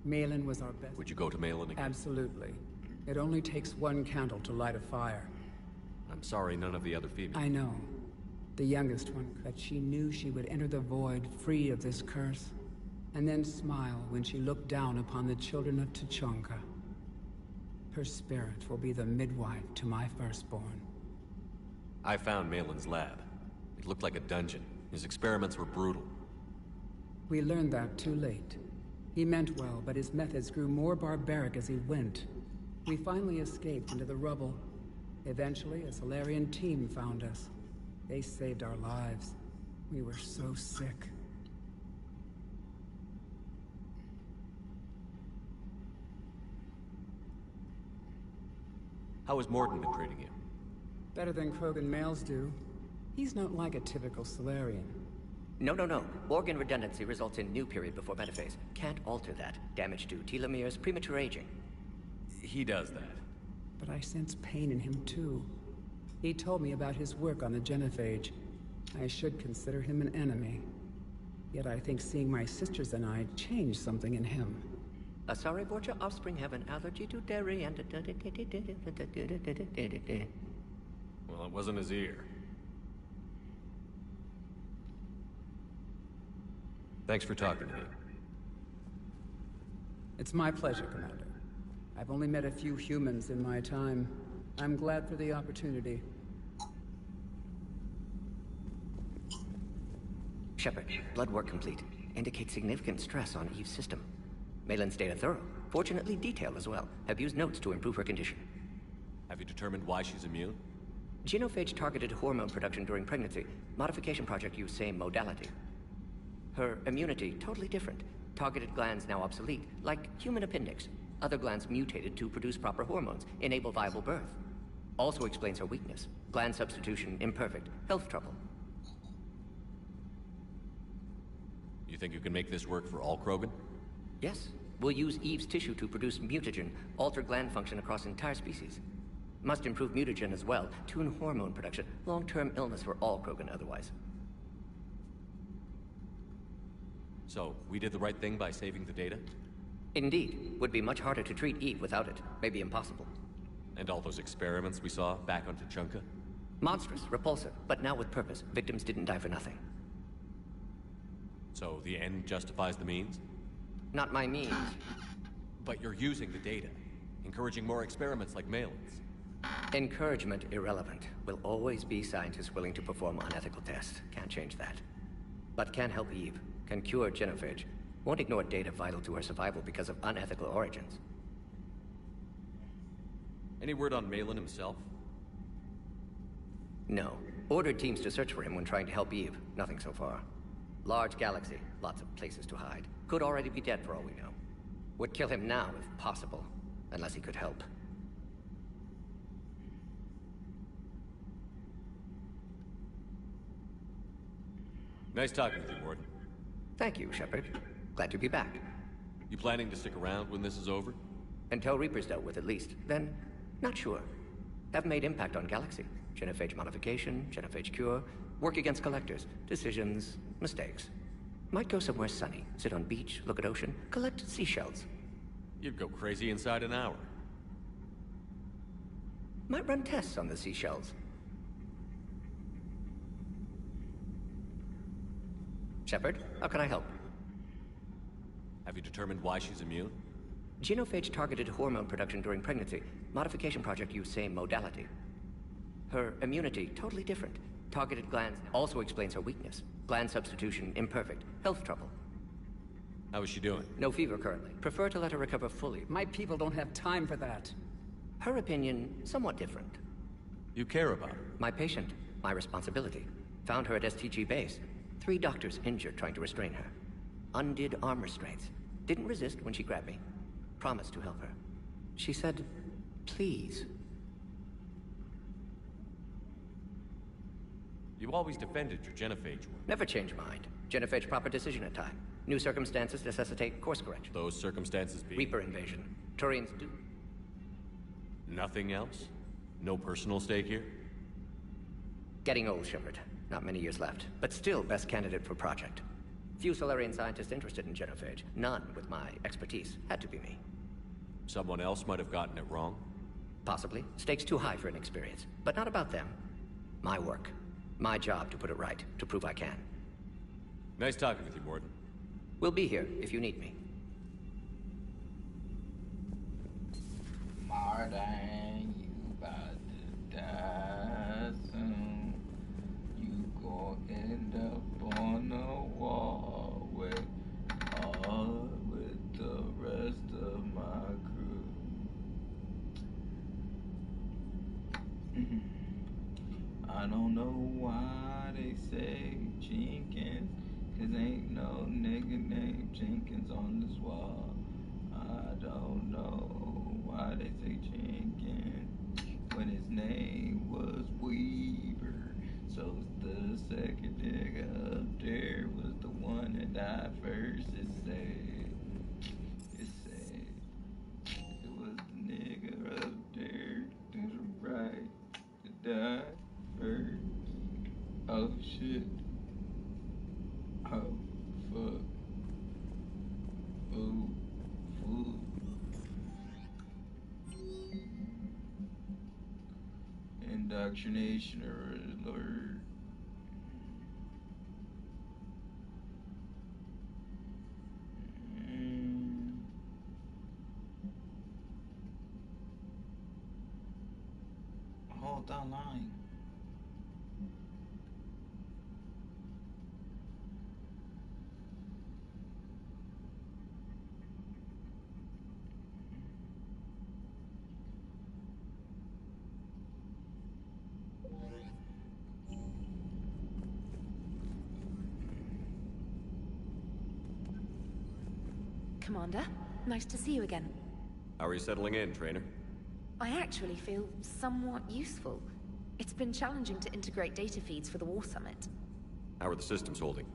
Malin was our best. Would you go to Malin again? Absolutely. It only takes one candle to light a fire. I'm sorry none of the other females. I know. The youngest one, but she knew she would enter the void free of this curse, and then smile when she looked down upon the children of Tuchanka. Her spirit will be the midwife to my firstborn. I found Malin's lab. It looked like a dungeon. His experiments were brutal. We learned that too late. He meant well, but his methods grew more barbaric as he went. We finally escaped into the rubble. Eventually, a Solarian team found us. They saved our lives. We were so sick. How has Morden been treating you? Better than Krogan males do. He's not like a typical Solarian. No. Organ redundancy results in new period before metaphase. Can't alter that. Damage to telomeres, premature aging. He does that. But I sense pain in him too. He told me about his work on the genophage. I should consider him an enemy. Yet I think seeing my sisters and I changed something in him. Sorry, Borgia, offspring have an allergy to dairy and... Well, it wasn't his ear. Thanks for talking to me. It's my pleasure, Commander. I've only met a few humans in my time. I'm glad for the opportunity. Shepard, blood work complete. Indicates significant stress on Eve's system. Malin's data thorough. Fortunately detailed as well. Have used notes to improve her condition. Have you determined why she's immune? Genophage targeted hormone production during pregnancy. Modification project used same modality. Her immunity, totally different. Targeted glands now obsolete, like human appendix. Other glands mutated to produce proper hormones, enable viable birth. Also explains her weakness. Gland substitution imperfect. Health trouble. You think you can make this work for all Krogan? Yes. We'll use Eve's tissue to produce mutagen, alter gland function across entire species. Must improve mutagen as well, tune hormone production. Long-term illness for all Krogan otherwise. So, we did the right thing by saving the data? Indeed. Would be much harder to treat Eve without it. Maybe impossible. And all those experiments we saw back on Tuchanka? Monstrous, repulsive, but now with purpose. Victims didn't die for nothing. So, the end justifies the means? Not my means. But you're using the data, encouraging more experiments like Malin's. Encouragement irrelevant. Will always be scientists willing to perform unethical tests. Can't change that. But can help Eve. Can cure genophage. Won't ignore data vital to her survival because of unethical origins. Any word on Malin himself? No. Ordered teams to search for him when trying to help Eve. Nothing so far. Large galaxy. Lots of places to hide. Could already be dead for all we know. Would kill him now if possible. Unless he could help. Nice talking with you, Morden. Thank you, Shepard. Glad to be back. You planning to stick around when this is over? Until Reaper's dealt with, at least. Then, not sure. Have made impact on Galaxy. Genophage modification, genophage cure, work against collectors, decisions, mistakes. Might go somewhere sunny, sit on beach, look at ocean, collect seashells. You'd go crazy inside an hour. Might run tests on the seashells. Shepard, how can I help? Have you determined why she's immune? Genophage targeted hormone production during pregnancy. Modification project used same modality. Her immunity, totally different. Targeted glands also explains her weakness. Gland substitution imperfect. Health trouble. How is she doing? No fever currently. Prefer to let her recover fully. My people don't have time for that. Her opinion, somewhat different. You care about her? My patient, my responsibility. Found her at STG base. 3 doctors injured trying to restrain her. Undid arm restraints. Didn't resist when she grabbed me. Promised to help her. She said, please. You always defended your genophage work. Never change mind. Genophage proper decision at time. New circumstances necessitate course correction. Those circumstances being? Reaper invasion. Turians do. Nothing else? No personal stake here? Getting old, Shepard. Not many years left. But still best candidate for project. Few Solarian scientists interested in genophage. None with my expertise. Had to be me. Someone else might have gotten it wrong? Possibly. Stakes too high for inexperience. But not about them. My work. My job to put it right. To prove I can. Nice talking with you, Morden. We'll be here if you need me. Morden, you about to die soon. You gon' end up on the wall with the rest of my crew. I don't know why they say Jenkins, 'cause ain't no nigga named Jenkins on this wall. I don't know why they say Jenkins when his name was Weaver. So the second nigga up there was the one that died first. It said it was the nigga up there to the right that died first. Oh shit. Oh fuck. Oh fuck. Indoctrination alert. Hold that line. Commander, nice to see you again. How are you settling in, Trainer? I actually feel somewhat useful. It's been challenging to integrate data feeds for the War Summit. How are the systems holding?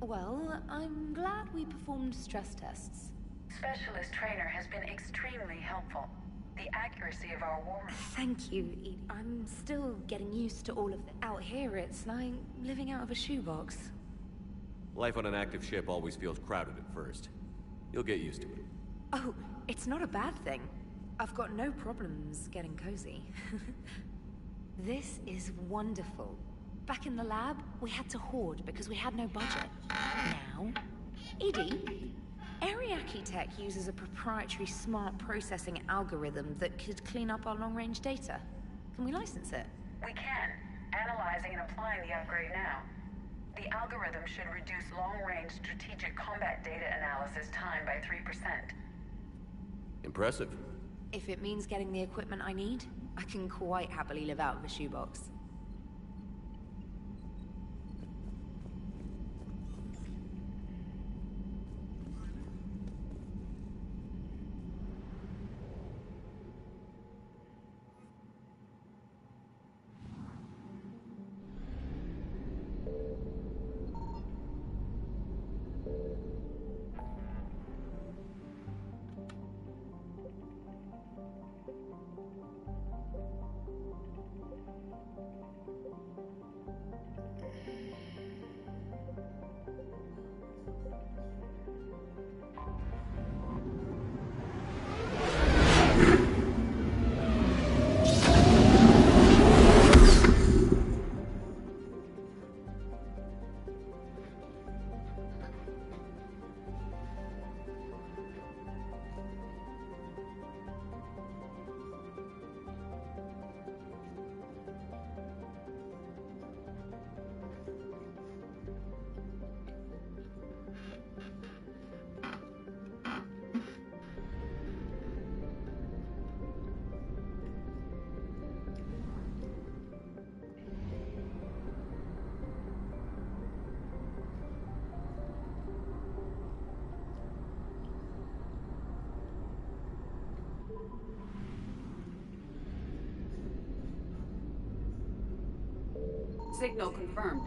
Well, I'm glad we performed stress tests. Specialist Trainer has been extremely helpful. The accuracy of our war... Thank you. I'm still getting used to all of it. Out here, it's like living out of a shoebox. Life on an active ship always feels crowded at first. You'll get used to it. Oh, it's not a bad thing. I've got no problems getting cozy. This is wonderful. Back in the lab, we had to hoard because we had no budget. Now, Edie, Ariake Tech uses a proprietary smart processing algorithm that could clean up our long-range data. Can we license it? We can. Analyzing and applying the upgrade now. The algorithm should reduce long-range strategic combat data analysis time by 3%. Impressive. If it means getting the equipment I need, I can quite happily live out of a shoebox. Signal confirmed.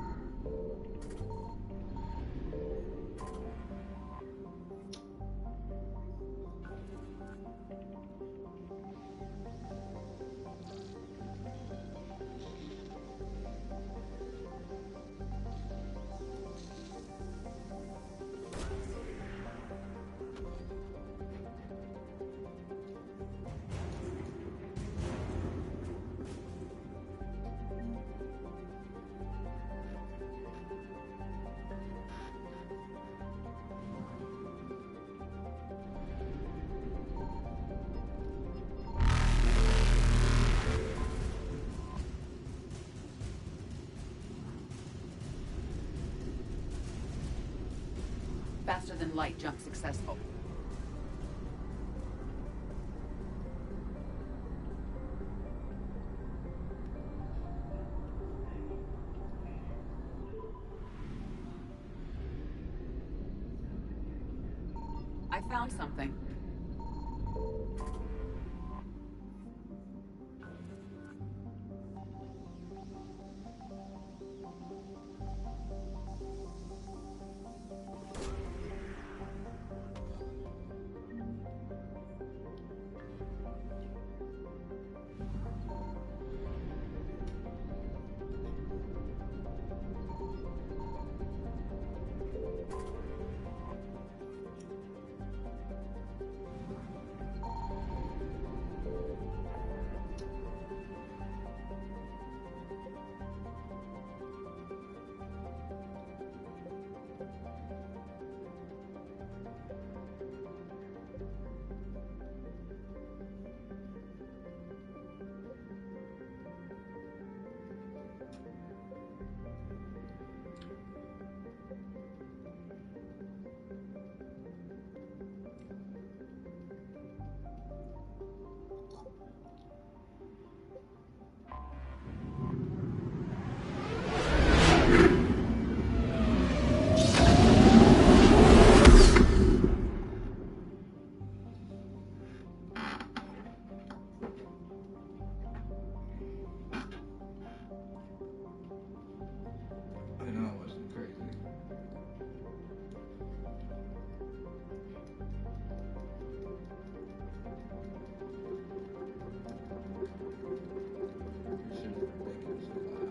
Faster than light jump successful. I found something. I know, wasn't crazy. This is ridiculously loud.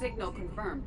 Signal confirmed.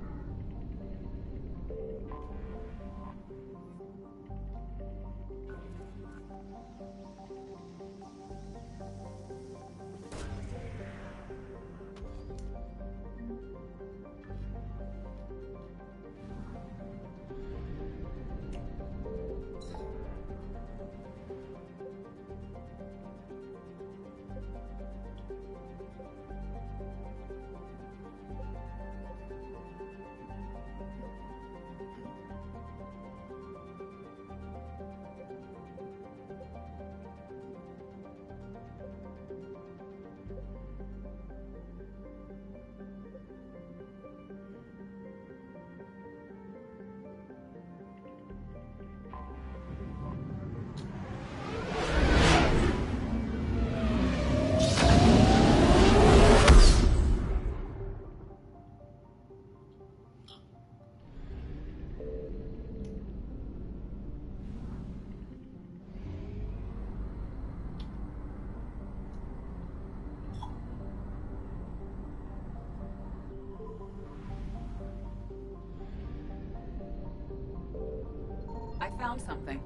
I found something.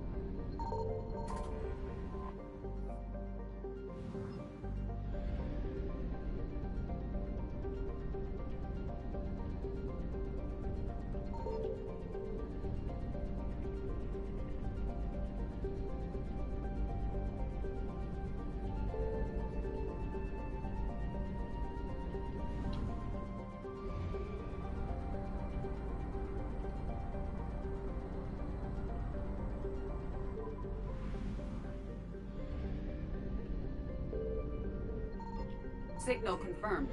Signal confirmed.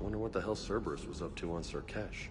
Wonder what the hell Cerberus was up to on Surkesh.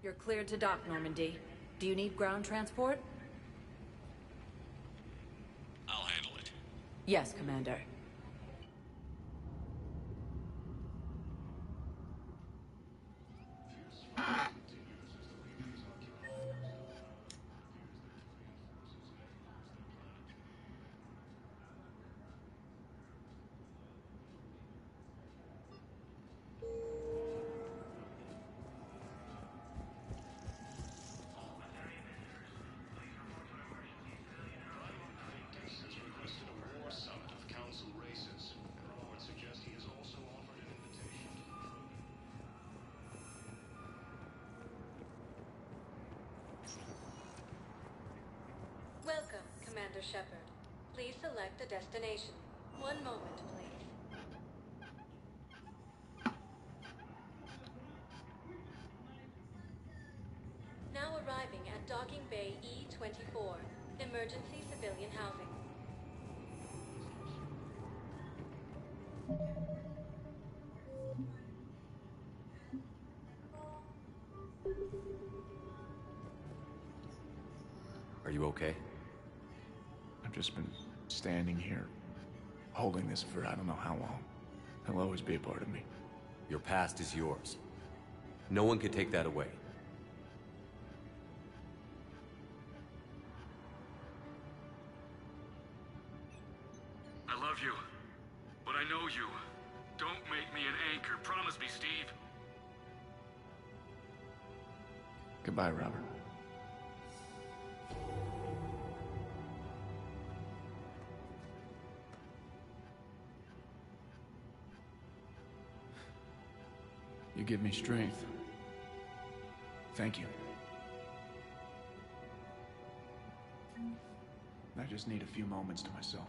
You're cleared to dock, Normandy. Do you need ground transport? I'll handle it. Yes, Commander. Welcome, Commander Shepard. Please select a destination. One moment, please. Now arriving at Docking Bay E-24, Emergency Civilian Housing. Are you okay? I've just been standing here, holding this for I don't know how long. He'll always be a part of me. Your past is yours. No one can take that away. I love you, but I know you. Don't make me an anchor. Promise me, Steve. Goodbye, Robert. You give me strength. Thank you. I just need a few moments to myself.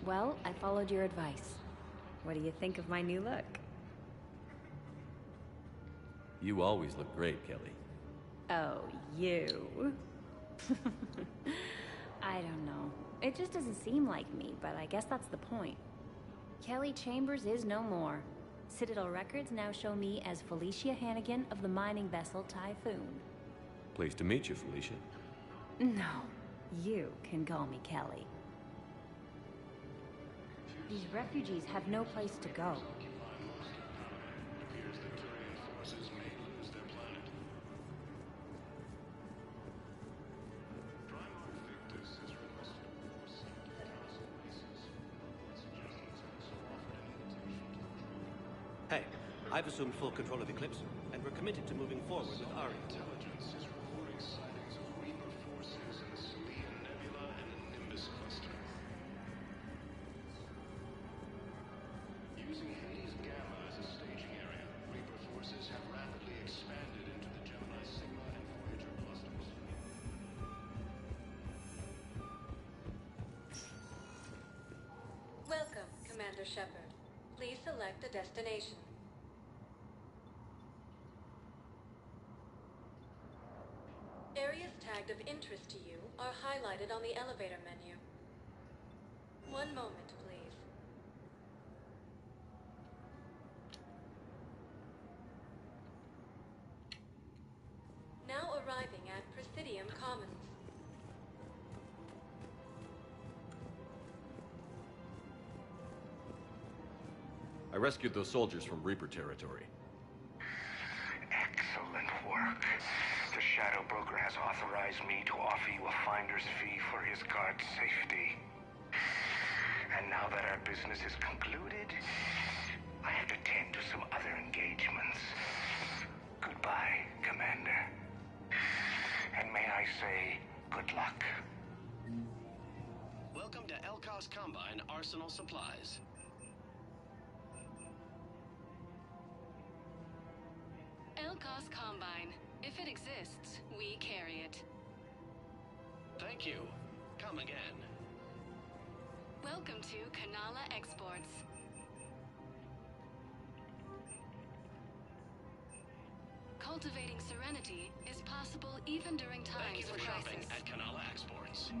Well, I followed your advice. What do you think of my new look? You always look great, Kelly. Oh, you. I don't know. It just doesn't seem like me, but I guess that's the point. Kelly Chambers is no more. Citadel records now show me as Felicia Hannigan of the mining vessel Typhoon. Pleased to meet you, Felicia. No, you can call me Kelly. These refugees have no place to go. Hey, I've assumed full control of Eclipse, and we're committed to moving forward with our intelligence. Is reporting sightings of Reaper forces in the Selene Nebula and the Nimbus cluster. Using Hades Gamma as a staging area, Reaper forces have rapidly expanded into the Gemini Sigma and Voyager clusters. Welcome, Commander Shepard. Please select a destination. Areas tagged of interest to you are highlighted on the elevator menu. One moment, please. Now arriving at Presidium Commons. I rescued those soldiers from Reaper territory. Excellent work. The Shadow Broker has authorized me to offer you a finder's fee for his guard's safety. And now that our business is concluded, I have to tend to some other engagements. Goodbye, Commander. And may I say, good luck. Welcome to Elkos Combine Arsenal Supplies. Elkos Combine. If it exists, we carry it. Thank you. Come come again. Welcome to Kanala Exports. Cultivating serenity is possible even during Thank you times for of shopping crisis. at Kanala Exports.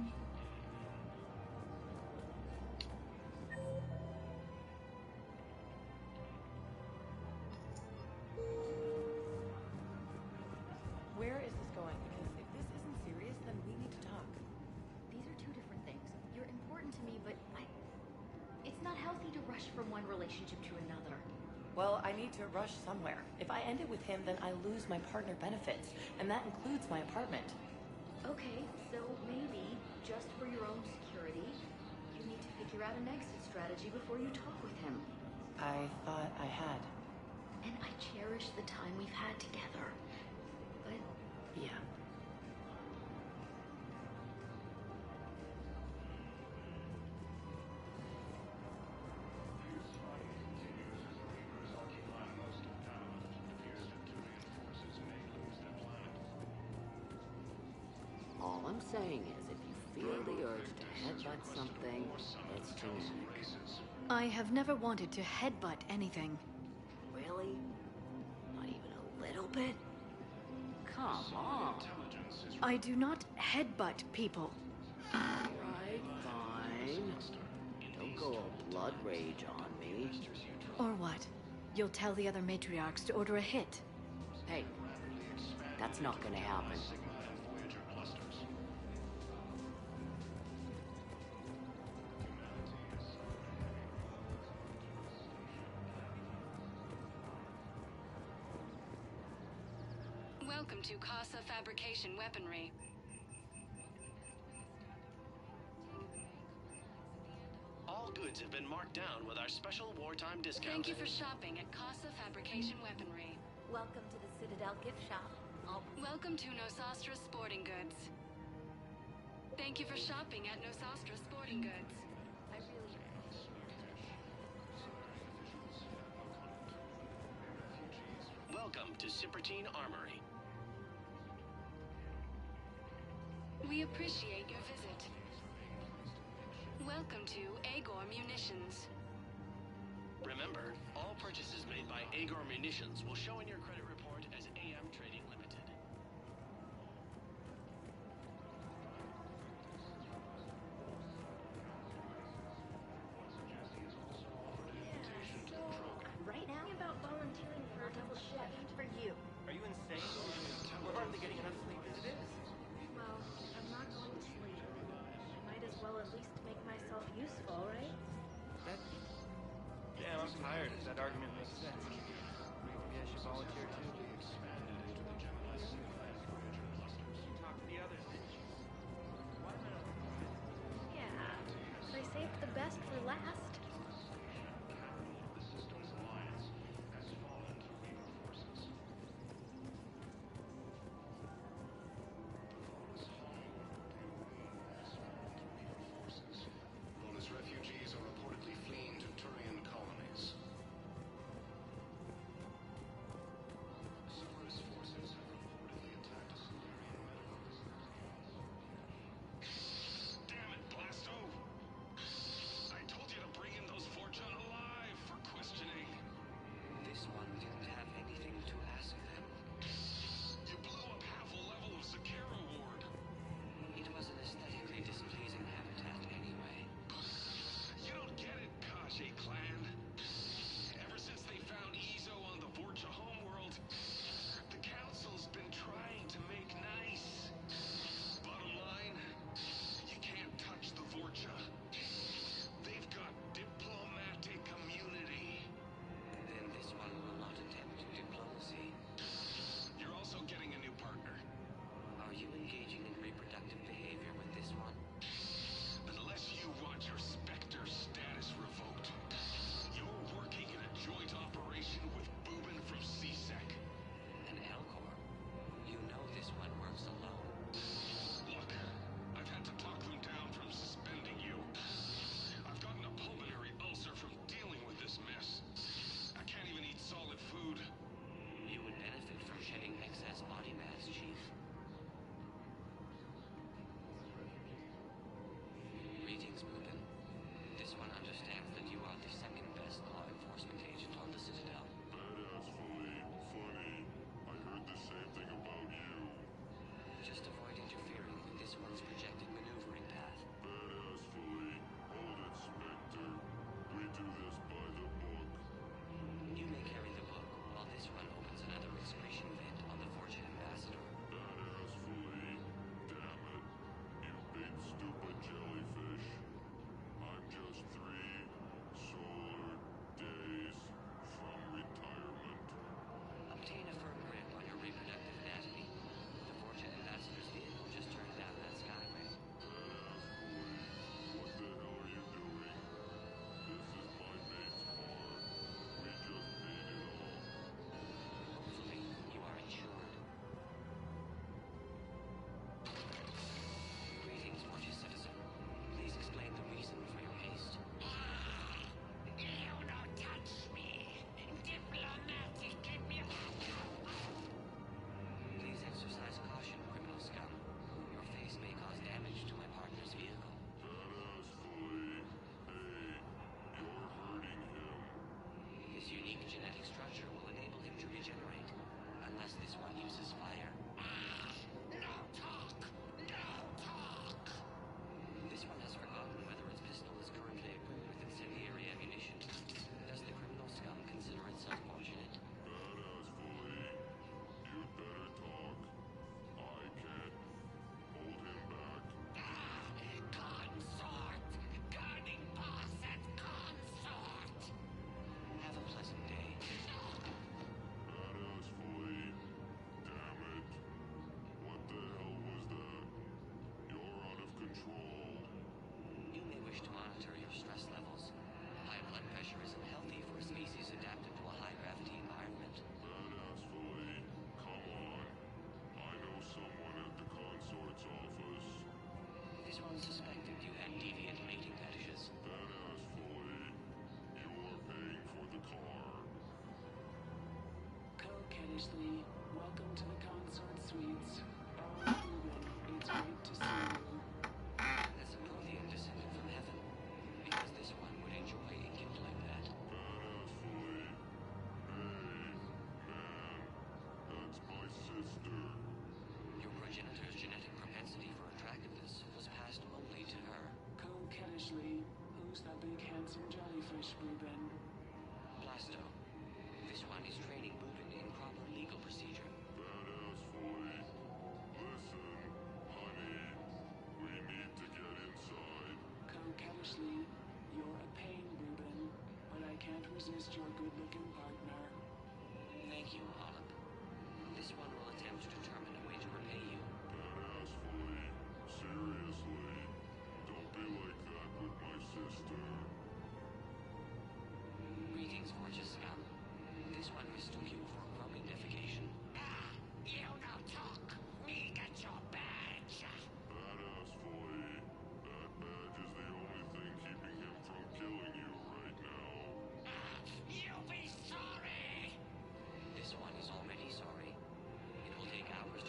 Where is this going? Because if this isn't serious, then we need to talk. These are two different things. You're important to me, but it's not healthy to rush from one relationship to another. Well, I need to rush somewhere. If I end it with him, then I lose my partner benefits, and that includes my apartment. Okay, so maybe, just for your own security, you need to figure out an exit strategy before you talk with him. I thought I had. And I cherish the time we've had together. But... yeah. All I'm saying is, if you feel the urge to headbutt something, it's genetic. I have never wanted to headbutt anything. Really? Not even a little bit? Come on. I do not headbutt people. Alright, fine. Don't go all blood rage on me. Or what? You'll tell the other matriarchs to order a hit. Hey, that's not gonna happen. Welcome to Casa Fabrication Weaponry. All goods have been marked down with our special wartime discount. Thank you for shopping at Casa Fabrication Weaponry. Welcome to the Citadel gift shop. Welcome to Nosastra Sporting Goods. Thank you for shopping at Nosastra Sporting Goods. I really... Welcome to Sippertine Armory. We appreciate your visit. Welcome to Agor Munitions. Remember, all purchases made by Agor Munitions will show in your credit report as AM Trading Limited. Right now, about volunteering for a double shift for you. Are you insane? We're hardly getting enough sleep as it is. Well, I'm not going to sleep. Might as well at least make myself useful, right? Damn, I'm tired. That argument makes sense. Maybe I should volunteer too. Talk to the others. Yeah, but I saved the best for last. Bonus refugees are reportedly fleeing to Turian colonies. Cerberus forces have reportedly attacked a Solarian medical facility. Damn it, Blasto! I told you to bring Greetings, Smoken. This one understands that you are the second best law enforcement agent on the Citadel. Badass Philippe. Funny. I heard the same thing about you. Just avoid interfering with this one's projected maneuvering path. Badass Philippe. Hold it, Spectre. We do this by the book. You may carry the book, while this one opens another excretion vent on the Fortune Ambassador. Badass Philippe. Damn it. You big stupid jellyfish. I'm just 3 solar days from retirement. Obtain a firm grip on your reproductive anatomy. The Fortune Ambassador's vehicle just turned down that skyway. Badass Philippe. What the hell are you doing? This is my mate's car. We just paid it off. Hopefully, you are insured. Greetings, Fortune citizen. Please explain the reason for your haste. You don't touch me. Diplomatic. Please exercise caution, criminal scum. Your face may cause damage to my partner's vehicle. Badass Philippe. Hey, you're hurting him. His unique genetic structure will enable him to regenerate, unless this one uses fire. No talk. No talk. This one has forgotten whether its pistol is currently equipped with incendiary ammunition. Does the criminal scum consider itself fortunate? Badass Philippe. You'd better talk. I can't hold him back. Consort. Guarding boss at consort. Have a pleasant day. Badass Philippe. Damn it. What the hell was that? You're out of control. You may wish to monitor your stress levels. High blood pressure isn't healthy for a species adapted to a high-gravity environment. Badass Philippe. Come on. I know someone at the consort's office. This one suspected you had deviant mating fetishes. Badass Philippe. You're paying for the car. Kennisley, welcome to the consort suites. Oh, Ruben, it's great to see you. That's a Prothean descended from heaven, because this one would enjoy a gift like that. Badass Philippe. Hey, man. That's my sister. Your progenitor's genetic propensity for attractiveness was passed only to her. Kennisley, who's that big handsome jellyfish, Ruben? Blasto. This one is training Boobin in proper legal procedure. Badass Philippe. Listen, honey. We need to get inside. Kennisley, you're a pain, Ruben, but I can't resist your good-looking partner. Thank you, Olive. This one will attempt to determine a way to repay you. Badass Philippe. Seriously. Don't be like that with my sister. Greetings, Fortune scum. This one mistook you for Roman defecation. You don't talk. Me get your badge. Badass Philippe. That badge is the only thing keeping him from killing you right now. You'll be sorry. This one is already sorry. It will take hours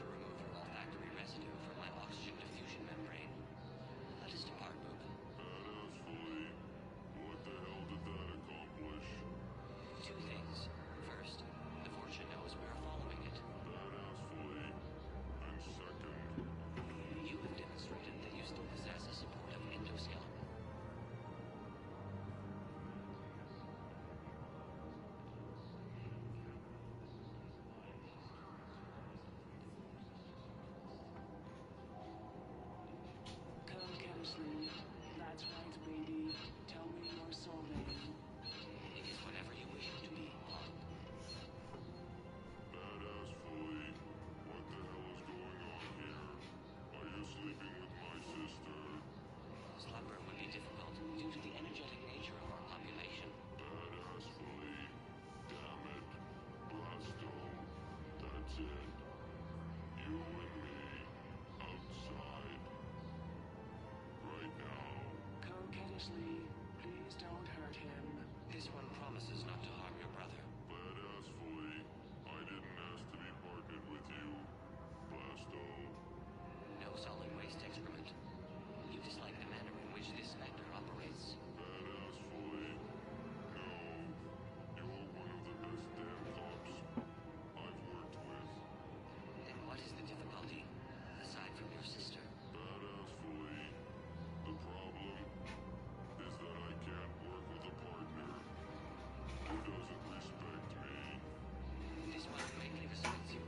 doesn't respect me. This might greatly respect you,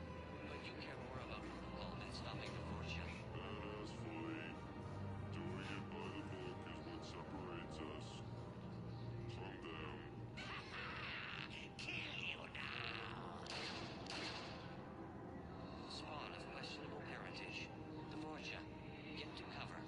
but you care more about protocol than stopping the fortune. Badass fight. Doing it by the book is what separates us from them. Kill you now! Spawn of questionable parentage. The Vorcha. Get to cover.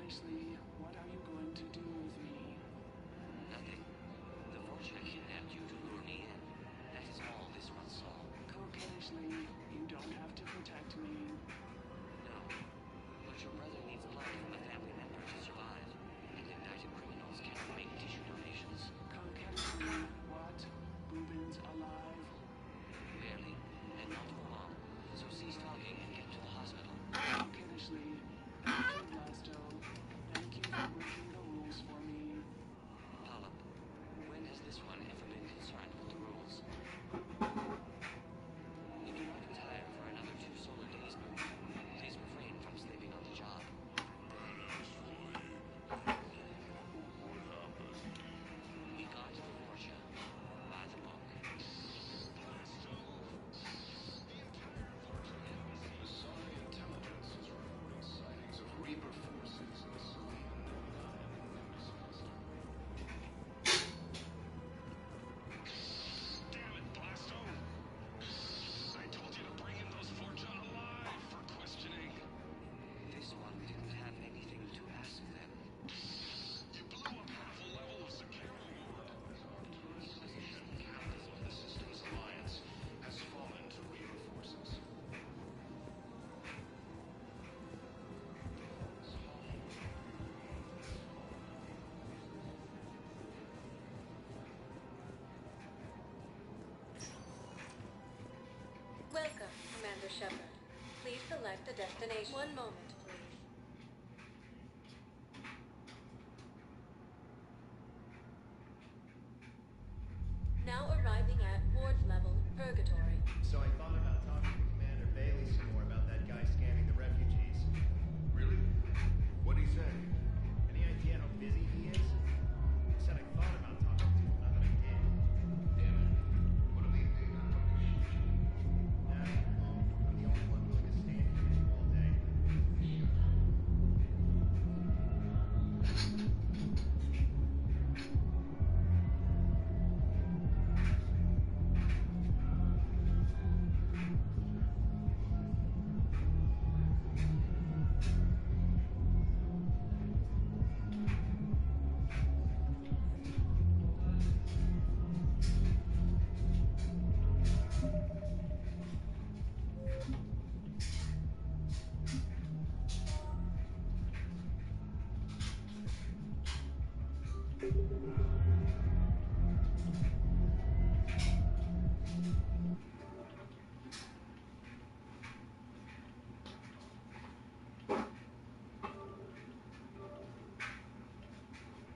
Ashley, what are you going to do with me? Nothing. The Vorcha kidnapped you to lure me in. That is all this one saw. Cook Ashley, you don't have to protect me. No. But your brother needs blood from a family member to survive. And indicted criminals cannot make tissue donations. Cook Ashley, what? Reuben's alive? Barely. And not for long. So cease talking and get to the hospital. Cook Ashley, thank you, Blasto. Thank you for breaking the rules for me. Polyp, when has this one ever been concerned with the rules? If you want to retire for another 2 solar days per week, please refrain from sleeping on the job. We got the Vorcha. By the book. Masai intelligence is reporting sightings of Reaper forces in the Selene Damn it, Blasto! I told you to bring in those Vorcha alive for questioning. This one didn't have anything to ask them. You blew up half a level of security. The Systems Alliance has fallen to Reaper forces. Welcome, Commander Shepard. Please select a destination. One moment, please. Now arriving at Ward's level, Purgatory. So I thought about talking to Commander Bailey some more about that guy scamming the refugees. Really? What'd he say? Any idea how busy he is? He said I thought about talking to him, not that I did. Damn it. What do they think? Nah, well, I'm the only one willing to stand here with you all day.